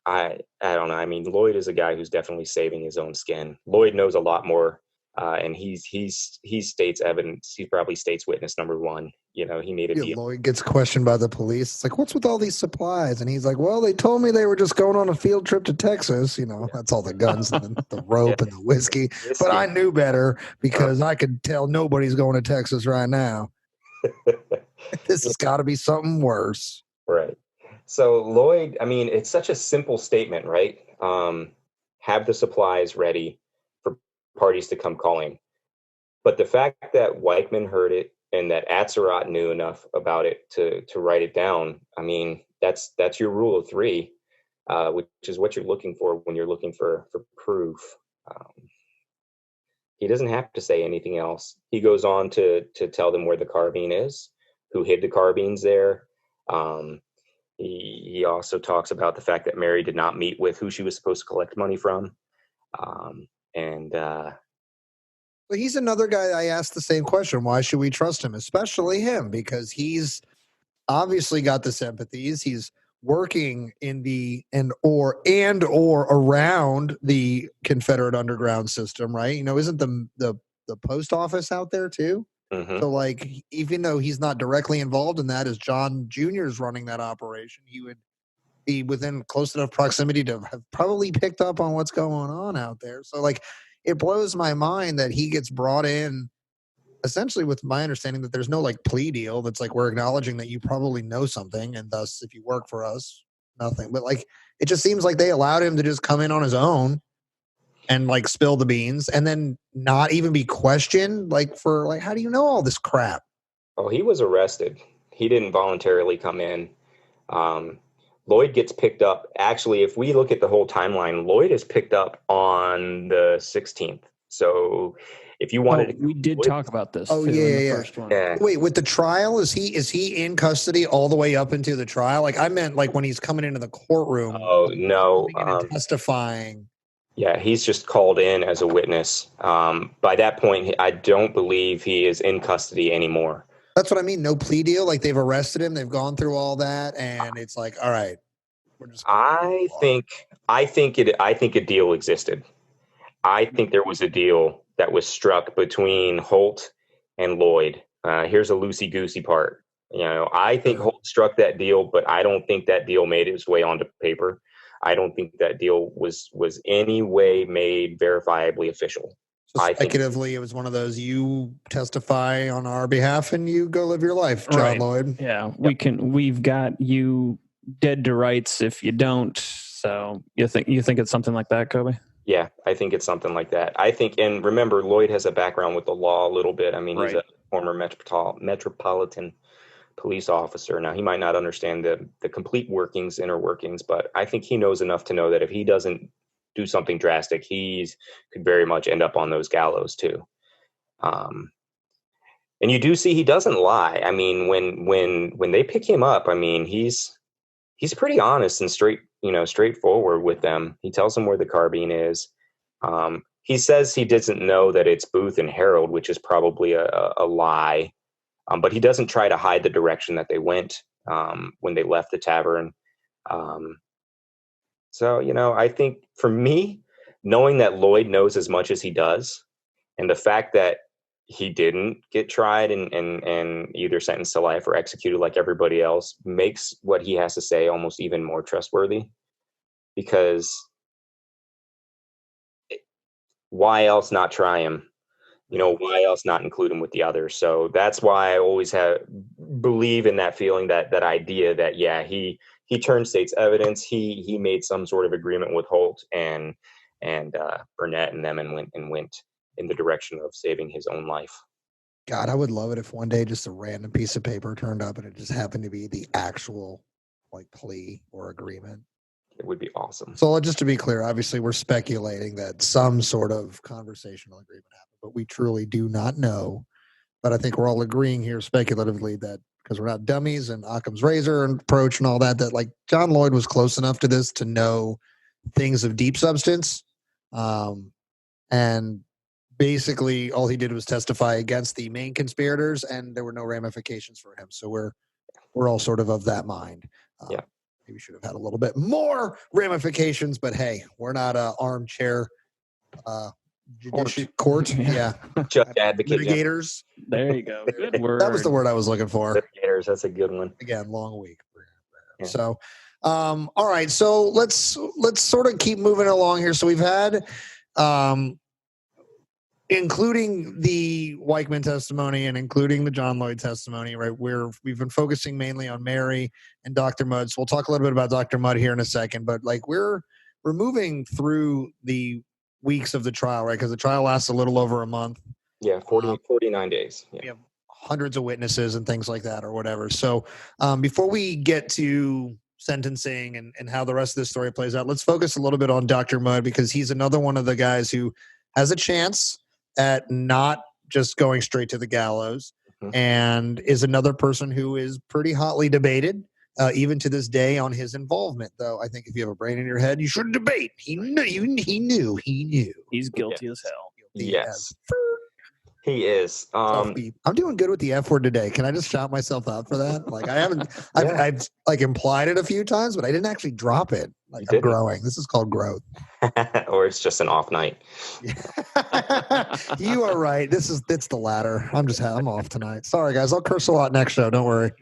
[SPEAKER 5] I don't know. I mean, Lloyd is a guy who's definitely saving his own skin. Lloyd knows a lot more, and he's state's evidence. He's probably state's witness number one. He made a deal.
[SPEAKER 3] Lloyd gets questioned by the police. It's like, what's with all these supplies? And he's like, well, they told me they were just going on a field trip to Texas. That's all the guns and the rope and the whiskey. But I knew better, because I could tell nobody's going to Texas right now. This has got to be something worse.
[SPEAKER 5] Right. So Lloyd, I mean, it's such a simple statement, right? Have the supplies ready for parties to come calling. But the fact that Weichman heard it and that Surratt knew enough about it to write it down, I mean, that's your rule of three, which is what you're looking for when you're looking for proof. He doesn't have to say anything else. He goes on to tell them where the carbine is, who hid the carbines there. He also talks about the fact that Mary did not meet with who she was supposed to collect money from.
[SPEAKER 3] But he's another guy I asked the same question. Why should we trust him? Especially him, because he's obviously got the sympathies. He's working in the or around the Confederate underground system, right? Isn't the post office out there too?
[SPEAKER 5] Mm-hmm.
[SPEAKER 3] So, like, even though he's not directly involved in that, as John Jr. is running that operation, he would be within close enough proximity to have probably picked up on what's going on out there. So, like, it blows my mind that he gets brought in essentially with my understanding that there's no, like, plea deal that's like, we're acknowledging that you probably know something, and thus, if you work for us, nothing. But, like, it just seems like they allowed him to just come in on his own and, like, spill the beans and then not even be questioned, like, for, like, how do you know all this crap?
[SPEAKER 5] Oh, he was arrested. He didn't voluntarily come in. Lloyd gets picked up. Actually, if we look at the whole timeline, Lloyd is picked up on the 16th. So if you wanted
[SPEAKER 4] we did talk about this.
[SPEAKER 3] Oh,
[SPEAKER 4] too,
[SPEAKER 3] yeah,
[SPEAKER 4] in the
[SPEAKER 3] yeah.
[SPEAKER 4] first one.
[SPEAKER 5] Yeah.
[SPEAKER 3] Wait, with the trial, is he in custody all the way up into the trial? Like, I meant, like, when he's coming into the courtroom.
[SPEAKER 5] Oh, no.
[SPEAKER 3] And testifying.
[SPEAKER 5] Yeah, he's just called in as a witness. By that point, I don't believe he is in custody anymore.
[SPEAKER 3] That's what I mean. No plea deal. Like, they've arrested him. They've gone through all that, and it's like, all right, we're just.
[SPEAKER 5] I think a deal existed. I think there was a deal that was struck between Holt and Lloyd. Here's a loosey-goosey part. I think Holt struck that deal, but I don't think that deal made its way onto paper. I don't think that deal was any way made verifiably official.
[SPEAKER 3] So speculatively, it was one of those, you testify on our behalf and you go live your life, John
[SPEAKER 4] Right.
[SPEAKER 3] Lloyd.
[SPEAKER 4] Yeah, we've got you dead to rights if you don't. So you think it's something like that, Coby?
[SPEAKER 5] Yeah, I think it's something like that. I think, and remember, Lloyd has a background with the law a little bit. I mean, he's a former metropolitan police officer. Now, he might not understand the complete inner workings, but I think he knows enough to know that if he doesn't do something drastic, he could very much end up on those gallows too. And you do see he doesn't lie. I mean, when they pick him up, I mean, he's pretty honest and straightforward with them. He tells them where the carbine is. He says he doesn't know that it's Booth and Harold, which is probably a lie. But he doesn't try to hide the direction that they went when they left the tavern. So, I think for me, knowing that Lloyd knows as much as he does, and the fact that he didn't get tried and either sentenced to life or executed like everybody else, makes what he has to say almost even more trustworthy. Because why else not try him? Why else not include him with the others? So that's why I always believe in that feeling, that idea that, yeah, he turned state's evidence. He made some sort of agreement with Holt and Burnett and them, and went in the direction of saving his own life.
[SPEAKER 3] God, I would love it if one day just a random piece of paper turned up and it just happened to be the actual, like, plea or agreement.
[SPEAKER 5] It would be awesome.
[SPEAKER 3] So just to be clear, obviously we're speculating that some sort of conversational agreement happened, but we truly do not know. But I think we're all agreeing here speculatively that, because we're not dummies, and Occam's razor and approach and all that, like, John Lloyd was close enough to this to know things of deep substance. And basically all he did was testify against the main conspirators, and there were no ramifications for him. So we're all sort of that mind.
[SPEAKER 5] Yeah.
[SPEAKER 3] Maybe should have had a little bit more ramifications, but hey, we're not a armchair judicial court. Yeah.
[SPEAKER 5] Just advocate.
[SPEAKER 3] Litigators.
[SPEAKER 4] There you go. Good word.
[SPEAKER 3] That was the word I was looking for.
[SPEAKER 5] Litigators, that's a good one.
[SPEAKER 3] Again, long week.
[SPEAKER 5] Yeah.
[SPEAKER 3] So, all right. So let's sort of keep moving along here. So we've had, including the Weichman testimony and including the John Lloyd testimony, right? We've been focusing mainly on Mary and Dr. Mudd. So we'll talk a little bit about Dr. Mudd here in a second, but like we're moving through the weeks of the trial, right? Because the trial lasts a little over a month.
[SPEAKER 5] Yeah, 49 days. Yeah.
[SPEAKER 3] We have hundreds of witnesses and things like that or whatever. So before we get to sentencing and how the rest of the story plays out, let's focus a little bit on Dr. Mudd, because he's another one of the guys who has a chance at not just going straight to the gallows, and is another person who is pretty hotly debated, even to this day, on his involvement. Though I think if you have a brain in your head, you shouldn't debate. He knew.
[SPEAKER 4] He's guilty as hell.
[SPEAKER 5] Yes. He is.
[SPEAKER 3] I'm doing good with the F word today. Can I just shout myself out for that? Like I haven't, I've like implied it a few times, but I didn't actually drop it. Like I'm growing. This is called growth.
[SPEAKER 5] Or it's just an off night.
[SPEAKER 3] You are right. It's the latter. I'm off tonight. Sorry guys. I'll curse a lot next show. Don't worry.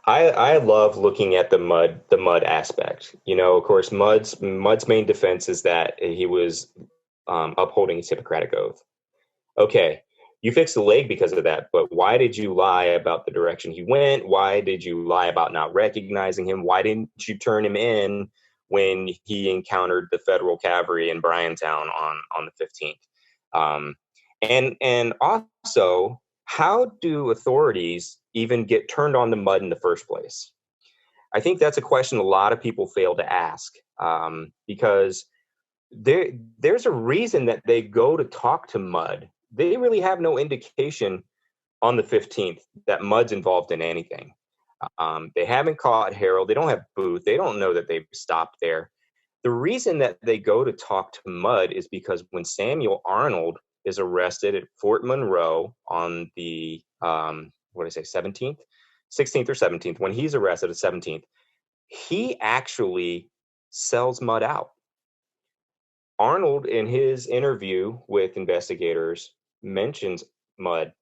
[SPEAKER 5] I love looking at the Mudd aspect. You know, of course, Mudd's main defense is that he was upholding his Hippocratic oath. Okay, you fixed the leg because of that, but why did you lie about the direction he went? Why did you lie about not recognizing him? Why didn't you turn him in when he encountered the federal cavalry in Bryantown on the 15th? And also, how do authorities even get turned on to Mudd in the first place? I think that's a question a lot of people fail to ask, because there's a reason that they go to talk to Mudd. They really have no indication on the 15th that Mudd's involved in anything. They haven't caught Harold. They don't have Booth. They don't know that they've stopped there. The reason that they go to talk to Mudd is because when Samuel Arnold is arrested at Fort Monroe on the, 17th? 16th or 17th, when he's arrested at 17th, he actually sells Mudd out. Arnold, in his interview with investigators, mentions Mudd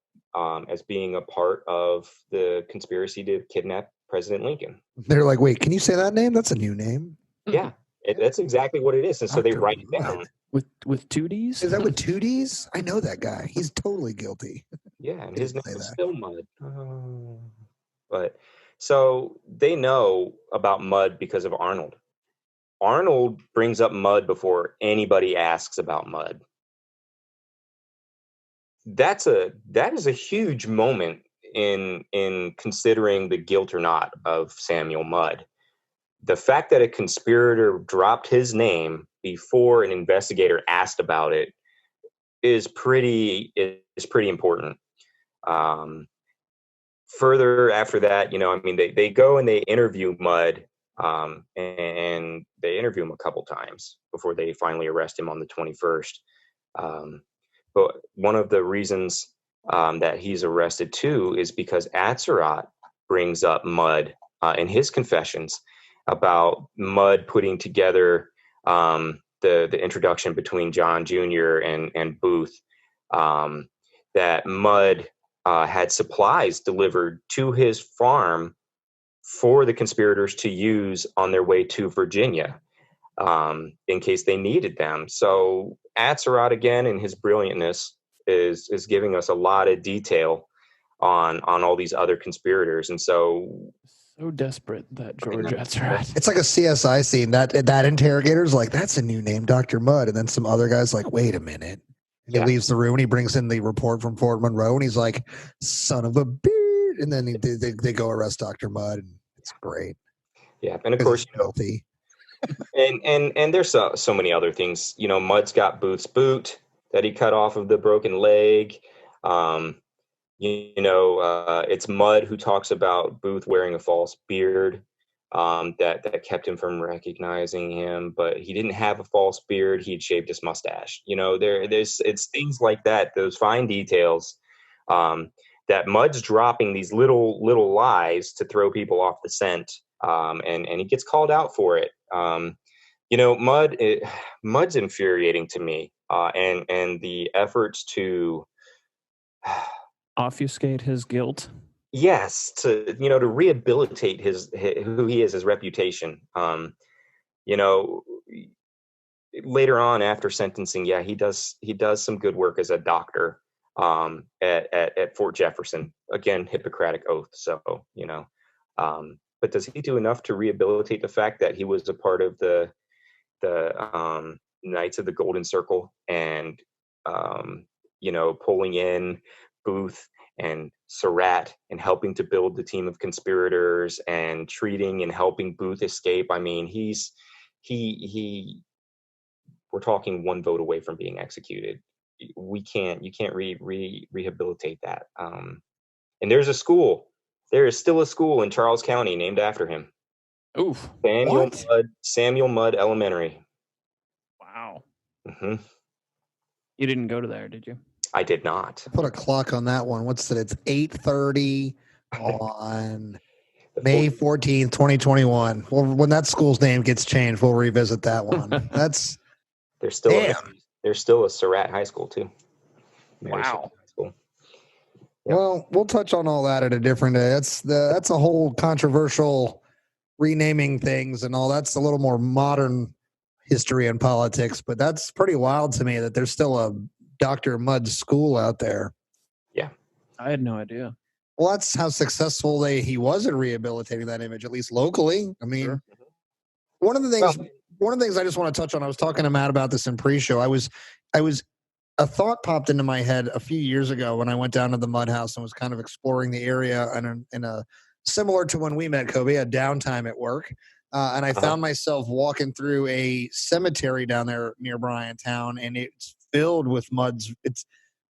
[SPEAKER 5] as being a part of the conspiracy to kidnap President Lincoln.
[SPEAKER 3] They're like, wait, can you say that name? That's a new name.
[SPEAKER 5] Yeah, that's exactly what it is. And so they write it down.
[SPEAKER 4] With two Ds?
[SPEAKER 3] Is that with two Ds? I know that guy. He's totally guilty.
[SPEAKER 5] Yeah, and his name is still Mudd. But so they know about Mudd because of Arnold. Arnold brings up Mudd before anybody asks about Mudd. That is a huge moment in considering the guilt or not of Samuel Mudd. The fact that a conspirator dropped his name before an investigator asked about it is pretty important. Further after that, they go and they interview Mudd, and they interview him a couple times before they finally arrest him on the 21st. But one of the reasons that he's arrested too is because Surratt brings up Mudd in his confessions about Mudd putting together the introduction between John Jr. and Booth, that Mudd had supplies delivered to his farm for the conspirators to use on their way to Virginia, in case they needed them. So Surratt, again, in his brilliantness, is giving us a lot of detail on all these other conspirators. And so
[SPEAKER 4] desperate that George Surratt.
[SPEAKER 3] It's like a CSI scene. That interrogator's like, that's a new name, Dr. Mudd. And then some other guy's like, wait a minute. And he leaves the room and he brings in the report from Fort Monroe and he's like, son of a beard. And then they go arrest Dr. Mudd, and it's great.
[SPEAKER 5] Yeah. And of course,
[SPEAKER 3] filthy.
[SPEAKER 5] And there's so many other things. Mudd's got Booth's boot that he cut off of the broken leg. It's Mudd who talks about Booth wearing a false beard. that kept him from recognizing him. But he didn't have a false beard. He'd shaved his mustache. It's things like that, those fine details, that Mudd's dropping these little lies to throw people off the scent, and he gets called out for it. Mudd's infuriating to me, and the efforts to
[SPEAKER 4] obfuscate his guilt.
[SPEAKER 5] Yes, to rehabilitate who he is, his reputation. Later on after sentencing, yeah, he does some good work as a doctor at Fort Jefferson. Again, Hippocratic oath. So but does he do enough to rehabilitate the fact that he was a part of the Knights of the Golden Circle, and pulling in Booth and Surratt and helping to build the team of conspirators and treating and helping Booth escape? I mean, we're talking one vote away from being executed. You can't rehabilitate that. And there is still a school in Charles County named after him.
[SPEAKER 4] Oof.
[SPEAKER 5] Samuel Mudd Elementary.
[SPEAKER 4] Wow.
[SPEAKER 5] Mm-hmm.
[SPEAKER 4] You didn't go to there, did you?
[SPEAKER 5] I did not.
[SPEAKER 3] Put a clock on that one. What's it? It's 8:30 on May 14th, 2021. Well, when that school's name gets changed, we'll revisit that one.
[SPEAKER 5] There's still a Surratt High School too.
[SPEAKER 4] Wow.
[SPEAKER 5] High School.
[SPEAKER 3] Yep. Well, we'll touch on all that at a different day. That's a whole controversial renaming things and all. That's a little more modern history and politics, but that's pretty wild to me that there's still a Dr. Mudd school out there.
[SPEAKER 5] Yeah.
[SPEAKER 4] I had no idea.
[SPEAKER 3] Well, that's how successful he was at rehabilitating that image, at least locally. I mean,
[SPEAKER 5] Sure.
[SPEAKER 3] One of the things I just want to touch on, I was talking to Matt about this in pre-show. A thought popped into my head a few years ago when I went down to the Mudd House and was kind of exploring the area in a similar to when we met, Coby, a downtime at work. And I found myself walking through a cemetery down there near Bryantown, and it's filled with Mudd's.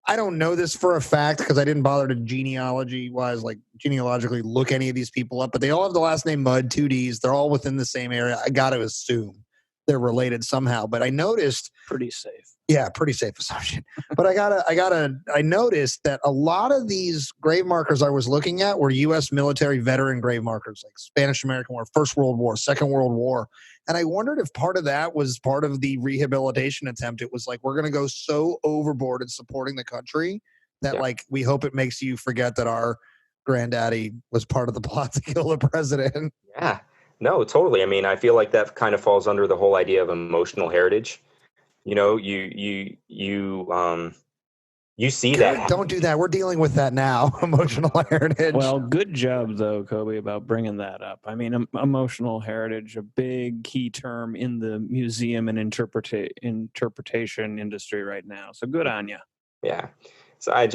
[SPEAKER 3] I don't know this for a fact because I didn't bother to genealogically look any of these people up, but they all have the last name Mudd, 2 Ds. They're all within the same area. I got to assume they're related somehow, but I noticed
[SPEAKER 4] pretty safe.
[SPEAKER 3] Yeah, pretty safe assumption. But I noticed that a lot of these grave markers I was looking at were U.S. military veteran grave markers, like Spanish-American War, First World War, Second World War. And I wondered if part of that was part of the rehabilitation attempt. It was like, we're going to go so overboard in supporting the country that we hope it makes you forget that our granddaddy was part of the plot to kill the president.
[SPEAKER 5] Yeah, no, totally. I mean, I feel like that kind of falls under the whole idea of emotional heritage. You see that.
[SPEAKER 3] Don't do that. We're dealing with that now. Emotional heritage.
[SPEAKER 4] Well, good job though, Coby, about bringing that up. I memean, emotional heritage, a big key term in the museum and interpretation industry right now. So good on you.
[SPEAKER 5] Yeah. I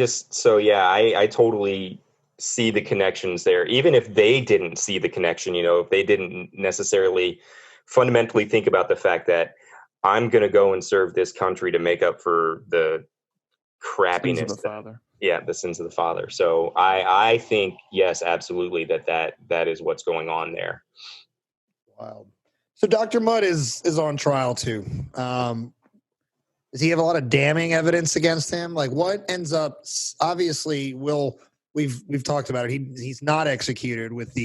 [SPEAKER 5] totally see the connections there. Even if they didn't see the connection, if they didn't necessarily fundamentally think about the fact that I'm going to go and serve this country to make up for the crappiness.
[SPEAKER 4] Sins of the father.
[SPEAKER 5] The sins of the father. So I think, yes, absolutely, that is what's going on there.
[SPEAKER 3] Wow. So Dr. Mudd is on trial too. Does he have a lot of damning evidence against him? Like what ends up, obviously, we've talked about it. He's not executed with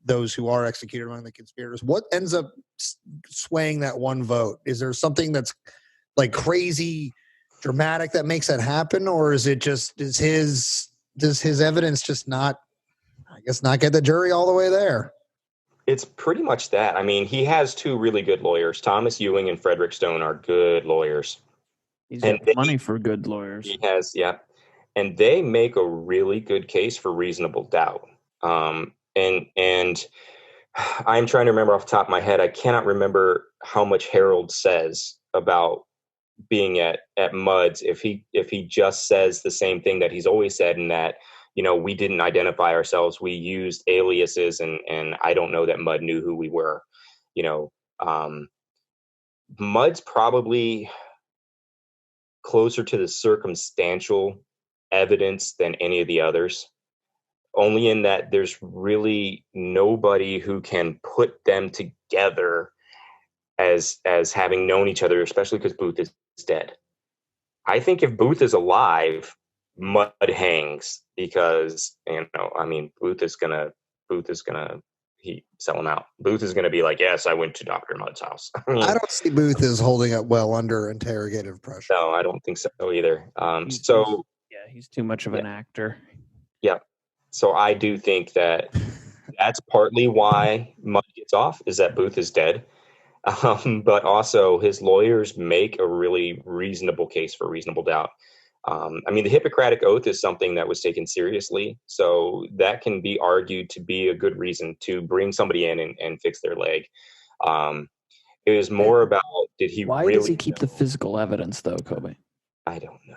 [SPEAKER 3] those who are executed among the conspirators. What ends up swaying that one vote? Is there something that's like crazy dramatic that makes that happen, or is it just does his evidence just not get the jury all the way there?
[SPEAKER 5] It's pretty much that. I mean, he has 2 really good lawyers. Thomas Ewing and Frederick Stone are good lawyers.
[SPEAKER 4] He's got money for good lawyers.
[SPEAKER 5] He has, yeah. And they make a really good case for reasonable doubt. And I'm trying to remember off the top of my head. I cannot remember how much Harold says about being at Mudd's if he just says the same thing that he's always said, and that we didn't identify ourselves, we used aliases, and I don't know that Mudd knew who we were. Mudd's probably closer to the circumstantial evidence than any of the others. only in that there's really nobody who can put them together as having known each other, especially because Booth is dead. I think if Booth is alive, Mudd hangs because, Booth is gonna sell him out. Booth is gonna be like, yes, I went to Dr. Mudd's house.
[SPEAKER 3] I don't see Booth as holding up well under interrogative pressure.
[SPEAKER 5] No, I don't think so either.
[SPEAKER 4] He's too much of an actor.
[SPEAKER 5] Yeah. So I do think that that's partly why Mudd gets off, is that Booth is dead. But also his lawyers make a really reasonable case for reasonable doubt. The Hippocratic Oath is something that was taken seriously. So that can be argued to be a good reason to bring somebody in and fix their leg. It was more about,
[SPEAKER 4] Why does he keep the physical evidence, though, Coby?
[SPEAKER 5] I don't know.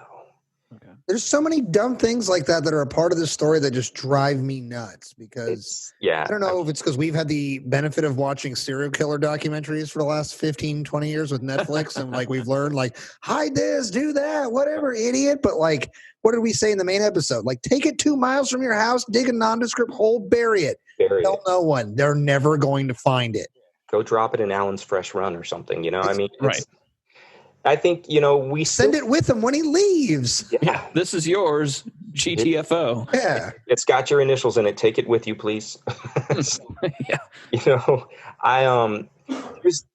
[SPEAKER 4] Okay.
[SPEAKER 3] There's so many dumb things like that are a part of this story that just drive me nuts because I don't know if it's because we've had the benefit of watching serial killer documentaries for the last 15, 20 years with Netflix. And we've learned hide this, do that, whatever, idiot. But what did we say in the main episode? Take it 2 miles from your house, dig a nondescript hole, bury it. Tell no one. They're never going to find it.
[SPEAKER 5] Go drop it in Alan's Fresh Run or something.
[SPEAKER 4] Right.
[SPEAKER 5] I think, we
[SPEAKER 3] send it with him when he leaves.
[SPEAKER 5] Yeah.
[SPEAKER 4] This is yours, GTFO.
[SPEAKER 3] Yeah.
[SPEAKER 5] It's got your initials in it. Take it with you, please.
[SPEAKER 4] Yeah.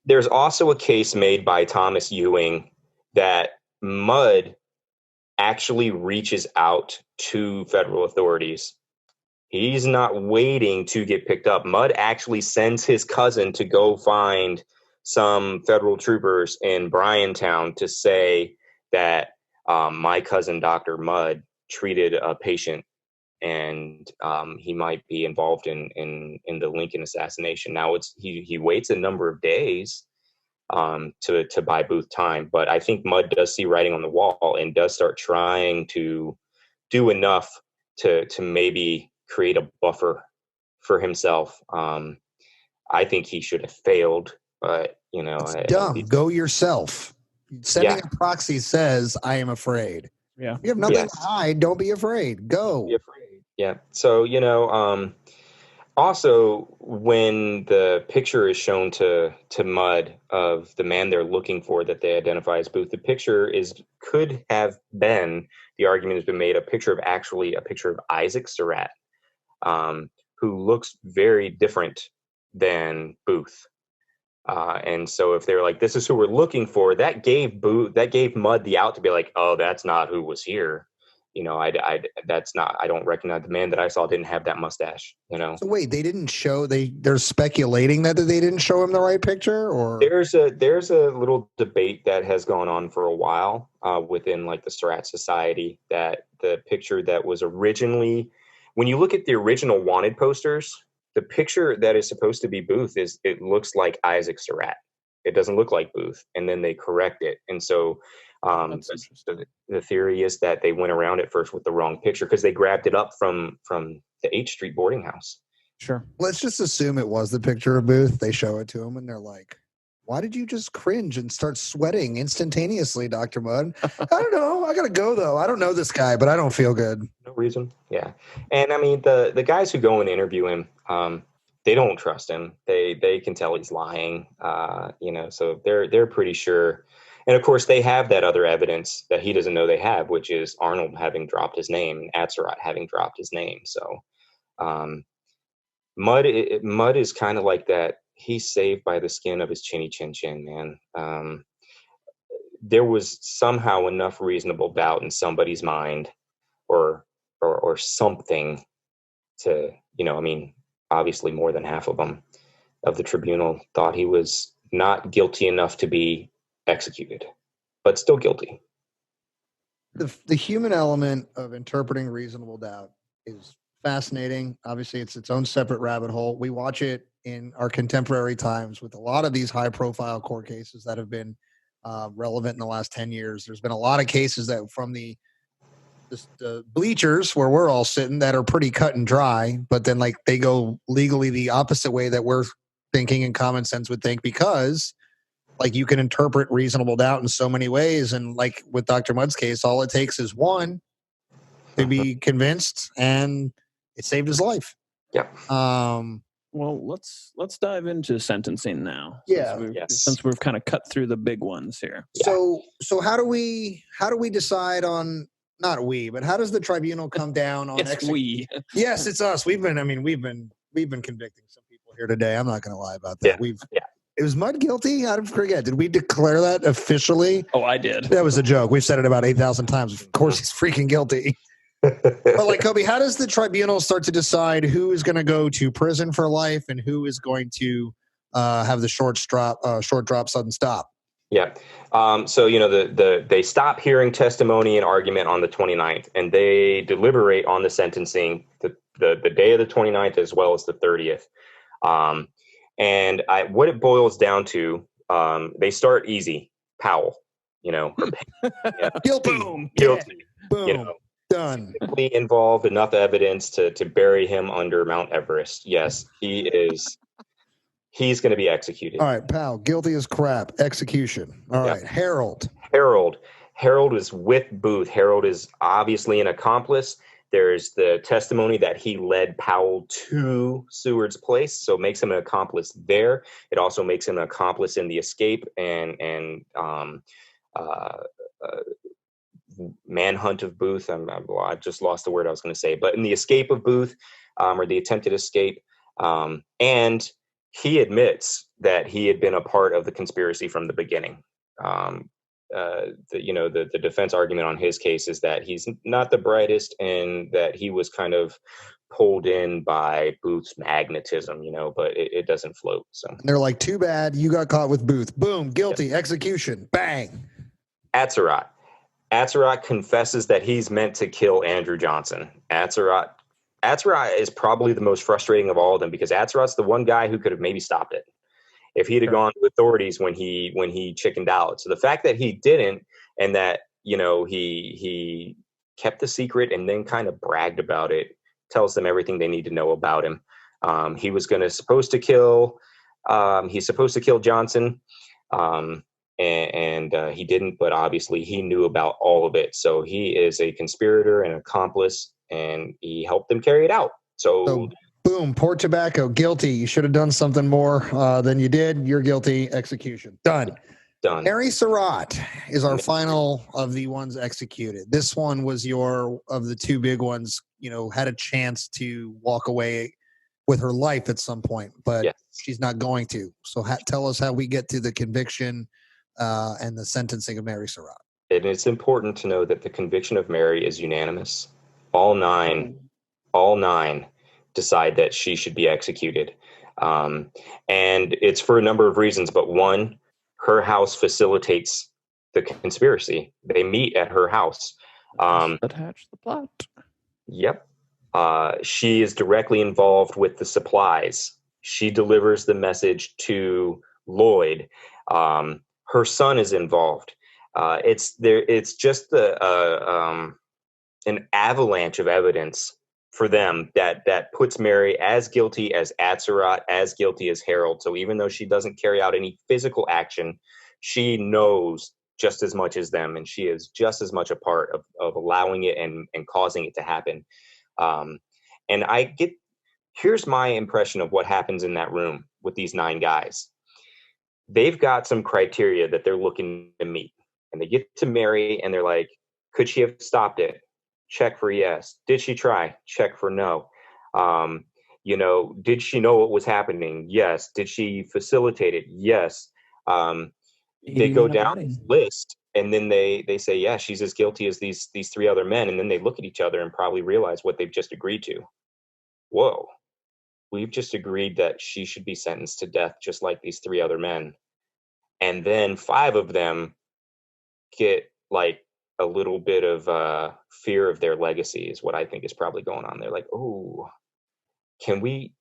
[SPEAKER 5] There's also a case made by Thomas Ewing that Mudd actually reaches out to federal authorities. He's not waiting to get picked up. Mudd actually sends his cousin to go find some federal troopers in Bryantown to say that my cousin, Dr. Mudd, treated a patient and he might be involved in the Lincoln assassination. Now he waits a number of days to buy Booth time, but I think Mudd does see writing on the wall and does start trying to do enough to maybe create a buffer for himself. I think he should have failed. But,
[SPEAKER 3] it's dumb. Go yourself. Sending a proxy says, I am afraid.
[SPEAKER 4] Yeah.
[SPEAKER 3] You have nothing to hide. Don't be afraid. Go.
[SPEAKER 5] Be afraid. Yeah. So, also when the picture is shown to Mudd of the man they're looking for that they identify as Booth, the picture could have been, the argument has been made, a picture of Isaac Surratt, who looks very different than Booth. And so if they're like, this is who we're looking for, that gave Mudd the out to be like, oh, that's not who was here. I don't recognize the man that I saw didn't have that mustache, So
[SPEAKER 3] wait, they didn't show, they're speculating that they didn't show him the right picture, or
[SPEAKER 5] there's a little debate that has gone on for a while, within the Surratt Society, that the picture that was originally, when you look at the original wanted posters, the picture that is supposed to be Booth it looks like Isaac Surratt. It doesn't look like Booth, and then they correct it. And so the theory is that they went around at first with the wrong picture because they grabbed it up from the H Street boarding house.
[SPEAKER 4] Sure.
[SPEAKER 3] Let's just assume it was the picture of Booth. They show it to him, and they're like, why did you just cringe and start sweating instantaneously, Dr. Mudd? I don't know. I got to go, though. I don't know this guy, but I don't feel good.
[SPEAKER 5] No reason. Yeah. And the guys who go and interview him, they don't trust him. They can tell he's lying, so they're pretty sure. And of course, they have that other evidence that he doesn't know they have, which is Arnold having dropped his name and Surratt having dropped his name. So Mudd is kind of like that. He's saved by the skin of his chinny chin chin, man. There was somehow enough reasonable doubt in somebody's mind or something to, obviously more than half of them of the tribunal thought he was not guilty enough to be executed, but still guilty.
[SPEAKER 3] The human element of interpreting reasonable doubt is fascinating. Obviously, it's its own separate rabbit hole. We watch it in our contemporary times with a lot of these high-profile court cases that have been relevant in the last 10 years. There's been a lot of cases that from the bleachers where we're all sitting that are pretty cut and dry, but then they go legally the opposite way that we're thinking and common sense would think, because you can interpret reasonable doubt in so many ways. And with Dr. Mudd's case, all it takes is one to be convinced, and it saved his life.
[SPEAKER 5] Yeah.
[SPEAKER 4] Well, let's dive into sentencing now.
[SPEAKER 3] Yeah.
[SPEAKER 4] Since we've kind of cut through the big ones here.
[SPEAKER 3] So how do we decide on, not we, but how does the tribunal come down on
[SPEAKER 4] we?
[SPEAKER 3] Yes, it's us. We've been convicting some people here today. I'm not going to lie about that. It was Mudd guilty? I forget. Did we declare that officially?
[SPEAKER 4] Oh, I did.
[SPEAKER 3] That was a joke. We've said it about 8,000 times. Of course, he's freaking guilty. But like, Coby, how does the tribunal start to decide who is going to go to prison for life and who is going to have the short drop, sudden stop?
[SPEAKER 5] Yeah. So, they stop hearing testimony and argument on the 29th, and they deliberate on the sentencing the day of the 29th as well as the 30th. And what it boils down to, they start easy. Powell,
[SPEAKER 3] Guilty.
[SPEAKER 5] Boom. Guilty.
[SPEAKER 3] Boom. Done.
[SPEAKER 5] Involved enough evidence to bury him under Mount Everest. Yes, he's going to be executed.
[SPEAKER 3] All right, pal. Guilty as crap. Execution. All right. Harold is with Booth. Harold is obviously an accomplice. There's the testimony that he led Powell to Seward's place, so it makes him an accomplice there. It also makes him an accomplice in the escape and manhunt of Booth. I just lost the word I was going to say, but in the escape of Booth, or the attempted escape, and he admits that he had been a part of the conspiracy from the beginning. The defense argument on his case is that he's not the brightest and that he was kind of pulled in by Booth's magnetism, but it doesn't float. So and they're like, too bad you got caught with Booth. Boom, guilty, execution, bang.
[SPEAKER 5] Atzerodt confesses that he's meant to kill Andrew Johnson. Atzerodt is probably the most frustrating of all of them because Atzerodt's the one guy who could have maybe stopped it if he'd have gone to authorities when he chickened out. So the fact that he didn't, and that he kept the secret and then kind of bragged about it, tells them everything they need to know about him. He's supposed to kill Johnson, and he didn't, but obviously he knew about all of it. So he is a conspirator and accomplice, and he helped them carry it out. So
[SPEAKER 3] boom, Port Tobacco, guilty. You should have done something more than you did. You're guilty. Execution. Done. Mary Surratt is our final of the ones executed. This one was of the two big ones, had a chance to walk away with her life at some point, but she's not going to. So tell us how we get to the conviction and the sentencing of Mary Surratt.
[SPEAKER 5] And it's important to know that the conviction of Mary is unanimous. All nine decide that she should be executed. And it's for a number of reasons, but one, her house facilitates the conspiracy. They meet at her house.
[SPEAKER 4] Attach the plot.
[SPEAKER 5] Yep. She is directly involved with the supplies. She delivers the message to Lloyd. Her son is involved. It's just an avalanche of evidence for them that puts Mary as guilty as Atzerodt, as guilty as Harold. So even though she doesn't carry out any physical action, she knows just as much as them, and she is just as much a part of allowing it and causing it to happen. And here's my impression of what happens in that room with these 9 guys. They've got some criteria that they're looking to meet, and they get to Mary and they're like, could she have stopped it? Check for yes. Did she try? Check for no. Did she know what was happening? Yes. Did she facilitate it? Yes. They go down this list, and then they say, yeah, she's as guilty as these 3 other men. And then they look at each other and probably realize what they've just agreed to. Whoa, we've just agreed that she should be sentenced to death just like these 3 other men. And then 5 of them get like a little bit of fear of their legacy is what I think is probably going on. They're like, oh, can we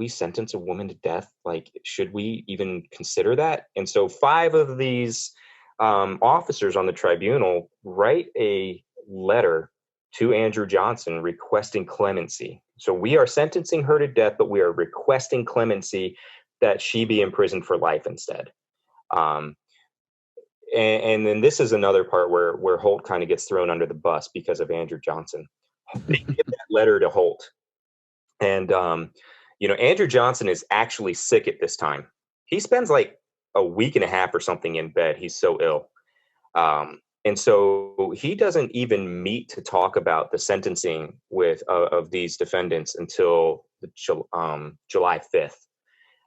[SPEAKER 5] sentence a woman to death? Like, should we even consider that? And so 5 of these officers on the tribunal write a letter to Andrew Johnson requesting clemency. So we are sentencing her to death, but we are requesting clemency that she be imprisoned for life instead. And then this is another part where Holt kind of gets thrown under the bus because of Andrew Johnson. They give that letter to Holt, And, Andrew Johnson is actually sick at this time. He spends like a week and a half or something in bed. He's so ill. And so he doesn't even meet to talk about the sentencing of these defendants until July 5th.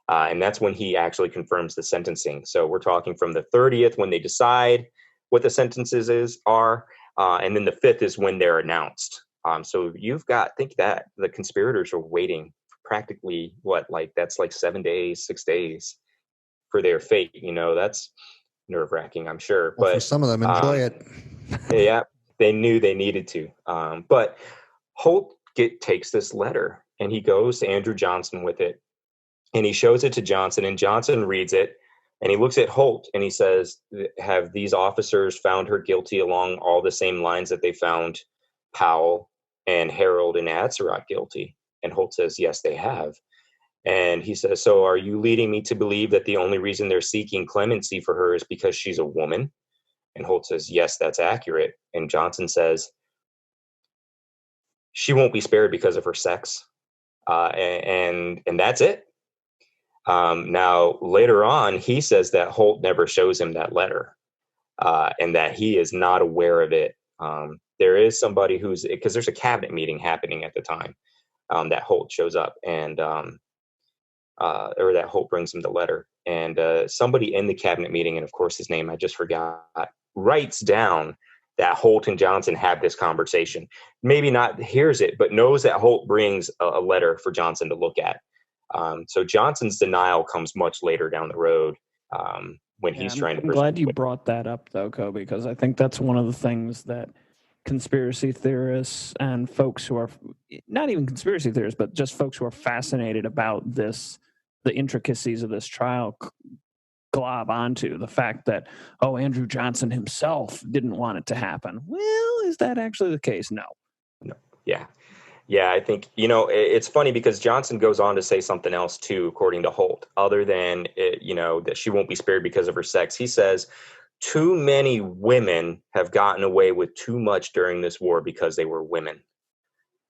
[SPEAKER 5] And that's when he actually confirms the sentencing. So we're talking from the 30th when they decide what the sentences are. And then the 5th is when they're announced. So you've got, think that the conspirators are waiting practically that's like 7 days, 6 days for their fate. That's nerve-wracking, I'm sure.
[SPEAKER 3] Well,
[SPEAKER 5] but
[SPEAKER 3] for some of them, enjoy it.
[SPEAKER 5] Yeah, they knew they needed to. But Holt takes this letter and he goes to Andrew Johnson with it, and he shows it to Johnson, and Johnson reads it, and he looks at Holt and he says, have these officers found her guilty along all the same lines that they found Powell and Harold and Surratt guilty? And Holt says, yes, they have. And he says, so are you leading me to believe that the only reason they're seeking clemency for her is because she's a woman? And Holt says, yes, that's accurate. And Johnson says, she won't be spared because of her sex. And that's it. Now, later on, he says that Holt never shows him that letter, and that he is not aware of it. There is somebody because there's a cabinet meeting happening at the time, that Holt shows up, and or that Holt brings him the letter. And somebody in the cabinet meeting, and of course his name I just forgot, writes down that Holt and Johnson have this conversation. Maybe not hears it, but knows that Holt brings a letter for Johnson to look at. So Johnson's denial comes much later down the road, when he's trying to.
[SPEAKER 4] I'm glad you brought that up, though, Coby, because I think that's one of the things that conspiracy theorists and folks who are not even conspiracy theorists, but just folks who are fascinated about the intricacies of this trial glob onto the fact that, Andrew Johnson himself didn't want it to happen. Well, is that actually the case? No.
[SPEAKER 5] Yeah, I think, it's funny because Johnson goes on to say something else too, according to Holt, other than, that she won't be spared because of her sex. He says, too many women have gotten away with too much during this war because they were women.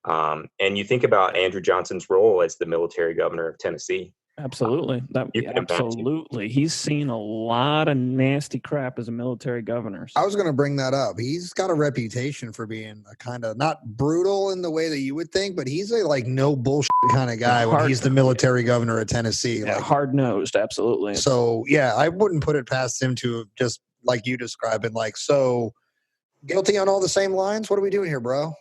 [SPEAKER 5] And you think about Andrew Johnson's role as the military governor of Tennessee.
[SPEAKER 4] Absolutely. Absolutely. He's seen a lot of nasty crap as a military governor.
[SPEAKER 3] I was going to bring that up. He's got a reputation for being a kind of not brutal in the way that you would think, but he's a no bullshit kind of guy when he's the military governor of Tennessee.
[SPEAKER 4] Yeah, hard-nosed, absolutely.
[SPEAKER 3] So, yeah, I wouldn't put it past him to just like you describing, so guilty on all the same lines? What are we doing here, bro?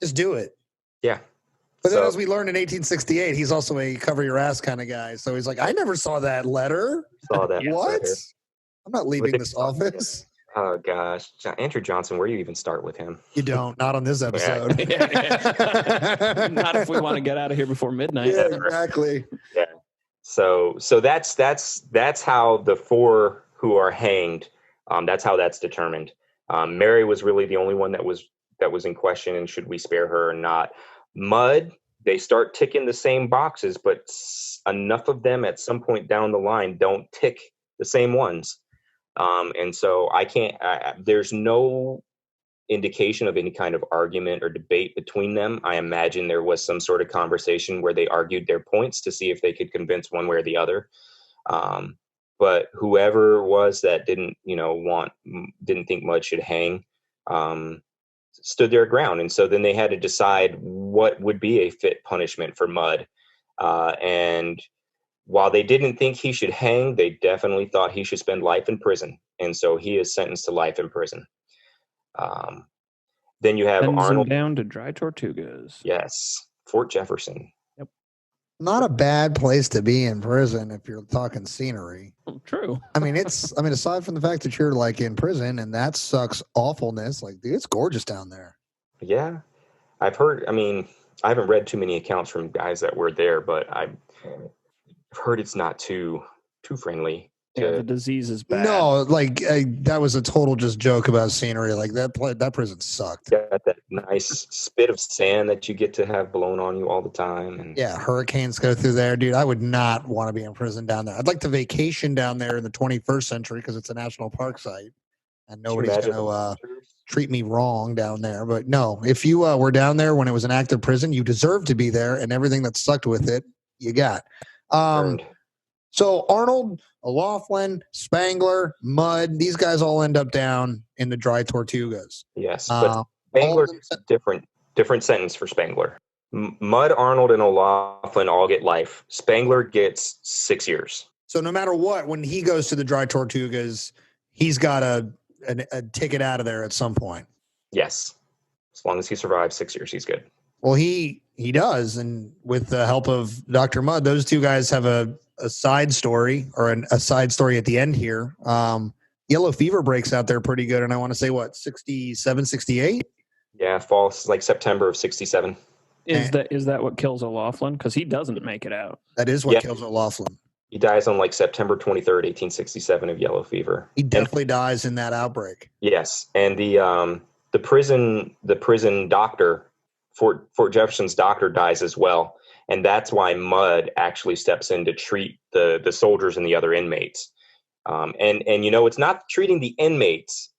[SPEAKER 3] Just do it.
[SPEAKER 5] Yeah.
[SPEAKER 3] But then as we learned in 1868, he's also a cover your ass kind of guy. So he's like, I never saw that letter.
[SPEAKER 5] Saw that.
[SPEAKER 3] What?
[SPEAKER 5] Letter.
[SPEAKER 3] I'm not leaving this office.
[SPEAKER 5] Oh, gosh. Andrew Johnson, where do you even start with him?
[SPEAKER 3] You don't. Not on this episode.
[SPEAKER 4] Not if we want to get out of here before midnight.
[SPEAKER 3] Yeah, exactly.
[SPEAKER 5] Yeah. So that's how the four who are hanged, that's how that's determined. Mary was really the only one that was in question, and should we spare her or not? Mudd, they start ticking the same boxes, but enough of them at some point down the line don't tick the same ones. And so there's no indication of any kind of argument or debate between them. I imagine there was some sort of conversation where they argued their points to see if they could convince one way or the other. But whoever was that didn't think Mudd should hang, stood their ground. And so then they had to decide what would be a fit punishment for Mudd. And while they didn't think he should hang, they definitely thought he should spend life in prison. And so he is sentenced to life in prison. Then you have Arnold
[SPEAKER 4] down to Dry Tortugas.
[SPEAKER 5] Yes. Fort Jefferson.
[SPEAKER 4] Yep.
[SPEAKER 3] Not a bad place to be in prison if you're talking scenery.
[SPEAKER 4] True.
[SPEAKER 3] Aside from the fact that you're in prison and that sucks awfulness, dude, it's gorgeous down there.
[SPEAKER 5] Yeah. I've heard, I haven't read too many accounts from guys that were there, but I've heard it's not too friendly.
[SPEAKER 4] Yeah, the disease is bad.
[SPEAKER 3] No, that was a total just joke about scenery. That prison sucked.
[SPEAKER 5] Yeah, that nice spit of sand that you get to have blown on you all the time. And
[SPEAKER 3] yeah, hurricanes go through there, dude. I would not want to be in prison down there. I'd like to vacation down there in the 21st century because it's a national park site, and nobody's going to treat me wrong down there. But no, if you were down there when it was an active prison, you deserve to be there, and everything that sucked with it, you got.
[SPEAKER 5] Earned.
[SPEAKER 3] So Arnold, O'Loughlin, Spangler, Mudd, these guys all end up down in the Dry Tortugas.
[SPEAKER 5] Yes, but
[SPEAKER 3] all
[SPEAKER 5] Spangler
[SPEAKER 3] of them
[SPEAKER 5] gets different sentence for Spangler. Mudd, Arnold, and O'Loughlin all get life. Spangler gets 6 years.
[SPEAKER 3] So no matter what, when he goes to the Dry Tortugas, he's got a ticket out of there at some point.
[SPEAKER 5] Yes, as long as he survives 6 years, he's good.
[SPEAKER 3] Well, he does, and with the help of Dr. Mudd, those two guys have a side story, or a side story at the end here. Yellow fever breaks out there pretty good, and I want to say, what, 67, 68?
[SPEAKER 5] Yeah, fall, like September of 67.
[SPEAKER 4] Is that what kills O'Loughlin? Because he doesn't make it out.
[SPEAKER 3] That is what kills O'Loughlin.
[SPEAKER 5] He dies on like September 23rd, 1867 of yellow fever.
[SPEAKER 3] He definitely dies in that outbreak.
[SPEAKER 5] Yes, and the prison doctor, Fort Jefferson's doctor, dies as well, and that's why Mudd actually steps in to treat the soldiers and the other inmates. And it's not treating the inmates;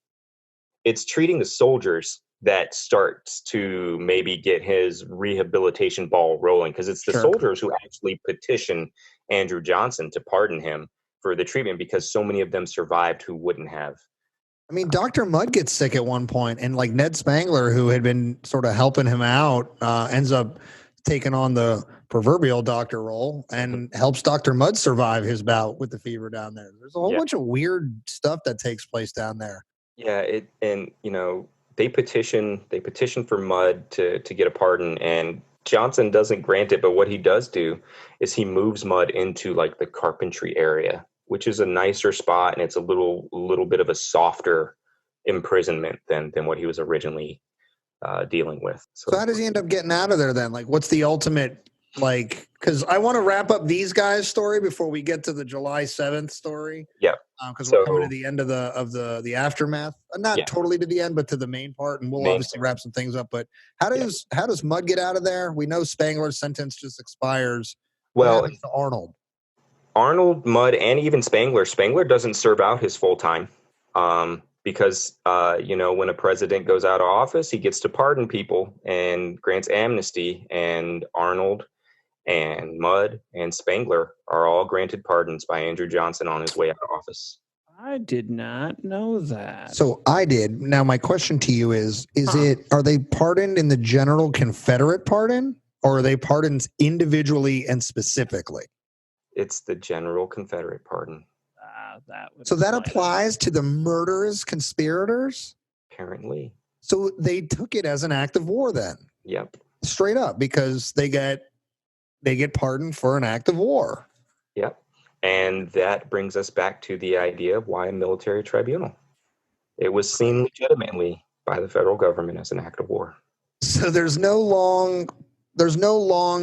[SPEAKER 5] it's treating the soldiers that starts to maybe get his rehabilitation ball rolling, because it's the soldiers who actually petition Andrew Johnson to pardon him for the treatment, because so many of them survived who wouldn't have.
[SPEAKER 3] I mean, Dr. Mudd gets sick at one point, and like Ned Spangler, who had been sort of helping him out, ends up taking on the proverbial doctor role and helps Dr. Mudd survive his bout with the fever down there. There's a whole bunch of weird stuff that takes place down there.
[SPEAKER 5] Yeah, they petition for Mudd to get a pardon, and Johnson doesn't grant it, but what he does do is he moves Mudd into like the carpentry area, which is a nicer spot, and it's a little bit of a softer imprisonment than what he was originally dealing with.
[SPEAKER 3] So how does he end up getting out of there then? Like, what's the ultimate, like, because I want to wrap up these guys' story before we get to the July 7th story.
[SPEAKER 5] Yeah.
[SPEAKER 3] Because we're coming to the end of the aftermath. Not totally to the end, but to the main part, and we'll obviously wrap some things up. But how does Mudd get out of there? We know Spangler's sentence just expires.
[SPEAKER 5] Well,
[SPEAKER 3] what happens to
[SPEAKER 5] Arnold, Mudd, and even Spangler. Spangler doesn't serve out his full time because when a president goes out of office, he gets to pardon people and grants amnesty. And Arnold and Mudd and Spangler are all granted pardons by Andrew Johnson on his way out of office.
[SPEAKER 4] I did not know that.
[SPEAKER 3] So I did. Now my question to you is are they pardoned in the general Confederate pardon, or are they pardoned individually and specifically?
[SPEAKER 5] It's the general Confederate pardon.
[SPEAKER 3] That applies to the murderous conspirators?
[SPEAKER 5] Apparently.
[SPEAKER 3] So they took it as an act of war then?
[SPEAKER 5] Yep.
[SPEAKER 3] Straight up, because they get pardoned for an act of war.
[SPEAKER 5] Yep. And that brings us back to the idea of why a military tribunal. It was seen legitimately by the federal government as an act of war.
[SPEAKER 3] So there's no long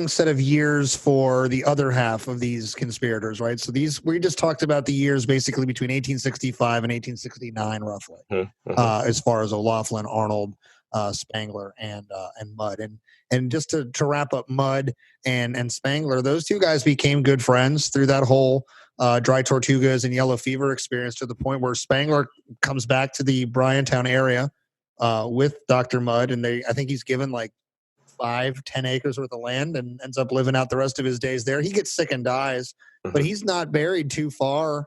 [SPEAKER 3] set of years for the other half of these conspirators, right? So we just talked about the years basically between 1865 and 1869, roughly, as far as O'Loughlin, Arnold, Spangler, and Mudd. And just to wrap up Mudd and Spangler, those two guys became good friends through that whole Dry Tortugas and Yellow Fever experience, to the point where Spangler comes back to the Bryantown area with Dr. Mudd, and I think he's given like 5-10 acres worth of land and ends up living out the rest of his days there. He gets sick and dies, but he's not buried too far.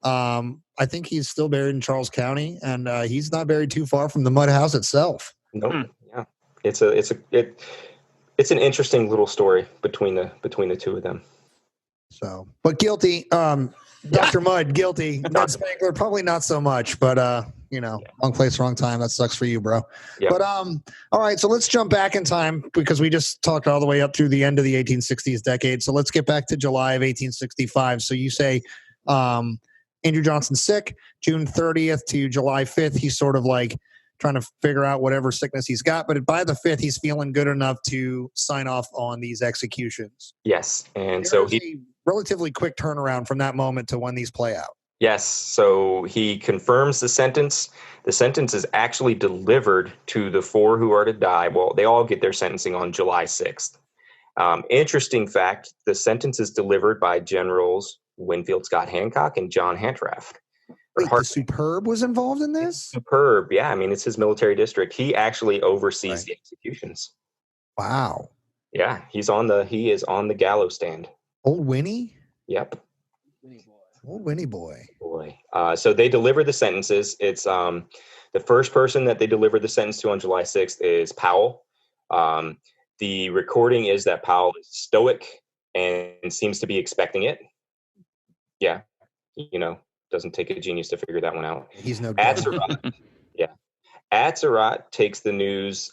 [SPEAKER 3] I think he's still buried in Charles County, and he's not buried too far from the Mudd house itself.
[SPEAKER 5] Nope. Yeah. It's an interesting little story between the two of them.
[SPEAKER 3] So, but guilty. Dr. Mudd, guilty. Ned Spangler, probably not so much, but wrong place, wrong time. That sucks for you, bro. Yep. But all right, so let's jump back in time, because we just talked all the way up through the end of the 1860s decade. So let's get back to July of 1865. So you say Andrew Johnson's sick, June 30th to July 5th. He's sort of like trying to figure out whatever sickness he's got, but by the 5th, he's feeling good enough to sign off on these executions.
[SPEAKER 5] Yes, and
[SPEAKER 3] so he relatively quick turnaround from that moment to when these play out.
[SPEAKER 5] Yes, so he confirms the sentence. The sentence is actually delivered to the 4 who are to die. Well, they all get their sentencing on July 6th. Interesting fact, the sentence is delivered by Generals Winfield Scott Hancock and John Hantraft.
[SPEAKER 3] Wait, the Superb was involved in this?
[SPEAKER 5] Superb, yeah. I mean, it's his military district. He actually oversees the executions.
[SPEAKER 3] Wow.
[SPEAKER 5] Yeah, he is on the gallows stand.
[SPEAKER 3] Old Winnie?
[SPEAKER 5] Yep.
[SPEAKER 3] Old Winnie boy.
[SPEAKER 5] So they deliver the sentences. It's the first person that they deliver the sentence to on July 6th is Powell. The recording is that Powell is stoic and seems to be expecting it. Yeah, doesn't take a genius to figure that one out.
[SPEAKER 3] He's no
[SPEAKER 5] Surratt. Yeah, Surratt takes the news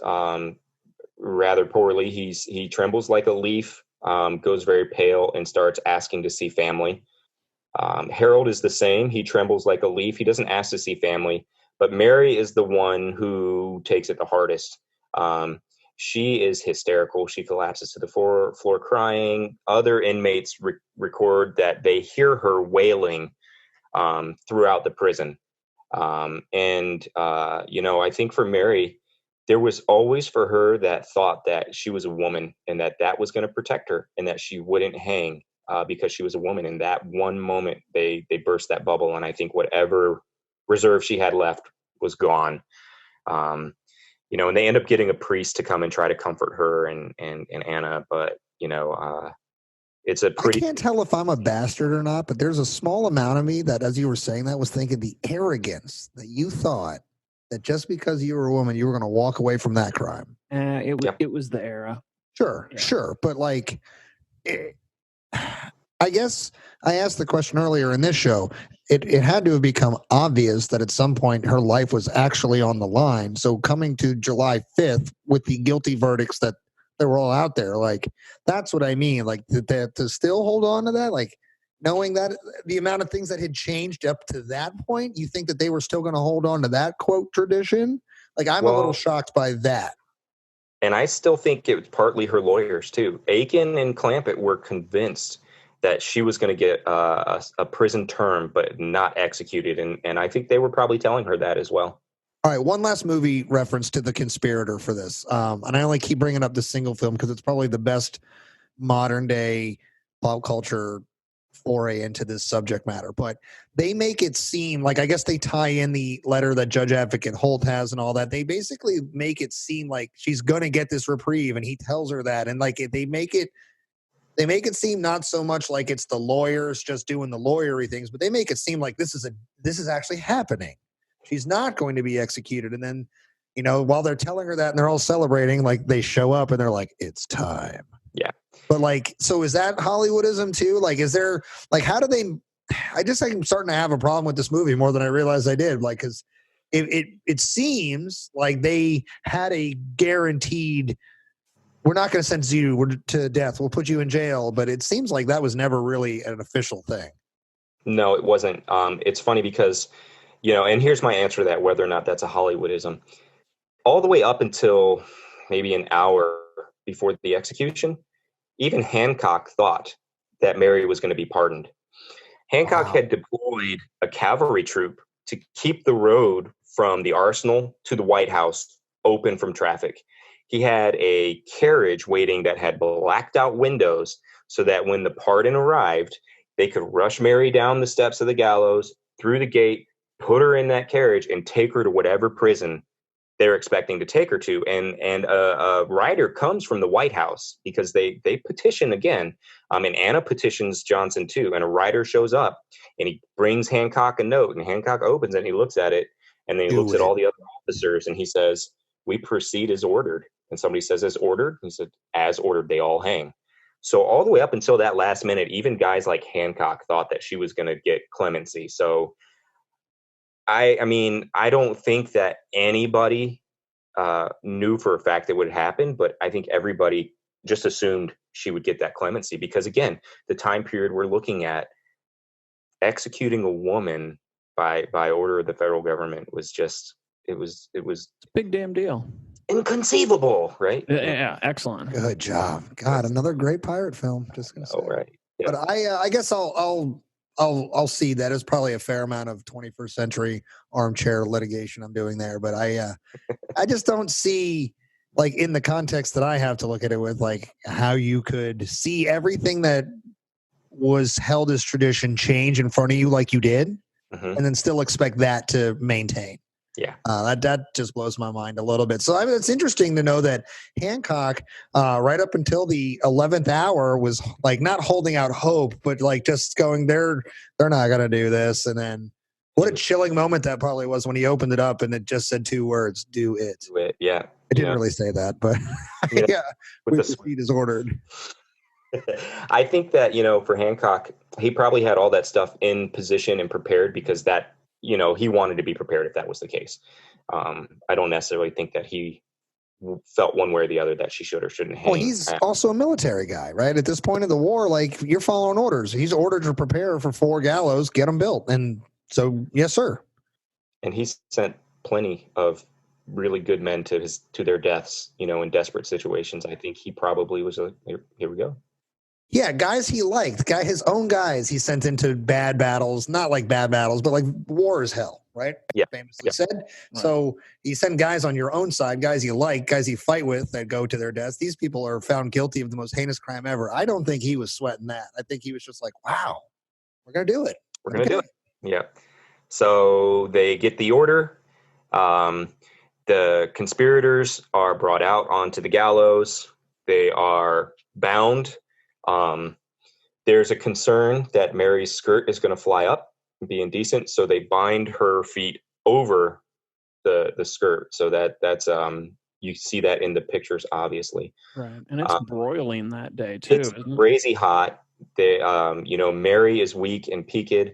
[SPEAKER 5] rather poorly. He trembles like a leaf, goes very pale, and starts asking to see family. Harold is the same. He trembles like a leaf. He doesn't ask to see family, but Mary is the one who takes it the hardest. She is hysterical. She collapses to the floor crying. Other inmates record that they hear her wailing throughout the prison. I think for Mary, there was always for her that thought that she was a woman and that was going to protect her and that she wouldn't hang because she was a woman. In that one moment, they burst that bubble. And I think whatever reserve she had left was gone. And they end up getting a priest to come and try to comfort her and Anna. But, it's a pretty...
[SPEAKER 3] I can't tell if I'm a bastard or not, but there's a small amount of me that, as you were saying that, was thinking the arrogance that you thought that just because you were a woman, you were going to walk away from that crime.
[SPEAKER 6] It was the era.
[SPEAKER 3] Sure. But I guess I asked the question earlier in this show. It had to have become obvious that at some point her life was actually on the line. So coming to July 5th with the guilty verdicts that they were all out there, that's what I mean. To still hold on to that, knowing that the amount of things that had changed up to that point, you think that they were still going to hold on to that quote tradition? I'm a little shocked by that.
[SPEAKER 5] And I still think it was partly her lawyers too. Aiken and Clampett were convinced that she was going to get a prison term, but not executed. And I think they were probably telling her that as well.
[SPEAKER 3] All right, one last movie reference to The Conspirator for this. And I only keep bringing up this single film because it's probably the best modern-day pop culture foray into this subject matter. But they make it seem like, I guess they tie in the letter that Judge Advocate Holt has and all that. They basically make it seem like she's going to get this reprieve, and he tells her that. And they make it seem not so much like it's the lawyers just doing the lawyery things, but they make it seem like this is actually happening. She's not going to be executed. And then, while they're telling her that and they're all celebrating, they show up and they're like, it's time.
[SPEAKER 5] Yeah.
[SPEAKER 3] But so is that Hollywoodism too? Is there, how do they, I'm starting to have a problem with this movie more than I realized I did. Cause it seems like they had a guaranteed, we're not going to sentence you to death. We'll put you in jail. But it seems like that was never really an official thing.
[SPEAKER 5] No, it wasn't. It's funny because, and here's my answer to that, whether or not that's a Hollywoodism. All the way up until maybe an hour before the execution, even Hancock thought that Mary was going to be pardoned. Hancock had deployed a cavalry troop to keep the road from the arsenal to the White House open from traffic. He had a carriage waiting that had blacked out windows so that when the pardon arrived, they could rush Mary down the steps of the gallows, through the gate, put her in that carriage, and take her to whatever prison they're expecting to take her to. And a rider comes from the White House because they petition again. And Anna petitions Johnson too. And a rider shows up and he brings Hancock a note, and Hancock opens it and he looks at it, and then he looks at all the other officers and he says, "We proceed as ordered." And somebody says, "As ordered?" He said, "As ordered, they all hang." So all the way up until that last minute, even guys like Hancock thought that she was going to get clemency. So I mean, I don't think that anybody knew for a fact it would happen, but I think everybody just assumed she would get that clemency because, again, the time period we're looking at, executing a woman by order of the federal government was just, it was
[SPEAKER 6] a big damn deal.
[SPEAKER 5] Inconceivable, right?
[SPEAKER 6] Yeah, excellent.
[SPEAKER 3] Good job. God, another great pirate film. Just gonna say.
[SPEAKER 5] Oh, right. Yeah.
[SPEAKER 3] But I guess I'll see that as probably a fair amount of 21st century armchair litigation I'm doing there. But I just don't see, in the context that I have to look at it with, how you could see everything that was held as tradition change in front of you like you did. and then still expect that to maintain.
[SPEAKER 5] Yeah.
[SPEAKER 3] That just blows my mind a little bit. So it's interesting to know that Hancock, right up until the 11th hour, was like not holding out hope, but like just going, they're not going to do this. And then what a chilling moment that probably was when he opened it up and it just said 2 words: "Do it."
[SPEAKER 5] Do it. Yeah.
[SPEAKER 3] It didn't really say that, but yeah, with the speed is ordered.
[SPEAKER 5] I think that, for Hancock, he probably had all that stuff in position and prepared because that, he wanted to be prepared if that was the case. I don't necessarily think that he felt one way or the other that she should or shouldn't hang.
[SPEAKER 3] Well, he's also a military guy, right? At this point of the war, like, you're following orders. He's ordered to prepare for 4 gallows, get them built. And so, yes, sir.
[SPEAKER 5] And he's sent plenty of really good men to their deaths, in desperate situations. I think he probably was here we go.
[SPEAKER 3] Yeah, guys he liked, his own guys he sent into bad battles, not like bad battles, but like war is hell, right?
[SPEAKER 5] Yeah.
[SPEAKER 3] Famously said. Right. So you send guys on your own side, guys you like, guys you fight with that go to their deaths. These people are found guilty of the most heinous crime ever. I don't think he was sweating that. I think he was just like, wow, we're going to do it.
[SPEAKER 5] We're going to do it. Yeah. So they get the order. The conspirators are brought out onto the gallows. They are bound. There's a concern that Mary's skirt is going to fly up and be indecent, so they bind her feet over the skirt. So that's you see that in the pictures, obviously.
[SPEAKER 6] Right, and it's broiling that day too.
[SPEAKER 5] It's crazy hot. They, Mary is weak and peaked.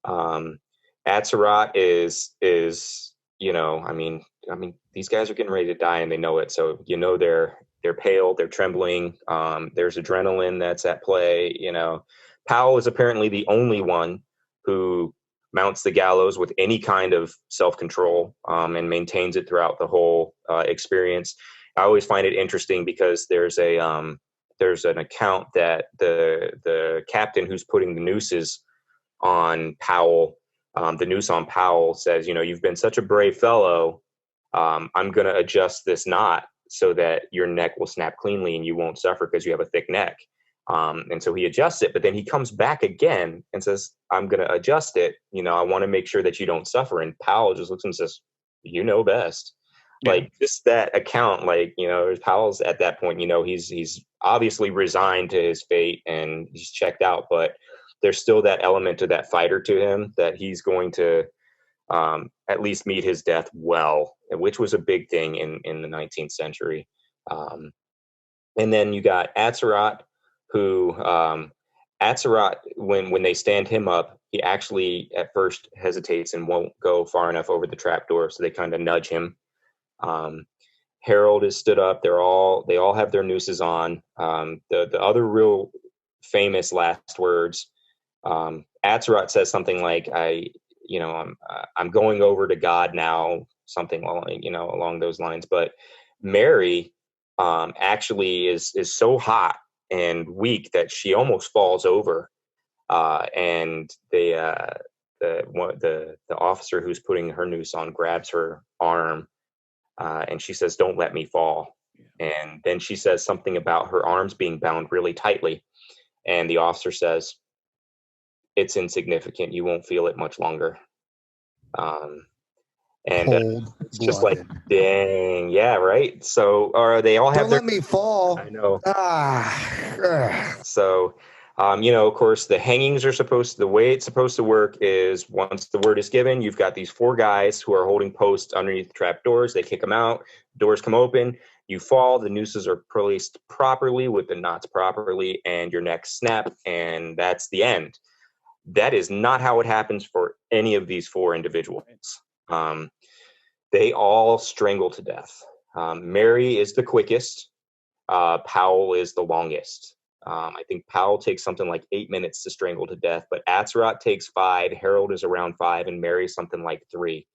[SPEAKER 5] Atzerodt is I mean, these guys are getting ready to die and they know it. So, they're pale, they're trembling. There's adrenaline that's at play. Powell is apparently the only one who mounts the gallows with any kind of self-control and maintains it throughout the whole experience. I always find it interesting because there's an account that the captain who's putting the nooses on Powell, the noose on Powell, says, you've been such a brave fellow. I'm going to adjust this knot so that your neck will snap cleanly and you won't suffer because you have a thick neck. And so he adjusts it, but then he comes back again and says, I'm going to adjust it. I want to make sure that you don't suffer. And Powell just looks and says, you know best. Yeah. Like, just that account, Powell's at that point, he's obviously resigned to his fate and he's checked out, but there's still that element of that fighter to him that he's going to at least meet his death well, which was a big thing in the 19th century. And then you got Atzerodt, who Atzerodt, when they stand him up, he actually at first hesitates and won't go far enough over the trapdoor, so they kind of nudge him. Harold is stood up. They all have their nooses on. The other real famous last words, Atzerodt says something like, I'm going over to God now, something along those lines. But Mary actually is so hot and weak that she almost falls over, and the officer who's putting her noose on grabs her arm, and she says, "Don't let me fall." And then she says something about her arms being bound really tightly, and the officer says, "It's insignificant. You won't feel it much longer." It's just like, dang, yeah, right. So, they all have.
[SPEAKER 3] Don't let me fall.
[SPEAKER 5] I know. So, of course, the hangings are the way it's supposed to work is once the word is given, you've got these 4 guys who are holding posts underneath the trap doors. They kick them out. Doors come open. You fall. The nooses are placed properly with the knots properly, and your neck snap, and that's the end. That is not how it happens for any of these 4 individuals. They all strangle to death. Mary is the quickest. Powell is the longest. I think Powell takes something like 8 minutes to strangle to death, but Atzerodt takes 5. Harold is around 5, and Mary something like 3.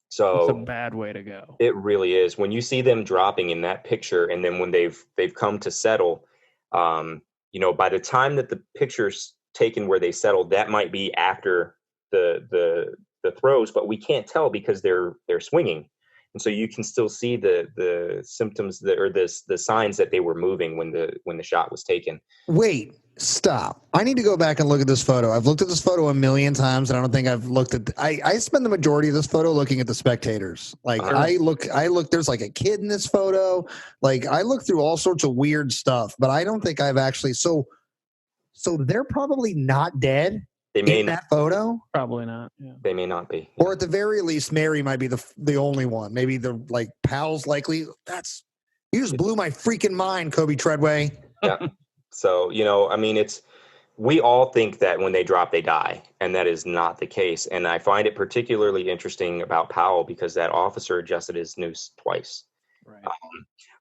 [SPEAKER 5] So
[SPEAKER 6] it's a bad way to go.
[SPEAKER 5] It really is. When you see them dropping in that picture, and then when they've come to settle, by the time that the picture's taken where they settled, that might be after the throws, but we can't tell because they're swinging, and so you can still see the symptoms the signs that they were moving when the shot was taken.
[SPEAKER 3] Wait, Stop. I need to go back and look at this photo. I've looked at this photo a million times, and I don't think I've looked at. I spend the majority of this photo looking at the spectators. Like I look. There's like a kid in this photo. Like I look through all sorts of weird stuff, but I don't think I've actually. So they're probably not dead.
[SPEAKER 5] They may
[SPEAKER 3] in that photo.
[SPEAKER 6] Probably not. Yeah.
[SPEAKER 5] They may not be.
[SPEAKER 3] Or at the very least, Mary might be the only one. Maybe the like Pal's likely. You just blew my freaking mind, Coby Treadway.
[SPEAKER 5] Yeah. So, I mean, we all think that when they drop, they die, and that is not the case. And I find it particularly interesting about Powell because that officer adjusted his noose twice.
[SPEAKER 6] Right.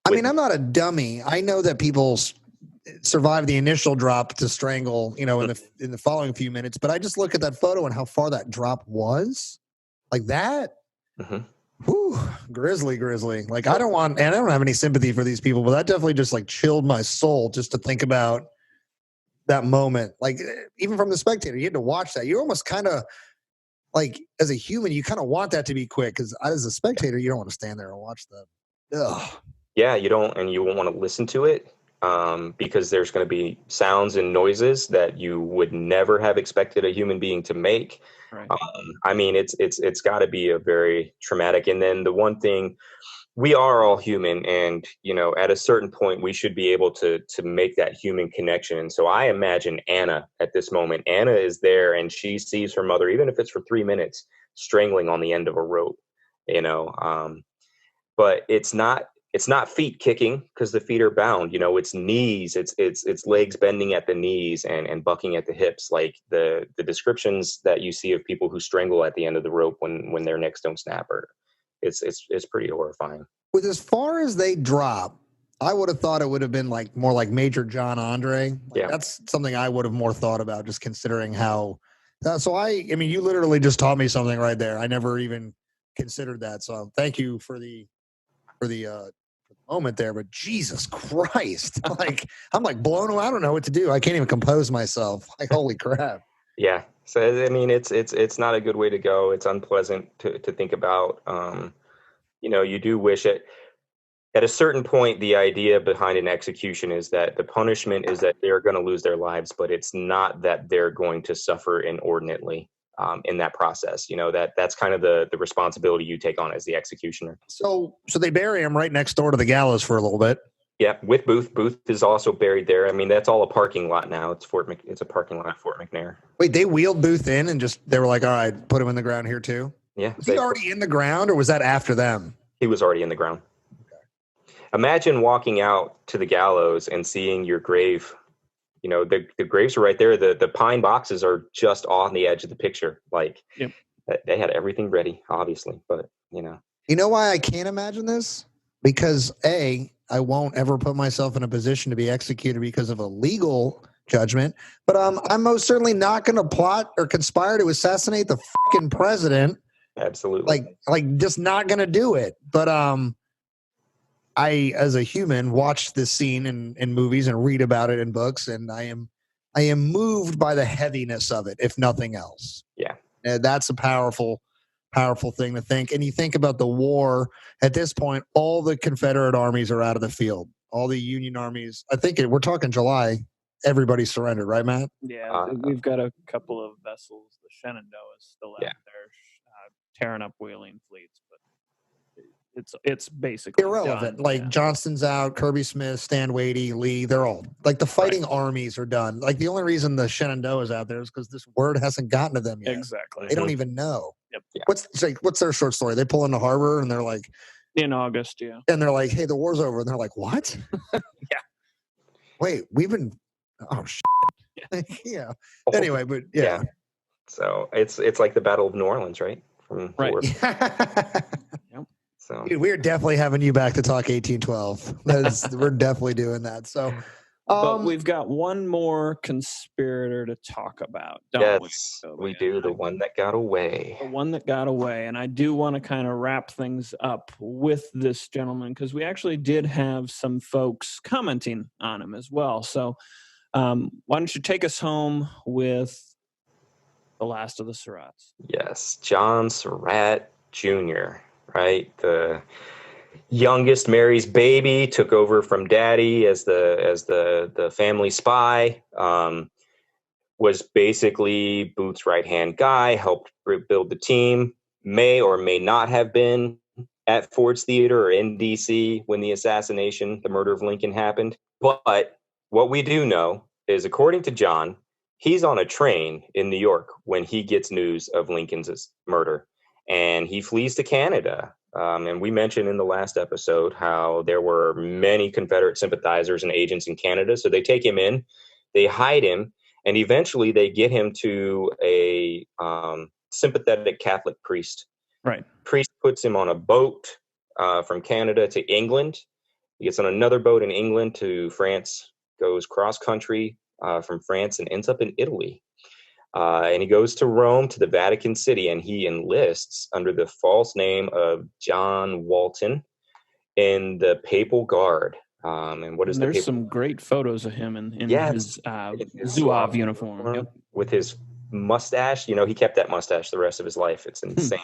[SPEAKER 3] I mean, I'm not a dummy. I know that people survive the initial drop to strangle, in the following few minutes. But I just look at that photo and how far that drop was, like that.
[SPEAKER 5] Mm-hmm.
[SPEAKER 3] Whew, grisly. Like I don't have any sympathy for these people, but that definitely just like chilled my soul just to think about that moment. Like even from the spectator, you had to watch that. You almost kind of like as a human, you kind of want that to be quick because as a spectator, you don't want to stand there and watch that. Ugh.
[SPEAKER 5] Yeah, you don't, and you won't want to listen to it because there's going to be sounds and noises that you would never have expected a human being to make.
[SPEAKER 6] Right.
[SPEAKER 5] I mean, it's got to be a very traumatic. And then the one thing, we are all human, and at a certain point, we should be able to make that human connection. And so I imagine Anna at this moment. Anna is there, and she sees her mother, even if it's for 3 minutes, strangling on the end of a rope. But it's not feet kicking because the feet are bound. It's knees, it's legs bending at the knees and bucking at the hips. Like the descriptions that you see of people who strangle at the end of the rope when their necks don't snap, it's pretty horrifying.
[SPEAKER 3] With as far as they drop, I would have thought it would have been like more like Major John Andre.
[SPEAKER 5] Yeah.
[SPEAKER 3] That's something I would have more thought about, just considering how. So I mean, you literally just taught me something right there. I never even considered that. So thank you for the moment there, but Jesus Christ, like I'm like blown away. I don't know what to do. I can't even compose myself. Like, holy crap.
[SPEAKER 5] Yeah. So, I mean, it's not a good way to go. It's unpleasant to think about. You do wish it at a certain point, the idea behind an execution is that the punishment is that they're going to lose their lives, but it's not that they're going to suffer inordinately. In that process, that's kind of the responsibility you take on as the executioner.
[SPEAKER 3] So they bury him right next door to the gallows for a little bit.
[SPEAKER 5] Yeah, with Booth. Booth is also buried there. I mean, that's all a parking lot now. It's a parking lot at Fort McNair.
[SPEAKER 3] Wait, they wheeled Booth in and they were like, all right, put him in the ground here too?
[SPEAKER 5] Yeah.
[SPEAKER 3] Was he already in the ground or was that after them?
[SPEAKER 5] He was already in the ground. Okay. Imagine walking out to the gallows and seeing your grave. The graves are right there. The pine boxes are just on the edge of the picture. Like, yep. They had everything ready, obviously. But,
[SPEAKER 3] You know why I can't imagine this? Because, A, I won't ever put myself in a position to be executed because of a legal judgment. But I'm most certainly not going to plot or conspire to assassinate the fucking president.
[SPEAKER 5] Absolutely.
[SPEAKER 3] Like just not going to do it. But I, as a human, watch this scene in movies and read about it in books, and I am moved by the heaviness of it, if nothing else.
[SPEAKER 5] Yeah,
[SPEAKER 3] that's a powerful thing to think. And you think about the war at this point; all the Confederate armies are out of the field. All the Union armies. I think we're talking July. Everybody surrendered, right, Matt?
[SPEAKER 6] Yeah, we've got a couple of vessels. The Shenandoah is still out there, tearing up whaling fleets, but. It's basically
[SPEAKER 3] irrelevant.
[SPEAKER 6] Done.
[SPEAKER 3] Like Johnston's out, Kirby Smith, Stan Wadey, Lee, they're all like the fighting armies are done. Like the only reason the Shenandoah is out there is because this word hasn't gotten to them yet.
[SPEAKER 6] Exactly.
[SPEAKER 3] They don't even know.
[SPEAKER 6] Yep.
[SPEAKER 3] Yeah. What's their short story? They pull into harbor and they're like
[SPEAKER 6] in August, yeah.
[SPEAKER 3] And they're like, hey, the war's over. And they're like, what?
[SPEAKER 6] Yeah.
[SPEAKER 3] Wait, we've been shit. Yeah. Anyway, but yeah.
[SPEAKER 5] So it's like the Battle of New Orleans, right?
[SPEAKER 3] Right. Yep. So dude, we're definitely having you back to talk 1812. We're definitely doing that. So,
[SPEAKER 6] but we've got one more conspirator to talk about. Don't
[SPEAKER 5] we do. The one that got away.
[SPEAKER 6] The one that got away. And I do want to kind of wrap things up with this gentleman because we actually did have some folks commenting on him as well. So why don't you take us home with the last of the Surratts?
[SPEAKER 5] Yes, John Surratt Jr., right? youngest Mary's baby, took over from daddy as the family spy. Was basically Booth's right-hand guy, helped build the team, may or may not have been at Ford's Theater or in D.C. when the murder of Lincoln happened. But what we do know is, according to John, he's on a train in New York when he gets news of Lincoln's murder, and he flees to Canada. And we mentioned in the last episode how there were many Confederate sympathizers and agents in Canada. So they take him in, they hide him, and eventually they get him to a sympathetic Catholic priest.
[SPEAKER 6] Right.
[SPEAKER 5] Priest puts him on a boat from Canada to England. He gets on another boat in England to France, goes cross country from France and ends up in Italy. And he goes to Rome, to the Vatican City, and he enlists under the false name of John Walton in the Papal Guard. And what is
[SPEAKER 6] There's some great photos of him in his Zouave uniform. Yep.
[SPEAKER 5] With his mustache. You know, he kept that mustache the rest of his life. It's insane.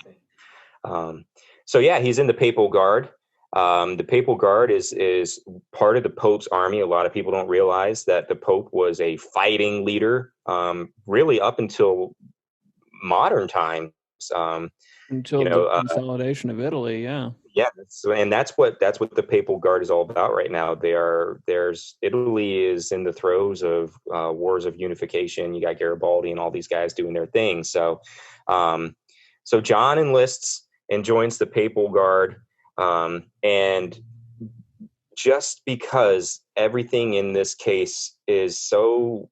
[SPEAKER 5] So yeah, he's in the Papal Guard. The Papal Guard is part of the Pope's army. A lot of people don't realize that the Pope was a fighting leader, really up until modern times.
[SPEAKER 6] Until the consolidation of Italy, yeah.
[SPEAKER 5] Yeah, and that's what the Papal Guard is all about right now. Italy is in the throes of wars of unification. You got Garibaldi and all these guys doing their thing. So John enlists and joins the Papal Guard, and just because everything in this case is so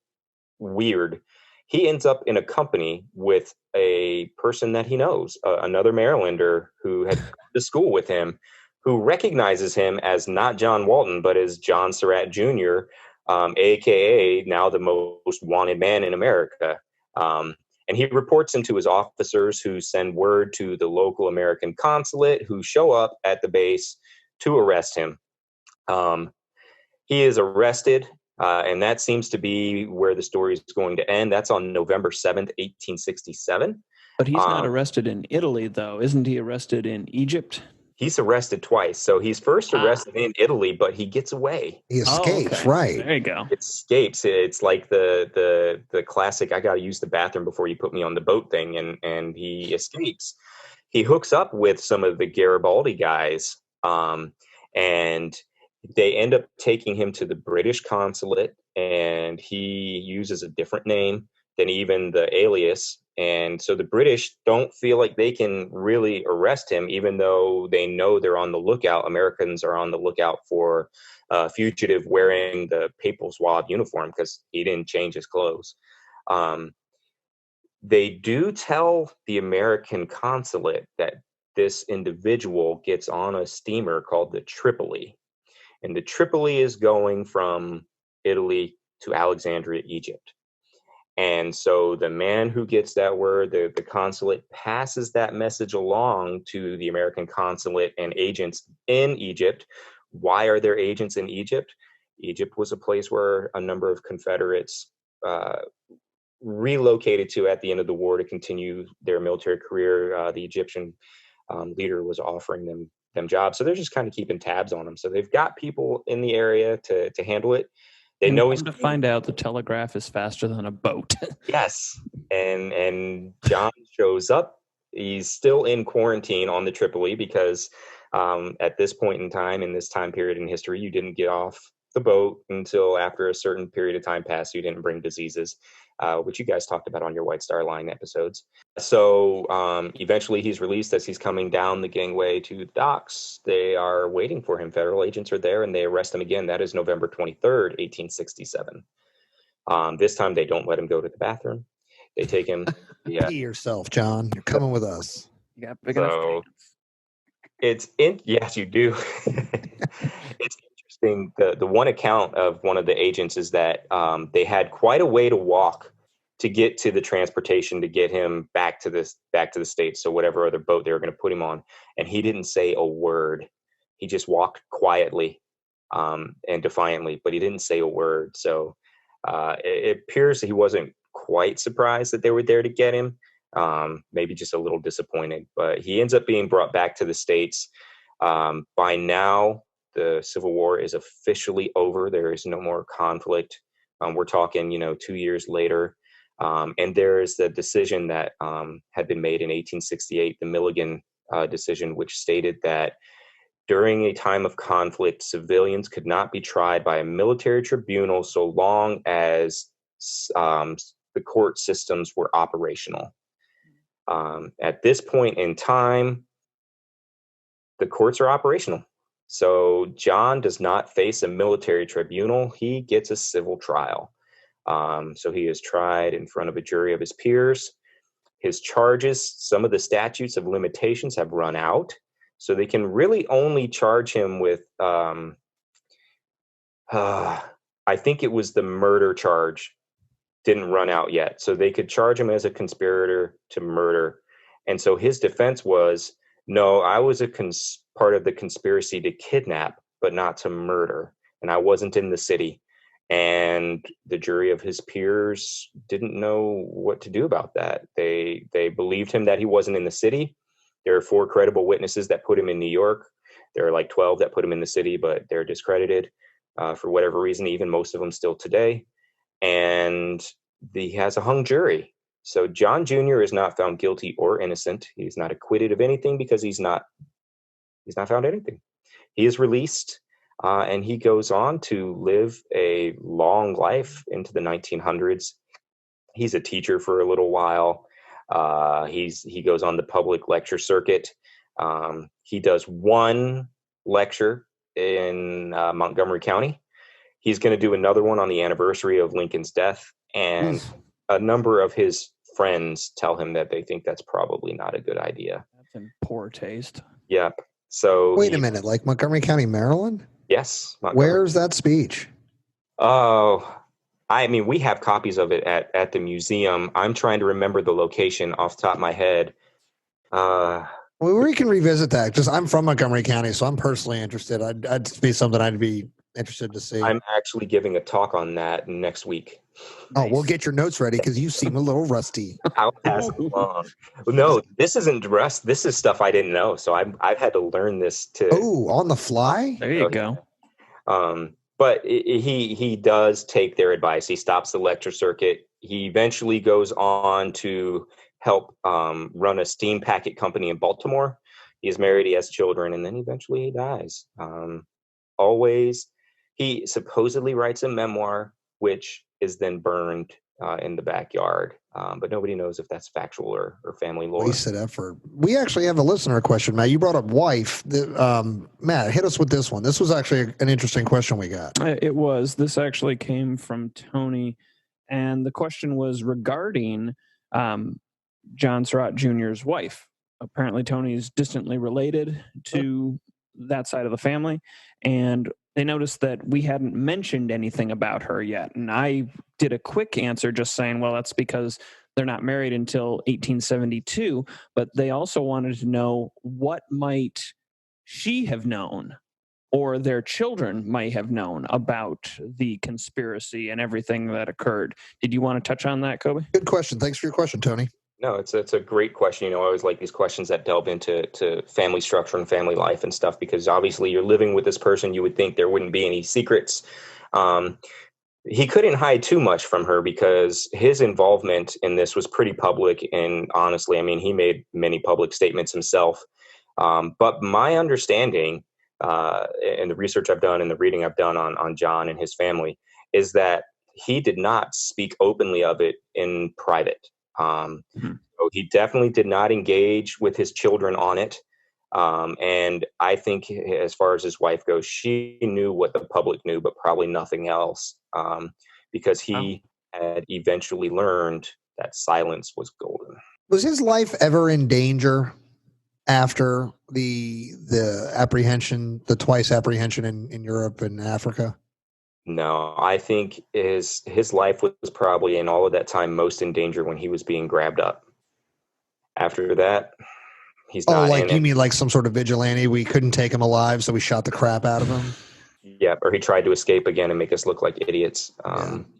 [SPEAKER 5] weird, he ends up in a company with a person that he knows, another Marylander who had gone to school with him, who recognizes him as not John Walton, but as John Surratt Jr., a.k.a. now the most wanted man in America. And he reports him to his officers, who send word to the local American consulate, who show up at the base to arrest him. He is arrested. And that seems to be where the story is going to end. That's on November 7th, 1867.
[SPEAKER 6] But he's not arrested in Italy, though. Isn't he arrested in Egypt?
[SPEAKER 5] He's arrested twice. So he's first arrested in Italy, but he gets away.
[SPEAKER 3] He escapes, right?
[SPEAKER 6] There you go.
[SPEAKER 5] Escapes. It's like the classic, I got to use the bathroom before you put me on the boat thing. And he escapes. He hooks up with some of the Garibaldi guys, and they end up taking him to the British consulate, and he uses a different name than even the alias. And so the British don't feel like they can really arrest him, even though they know they're on the lookout. Americans are on the lookout for a fugitive wearing the Papal Zouave uniform, because he didn't change his clothes. They do tell the American consulate that this individual gets on a steamer called the Tripoli. And the Tripoli is going from Italy to Alexandria, Egypt. And so the man who gets that word, the consulate, passes that message along to the American consulate and agents in Egypt. Why are there agents in Egypt? Egypt was a place where a number of Confederates relocated to at the end of the war to continue their military career. The Egyptian leader was offering them jobs. So they're just kind of keeping tabs on them. So they've got people in the area to handle it. They know he's
[SPEAKER 6] to find out the telegraph is faster than a boat.
[SPEAKER 5] Yes. And John shows up. He's still in quarantine on the Tripoli because at this point in time, in this time period in history, you didn't get off the boat until after a certain period of time passed. You didn't bring diseases, which you guys talked about on your White Star Line episodes. So eventually he's released as he's coming down the gangway to the docks. They are waiting for him. Federal agents are there, and they arrest him again. That is November 23rd, 1867. This time they don't let him go to the bathroom. They take him.
[SPEAKER 3] Pee yourself, John. You're coming with us.
[SPEAKER 6] You got big enough
[SPEAKER 5] pants. Yes, you do. It's interesting. The one account of one of the agents is that they had quite a way to walk to get to the transportation to get him back to the States. So whatever other boat they were going to put him on, and he didn't say a word. He just walked quietly and defiantly, but he didn't say a word. So it appears that he wasn't quite surprised that they were there to get him. Maybe just a little disappointed, but he ends up being brought back to the States. By now, the Civil War is officially over. There is no more conflict. We're talking, 2 years later. And there is the decision that had been made in 1868, the Milligan decision, which stated that during a time of conflict, civilians could not be tried by a military tribunal so long as the court systems were operational. At this point in time, the courts are operational. So John does not face a military tribunal. He gets a civil trial. So he is tried in front of a jury of his peers. His charges, some of the statutes of limitations have run out. So they can really only charge him with, I think it was the murder charge didn't run out yet. So they could charge him as a conspirator to murder. And so his defense was, no, I was part of the conspiracy to kidnap, but not to murder. And I wasn't in the city. And the jury of his peers didn't know what to do about that. They believed him that he wasn't in the city. There are 4 credible witnesses that put him in New York. There are like 12 that put him in the city, but they're discredited for whatever reason, even most of them still today. And he has a hung jury. So John Jr. is not found guilty or innocent. He's not acquitted of anything because he's not found anything. He is released, and he goes on to live a long life into the 1900s. He's a teacher for a little while. He goes on the public lecture circuit. He does one lecture in Montgomery County. He's going to do another one on the anniversary of Lincoln's death, and a number of his friends tell him that they think that's probably not a good idea.
[SPEAKER 6] That's in poor taste.
[SPEAKER 5] Yep. So
[SPEAKER 3] wait a minute, like Montgomery County, Maryland?
[SPEAKER 5] Yes.
[SPEAKER 3] Where's that speech?
[SPEAKER 5] Oh, I mean, we have copies of it at the museum. I'm trying to remember the location off the top of my head.
[SPEAKER 3] Well, we can revisit that. Just I'm from Montgomery County, so I'm personally interested. I'd be something I'd be interested to see.
[SPEAKER 5] I'm actually giving a talk on that next week.
[SPEAKER 3] Oh, we'll get your notes ready because you seem a little rusty.
[SPEAKER 5] I'll pass it along. No, this isn't rust. This is stuff I didn't know, so I've had to learn this too.
[SPEAKER 3] Oh, on the fly?
[SPEAKER 6] There you go.
[SPEAKER 5] But he does take their advice. He stops the lecture circuit. He eventually goes on to help run a steam packet company in Baltimore. He is married. He has children, and then eventually he dies. He supposedly writes a memoir, which is then burned in the backyard. But nobody knows if that's factual or family lore.
[SPEAKER 3] Wasted effort. We actually have a listener question, Matt. You brought up wife. Matt, hit us with this one. This was actually an interesting question we got.
[SPEAKER 6] It was. This actually came from Tony. And the question was regarding John Surratt Jr.'s wife. Apparently, Tony is distantly related to that side of the family. And they noticed that we hadn't mentioned anything about her yet. And I did a quick answer just saying, well, that's because they're not married until 1872. But they also wanted to know what might she have known or their children might have known about the conspiracy and everything that occurred. Did you want to touch on that, Coby?
[SPEAKER 3] Good question. Thanks for your question, Tony.
[SPEAKER 5] No, it's a great question. I always like these questions that delve into family structure and family life and stuff, because obviously you're living with this person. You would think there wouldn't be any secrets. He couldn't hide too much from her because his involvement in this was pretty public. And honestly, I mean, he made many public statements himself. But my understanding and the research I've done and the reading I've done on John and his family is that he did not speak openly of it in private. So he definitely did not engage with his children on it. And I think as far as his wife goes, she knew what the public knew, but probably nothing else, because he had eventually learned that silence was golden.
[SPEAKER 3] Was his life ever in danger after the apprehension, the twice apprehension in Europe and Africa?
[SPEAKER 5] No, I think his life was probably in all of that time most in danger when he was being grabbed up. After that, he's not.
[SPEAKER 3] Oh, like you mean like some sort of vigilante? We couldn't take him alive, so we shot the crap out of him.
[SPEAKER 5] Yeah, or he tried to escape again and make us look like idiots.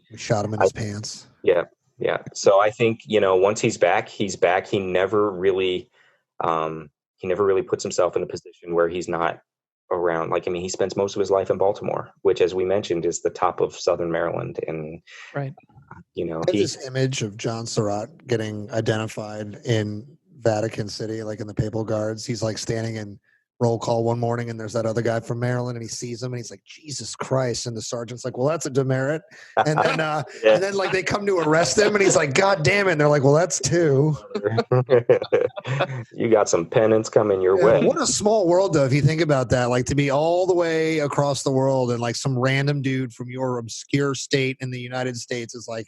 [SPEAKER 3] We shot him in his pants.
[SPEAKER 5] Yeah. So I think once he's back. He never really he never really puts himself in a position where he's not around. Like, I mean, he spends most of his life in Baltimore, which, as we mentioned, is the top of Southern Maryland. And,
[SPEAKER 6] Right.
[SPEAKER 5] you know,
[SPEAKER 3] I have this image of John Surratt getting identified in Vatican City, like in the Papal Guards. He's like standing in roll call one morning, and there's that other guy from Maryland, and he sees him, and he's like, Jesus Christ. And the sergeant's like, well, that's a demerit. And then, and then like they come to arrest him, and he's like, God damn it. And they're like, well, that's two.
[SPEAKER 5] You got some penance coming your way.
[SPEAKER 3] What a small world, though, if you think about that. Like, to be all the way across the world, and like some random dude from your obscure state in the United States is like,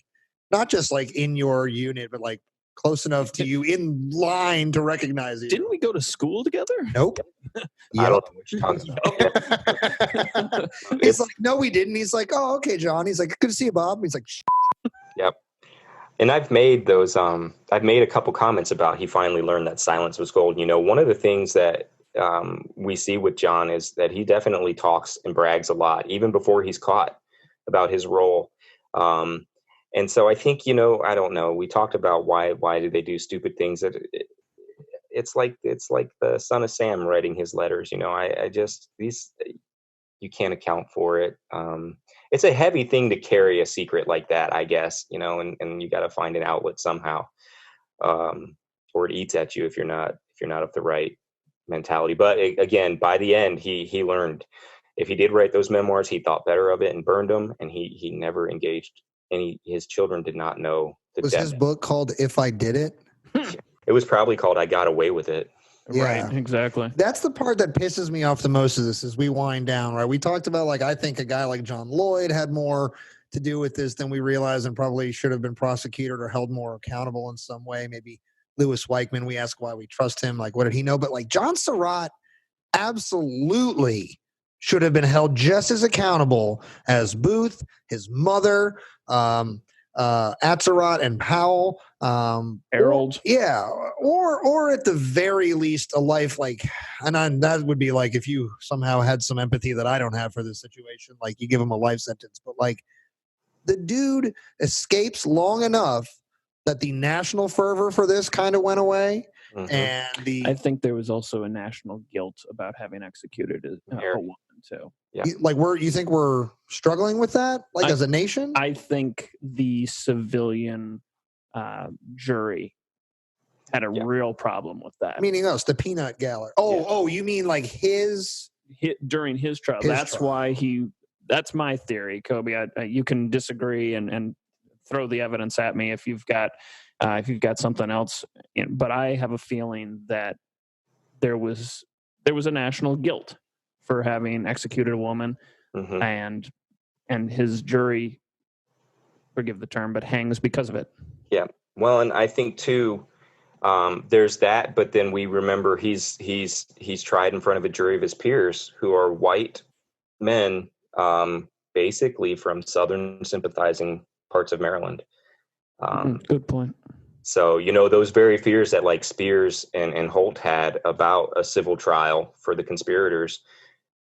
[SPEAKER 3] not just like in your unit, but like close enough to you in line to recognize you.
[SPEAKER 6] Didn't we go to school together?
[SPEAKER 3] Nope.
[SPEAKER 5] I don't know what you're talking about.
[SPEAKER 3] He's like, no, we didn't. He's like, oh, okay, John. He's like, good to see you, Bob. He's like, shh.
[SPEAKER 5] Yep. And I've made those, I've made a couple comments about he finally learned that silence was gold. You know, one of the things that we see with John is that he definitely talks and brags a lot, even before he's caught, about his role. And so I think, you know, I don't know. We talked about why did they do stupid things? It's like the son of Sam writing his letters. You know, I just, you can't account for it. It's a heavy thing to carry a secret like that, I guess, you know, and you got to find an outlet somehow, or it eats at you if you're not of the right mentality. But again, by the end, he learned. If he did write those memoirs, he thought better of it and burned them, and he never engaged. And his children did not know.
[SPEAKER 3] Was his book called If I Did It?
[SPEAKER 5] It was probably called I Got Away with It.
[SPEAKER 3] Yeah.
[SPEAKER 6] Right, exactly.
[SPEAKER 3] That's the part that pisses me off the most of this as we wind down, right? We talked about, like, I think a guy like John Lloyd had more to do with this than we realized and probably should have been prosecuted or held more accountable in some way. Maybe Louis Weichmann, we ask why we trust him. Like, what did he know? But like John Surratt absolutely should have been held just as accountable as Booth, his mother, Atzerodt and Powell,
[SPEAKER 6] Harold.
[SPEAKER 3] Or at the very least a life like, and that would be like if you somehow had some empathy that I don't have for this situation, like you give him a life sentence. But like the dude escapes long enough that the national fervor for this kind of went away. Mm-hmm. And
[SPEAKER 6] I think there was also a national guilt about having executed a woman too.
[SPEAKER 5] Yeah.
[SPEAKER 3] Like you think we're struggling with that, like as a nation?
[SPEAKER 6] I think the civilian jury had a real problem with that.
[SPEAKER 3] Meaning us, the peanut gallery. Oh, you mean like
[SPEAKER 6] during his trial? That's why that's my theory, Coby. You can disagree and throw the evidence at me if you've got something else. But I have a feeling that there was a national guilt for having executed a woman, mm-hmm. and his jury, forgive the term, but hangs because of it. Yeah.
[SPEAKER 5] Well, and I think too, there's that, but then we remember he's tried in front of a jury of his peers who are white men, basically from Southern sympathizing parts of Maryland.
[SPEAKER 6] Good point.
[SPEAKER 5] So, you know, those very fears that like Spears and Holt had about a civil trial for the conspirators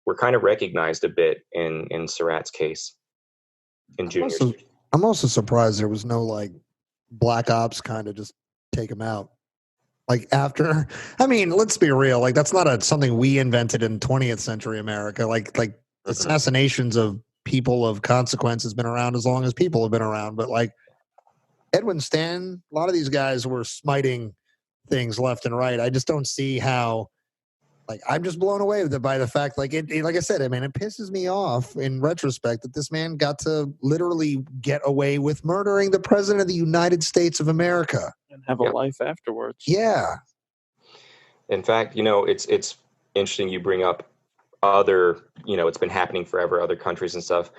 [SPEAKER 5] were kind of recognized a bit in Surratt's case.
[SPEAKER 3] I'm also surprised there was no like black ops kind of just take him out. Like after, I mean, let's be real. Like that's not something we invented in 20th century America. Like mm-hmm. assassinations of people of consequence has been around as long as people have been around. But like Edwin Stanton, a lot of these guys were smiting things left and right. I just don't see how. Like I'm just blown away by the fact, like like I said, I mean, it pisses me off in retrospect that this man got to literally get away with murdering the president of the United States of America
[SPEAKER 6] and have a life afterwards.
[SPEAKER 3] Yeah.
[SPEAKER 5] In fact, you know, it's interesting you bring up other, you know, it's been happening forever, other countries and stuff.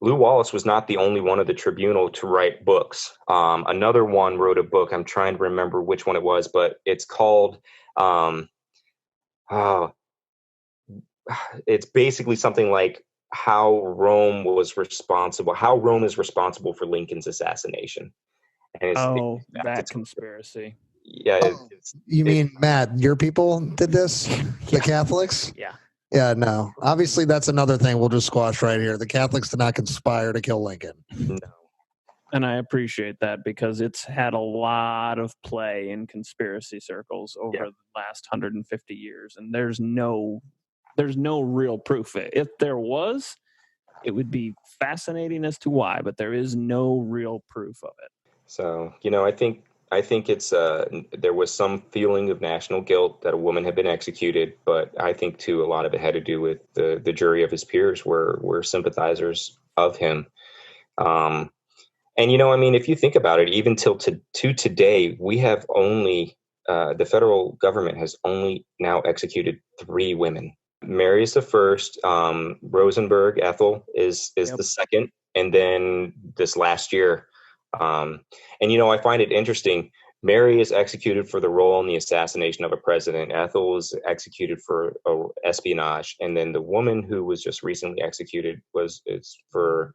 [SPEAKER 5] Lew Wallace was not the only one of the tribunal to write books. Another one wrote a book. I'm trying to remember which one it was, but it's called. It's basically something like how Rome is responsible for Lincoln's assassination. And
[SPEAKER 6] that conspiracy.
[SPEAKER 5] Yeah.
[SPEAKER 3] You mean, Matt, your people did this? The Catholics?
[SPEAKER 6] Yeah.
[SPEAKER 3] Yeah, no. Obviously, that's another thing we'll just squash right here. The Catholics did not conspire to kill Lincoln.
[SPEAKER 5] No.
[SPEAKER 6] And I appreciate that because it's had a lot of play in conspiracy circles over the last 150 years, and there's no real proof. If there was, it would be fascinating as to why, but there is no real proof of it.
[SPEAKER 5] So, I think it's there was some feeling of national guilt that a woman had been executed, but I think too a lot of it had to do with the jury of his peers were sympathizers of him. And if you think about it, even till to today, we have only the federal government has only now executed 3 women. Mary is the first. Rosenberg Ethel is the second, and then this last year. And I find it interesting. Mary is executed for the role in the assassination of a president. Ethel was executed for espionage, and then the woman who was just recently executed is for,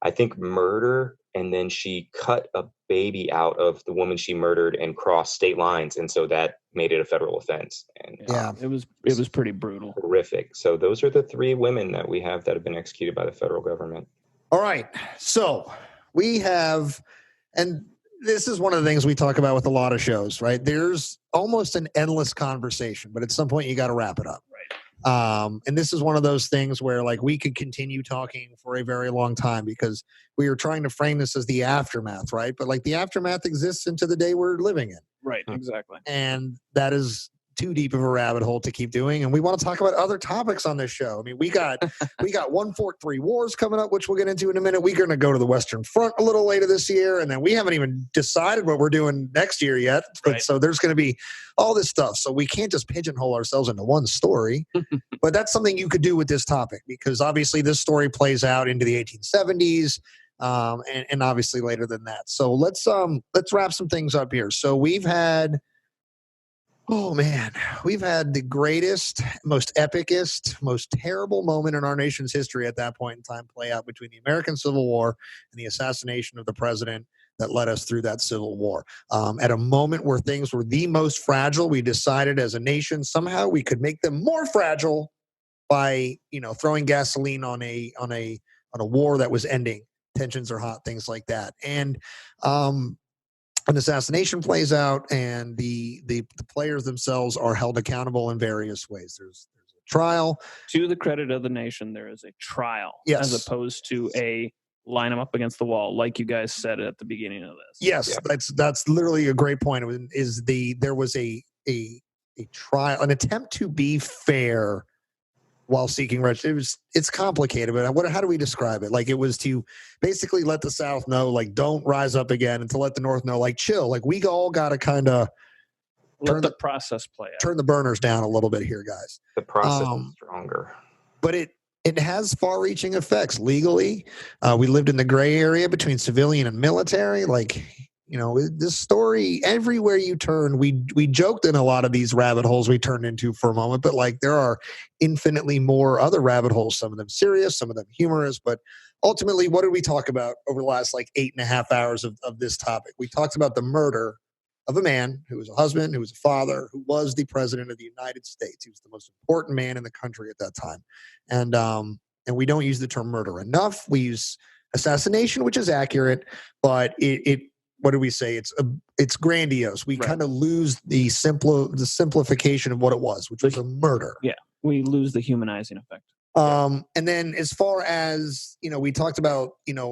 [SPEAKER 5] I think, murder. And then she cut a baby out of the woman she murdered and crossed state lines, and so that made it a federal offense. And
[SPEAKER 6] it was pretty brutal,
[SPEAKER 5] horrific. So those are the 3 women that we have that have been executed by the federal government.
[SPEAKER 3] All right, so we have, and this is one of the things we talk about with a lot of shows, right? There's almost an endless conversation, but at some point you got to wrap it up. And this is one of those things where we could continue talking for a very long time because we are trying to frame this as the aftermath, right? But the aftermath exists into the day we're living in.
[SPEAKER 6] Right, exactly.
[SPEAKER 3] And that is too deep of a rabbit hole to keep doing. And we want to talk about other topics on this show. I mean, we got 1 Fork 3 Wars coming up, which we'll get into in a minute. We're going to go to the Western Front a little later this year. And then we haven't even decided what we're doing next year yet. But so there's going to be all this stuff. So we can't just pigeonhole ourselves into one story. But that's something you could do with this topic because obviously this story plays out into the 1870s. And obviously later than that. So let's wrap some things up here. So we've had the greatest, most epicest, most terrible moment in our nation's history at that point in time play out between the American Civil War and the assassination of the president that led us through that Civil War. At a moment where things were the most fragile, we decided as a nation somehow we could make them more fragile by throwing gasoline on a war that was ending. Tensions are hot, things like that. And an assassination plays out, and the players themselves are held accountable in various ways. There's a trial.
[SPEAKER 6] To the credit of the nation, there is a trial, as opposed to a line them up against the wall, like you guys said at the beginning of this.
[SPEAKER 3] Yes, that's literally a great point. There was a trial, an attempt to be fair while seeking retribution. It's complicated, but how do we describe it? It was to basically let the South know, don't rise up again, and to let the North know, chill. We all got to kind of
[SPEAKER 6] let the process play out.
[SPEAKER 3] Turn the burners down a little bit here, guys.
[SPEAKER 5] The process is stronger.
[SPEAKER 3] But it has far-reaching effects legally. We lived in the gray area between civilian and military. This story, everywhere you turn, we joked in a lot of these rabbit holes we turned into for a moment, but there are infinitely more other rabbit holes, some of them serious, some of them humorous. But ultimately, what did we talk about over the last 8.5 hours of this topic? We talked about the murder of a man who was a husband, who was a father, who was the president of the United States. He was the most important man in the country at that time. And we don't use the term murder enough. We use assassination, which is accurate, but it what do we say? It's grandiose. We kind of lose the simplification of what it was, which was a murder.
[SPEAKER 6] Yeah, we lose the humanizing effect.
[SPEAKER 3] And then as far as, we talked about,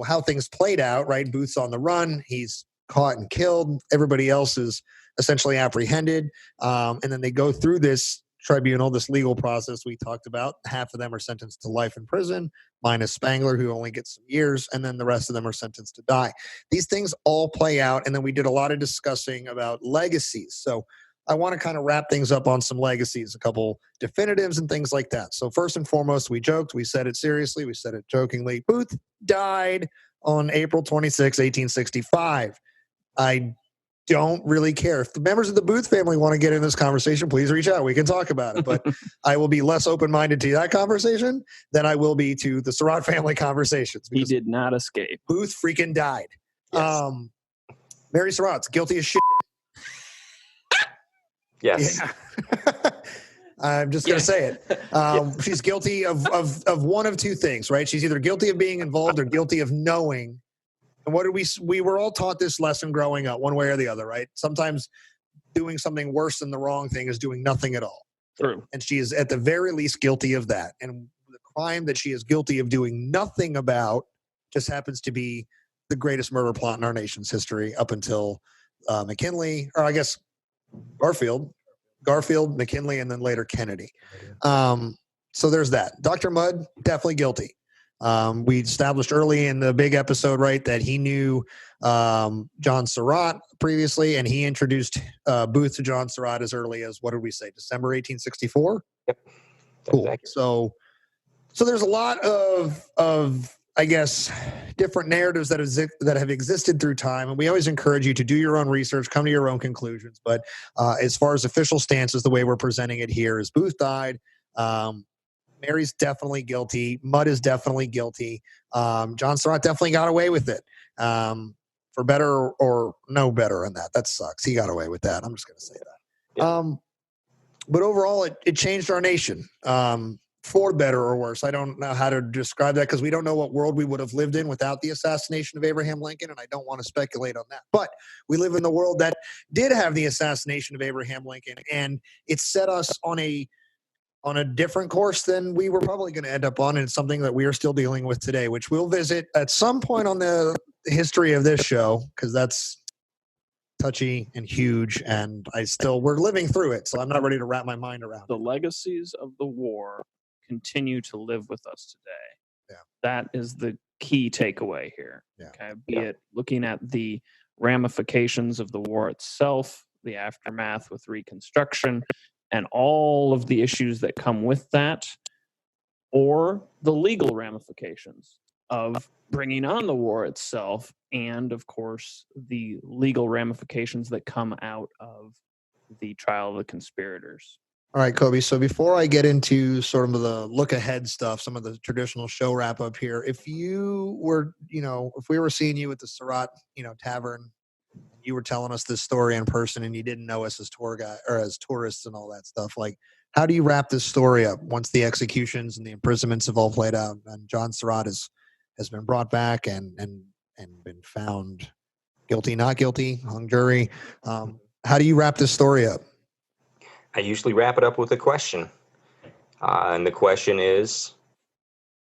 [SPEAKER 3] how things played out, right? Booth's on the run. He's caught and killed. Everybody else is essentially apprehended. And then they go through this tribunal, this legal process we talked about. Half of them are sentenced to life in prison, minus Spangler, who only gets some years, and then the rest of them are sentenced to die. These things all play out, and then we did a lot of discussing about legacies. So I want to kind of wrap things up on some legacies, a couple definitives and things like that. So first and foremost, we joked, we said it seriously, we said it jokingly. Booth died on April 26, 1865. I don't really care. If the members of the Booth family want to get in this conversation, please reach out. We can talk about it. But I will be less open-minded to that conversation than I will be to the Surratt family conversations.
[SPEAKER 6] He did not escape.
[SPEAKER 3] Booth freaking died.
[SPEAKER 5] Yes.
[SPEAKER 3] Mary Surratt's guilty as shit.
[SPEAKER 5] Yes.
[SPEAKER 3] Yeah. I'm just going to say it. She's guilty of one of two things, right? She's either guilty of being involved or guilty of knowing And what did we were all taught this lesson growing up, one way or the other, right? Sometimes doing something worse than the wrong thing is doing nothing at all.
[SPEAKER 6] True.
[SPEAKER 3] And she is at the very least guilty of that. And the crime that she is guilty of doing nothing about just happens to be the greatest murder plot in our nation's history up until McKinley, or I guess Garfield, McKinley, and then later Kennedy. So there's that. Dr. Mudd, definitely guilty. We established early in the big episode, right, that he knew John Surratt previously, and he introduced Booth to John Surratt as early as, what did we say, December 1864?
[SPEAKER 5] Yep.
[SPEAKER 3] Cool. So there's a lot of I guess, different narratives that have existed through time, and we always encourage you to do your own research, come to your own conclusions. But as far as official stances, the way we're presenting it here is Booth died. Mary's definitely guilty. Mudd is definitely guilty. John Surratt definitely got away with it. For better or no better than that. That sucks. He got away with that. I'm just going to say that. Yeah. But overall, it changed our nation. For better or worse. I don't know how to describe that because we don't know what world we would have lived in without the assassination of Abraham Lincoln, and I don't want to speculate on that. But we live in the world that did have the assassination of Abraham Lincoln, and it set us on a different course than we were probably going to end up on, and it's something that we are still dealing with today, which we'll visit at some point on the history of this show, because that's touchy and huge, and we're living through it, so I'm not ready to wrap my mind around
[SPEAKER 6] the legacies of the war continue to live with us today.
[SPEAKER 3] Yeah.
[SPEAKER 6] That is the key takeaway here.
[SPEAKER 3] Yeah.
[SPEAKER 6] Okay. Be it looking at the ramifications of the war itself, the aftermath with Reconstruction, and all of the issues that come with that, or the legal ramifications of bringing on the war itself, and of course, the legal ramifications that come out of the trial of the conspirators.
[SPEAKER 3] All right, Coby. So before I get into sort of the look ahead stuff, some of the traditional show wrap up here, if you were, if we were seeing you at the Surratt, Tavern, you were telling us this story in person and you didn't know us as tour guide or as tourists and all that stuff, like, how do you wrap this story up once the executions and the imprisonments have all played out and John Surratt has been brought back and been found guilty, not guilty, hung jury? How do you wrap this story up?
[SPEAKER 5] I usually wrap it up with a question. And the question is,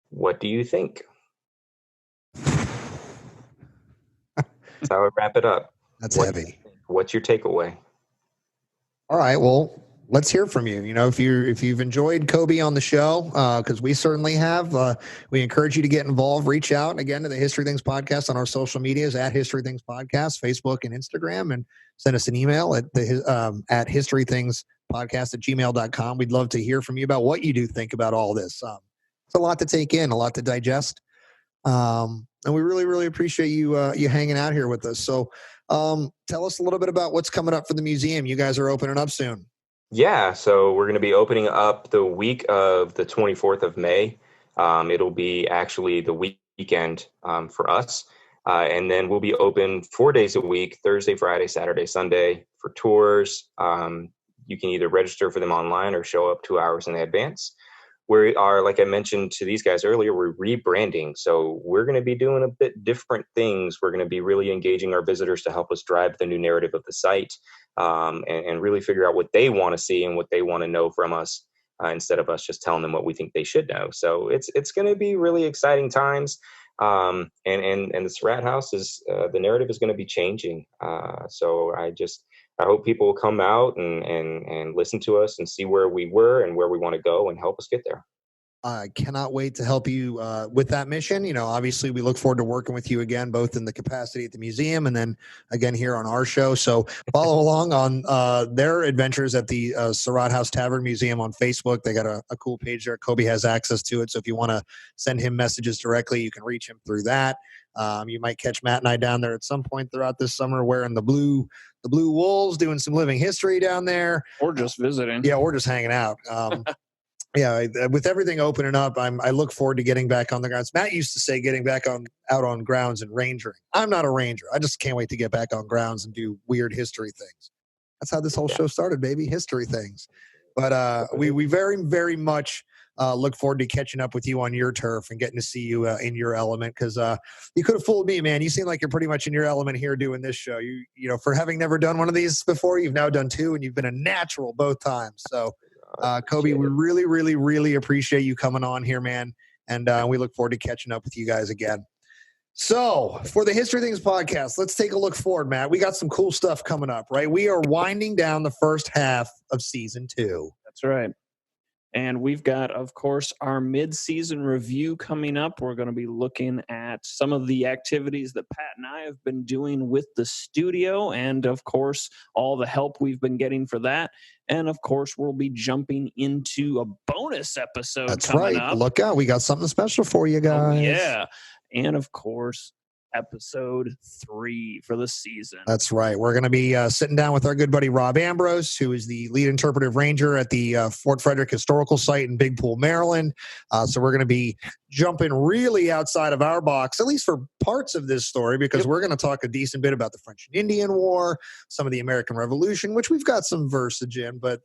[SPEAKER 5] what do you think? That's how I wrap it up.
[SPEAKER 3] That's heavy.
[SPEAKER 5] What's your takeaway?
[SPEAKER 3] All right. Well, let's hear from you. If you've enjoyed Coby on the show, because we certainly have, we encourage you to get involved. Reach out again to the History Things Podcast on our social medias at History Things Podcast, Facebook and Instagram, and send us an email at historythingspodcast@gmail.com. We'd love to hear from you about what you do think about all this. It's a lot to take in, a lot to digest, and we really, really appreciate you hanging out here with us. So, tell us a little bit about what's coming up for the museum. You guys are opening up soon.
[SPEAKER 5] Yeah, so we're going to be opening up the week of the 24th of May. It'll be actually the weekend for us. And then we'll be open 4 days a week, Thursday, Friday, Saturday, Sunday, for tours. You can either register for them online or show up 2 hours in advance. We are, like I mentioned to these guys earlier, we're rebranding. So we're going to be doing a bit different things. We're going to be really engaging our visitors to help us drive the new narrative of the site, and really figure out what they want to see and what they want to know from us, instead of us just telling them what we think they should know. So it's going to be really exciting times. And the Surratt House the narrative is going to be changing. So I hope people will come out and listen to us and see where we were and where we want to go and help us get there.
[SPEAKER 3] I cannot wait to help you with that mission. Obviously we look forward to working with you again, both in the capacity at the museum and then again here on our show. So follow along on their adventures at the Surratt House Tavern Museum on Facebook. They got a cool page there. Coby has access to it. So if you want to send him messages directly, you can reach him through that. You might catch Matt and I down there at some point throughout this summer wearing the blue wolves, doing some living history down there.
[SPEAKER 6] Or just visiting.
[SPEAKER 3] Yeah, or just hanging out. Yeah, with everything opening up, I look forward to getting back on the grounds. Matt used to say getting back out on grounds and rangering. I'm not a ranger. I just can't wait to get back on grounds and do weird history things. That's how this whole show started, baby. History things. But we very, very much look forward to catching up with you on your turf and getting to see you in your element, because you could have fooled me, man. You seem like you're pretty much in your element here doing this show. You know, for having never done one of these before, you've now done two, and you've been a natural both times. So, Coby, we really, really, really appreciate you coming on here, man. And we look forward to catching up with you guys again. So for the History Things podcast, let's take a look forward, Matt. We got some cool stuff coming up, right? We are winding down the first half of season 2.
[SPEAKER 6] That's right. And we've got, of course, our mid-season review coming up. We're going to be looking at some of the activities that Pat and I have been doing with the studio, and, of course, all the help we've been getting for that. And, of course, we'll be jumping into a bonus episode coming up.
[SPEAKER 3] Look out. We got something special for you guys.
[SPEAKER 6] Oh, yeah. And, of course, episode 3 for the season.
[SPEAKER 3] That's right. We're going to be sitting down with our good buddy Rob Ambrose, who is the lead interpretive ranger at the Fort Frederick Historical Site in Big Pool, Maryland. So we're going to be jumping really outside of our box, at least for parts of this story, because we're going to talk a decent bit about the French and Indian War, some of the American Revolution, which we've got some versage in, but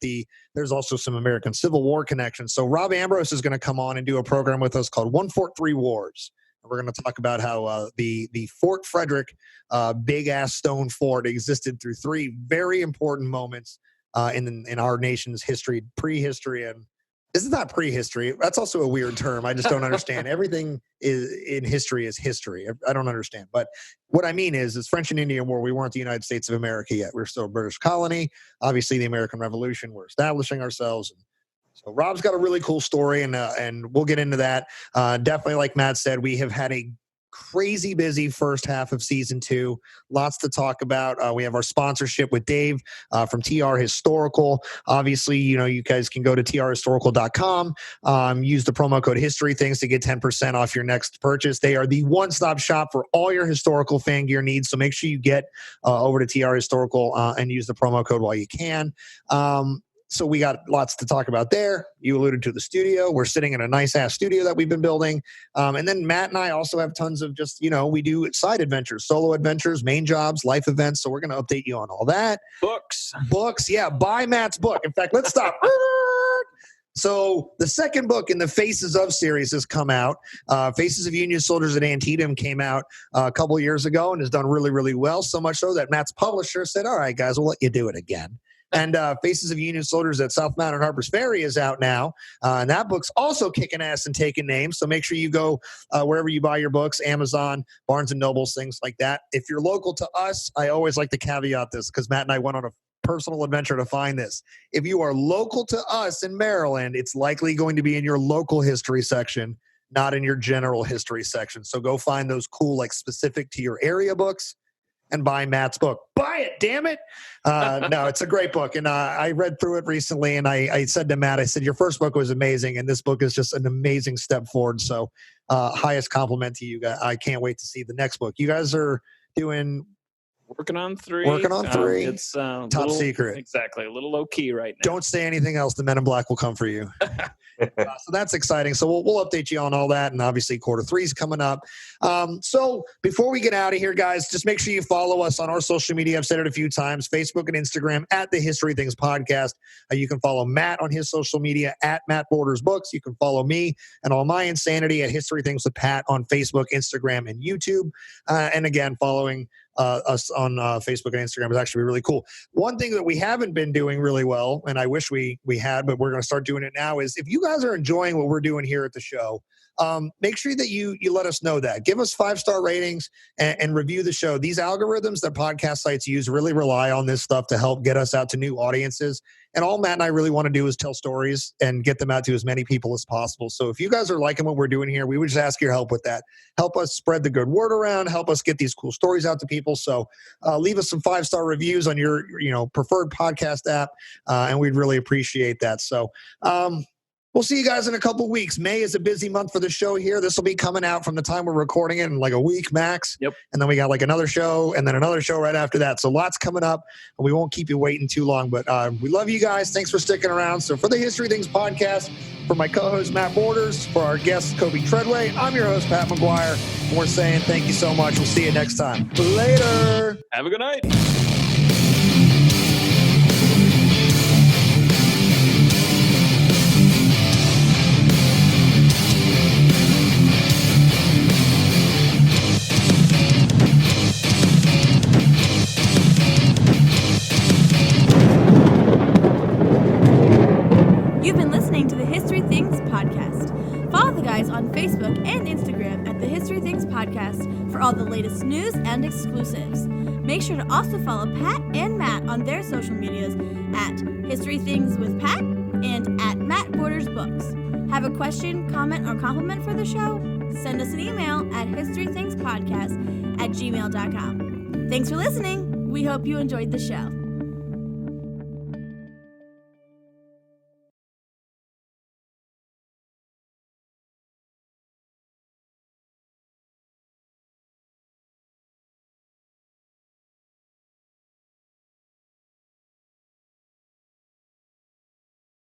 [SPEAKER 3] there's also some American Civil War connections. So Rob Ambrose is going to come on and do a program with us called 1 Fort 3 Wars. We're going to talk about how the Fort Frederick big-ass stone fort existed through 3 very important moments in our nation's history, prehistory. And this is not prehistory. That's also a weird term. I just don't understand. Everything in history is history. I don't understand. But what I mean is French and Indian War, we weren't the United States of America yet. We're still a British colony. Obviously, the American Revolution, we're establishing ourselves. So Rob's got a really cool story, and we'll get into that. Definitely, like Matt said, we have had a crazy busy first half of season 2. Lots to talk about. We have our sponsorship with Dave from TR Historical. Obviously, you guys can go to trhistorical.com, use the promo code History Things to get 10% off your next purchase. They are the one-stop shop for all your historical fan gear needs. So make sure you get over to TR Historical and use the promo code while you can. So we got lots to talk about there. You alluded to the studio. We're sitting in a nice-ass studio that we've been building. And then Matt and I also have tons of just, we do side adventures, solo adventures, main jobs, life events. So we're going to update you on all that. Books. Yeah, buy Matt's book. In fact, let's stop. So the second book in the Faces of series has come out. Faces of Union Soldiers at Antietam came out a couple years ago and has done really, really well. So much so that Matt's publisher said, all right, guys, we'll let you do it again. And Faces of Union Soldiers at South Mountain Harpers Ferry is out now. And that book's also kicking ass and taking names. So make sure you go wherever you buy your books, Amazon, Barnes & Nobles, things like that. If you're local to us, I always like to caveat this because Matt and I went on a personal adventure to find this. If you are local to us in Maryland, it's likely going to be in your local history section, not in your general history section. So go find those cool, like specific to your area books and buy Matt's book. Buy it, damn it. No, it's a great book. And I read through it recently, and I said to Matt, I said, your first book was amazing, and this book is just an amazing step forward. So highest compliment to you guys. I can't wait to see the next book. You guys are
[SPEAKER 6] working on 3.
[SPEAKER 3] It's top secret.
[SPEAKER 6] Exactly. A little low key right now.
[SPEAKER 3] Don't say anything else. The Men in Black will come for you. So that's exciting. So we'll update you on all that. And obviously quarter 3 is coming up. So before we get out of here, guys, just make sure you follow us on our social media. I've said it a few times, Facebook and Instagram at the History Things Podcast. You can follow Matt on his social media at Matt Borders Books. You can follow me and all my insanity at History Things with Pat on Facebook, Instagram, and YouTube. And again, following us on Facebook and Instagram is actually really cool. One thing that we haven't been doing really well, and I wish we had, but we're going to start doing it now, is if you guys are enjoying what we're doing here at the show, make sure that you let us know that. Give us 5-star ratings and review the show. These algorithms that podcast sites use really rely on this stuff to help get us out to new audiences. And all Matt and I really want to do is tell stories and get them out to as many people as possible. So if you guys are liking what we're doing here, we would just ask your help with that. Help us spread the good word around. Help us get these cool stories out to people. So leave us some 5-star reviews on your preferred podcast app, and we'd really appreciate that. So we'll see you guys in a couple weeks. May is a busy month for the show here. This will be coming out from the time we're recording it in like a week max.
[SPEAKER 6] Yep.
[SPEAKER 3] And then we got like another show and then another show right after that. So lots coming up, and we won't keep you waiting too long. But we love you guys. Thanks for sticking around. So for the History Things Podcast, for my co-host Matt Borders, for our guest Coby Treadway, I'm your host Pat McGuire. And we're saying thank you so much. We'll see you next time. Later.
[SPEAKER 6] Have a good night.
[SPEAKER 1] Also follow Pat and Matt on their social medias at History Things with Pat and at Matt Borders Books. Have a question, comment, or compliment for the show? Send us an email at historythingspodcast@gmail.com. Thanks for listening. We hope you enjoyed the show.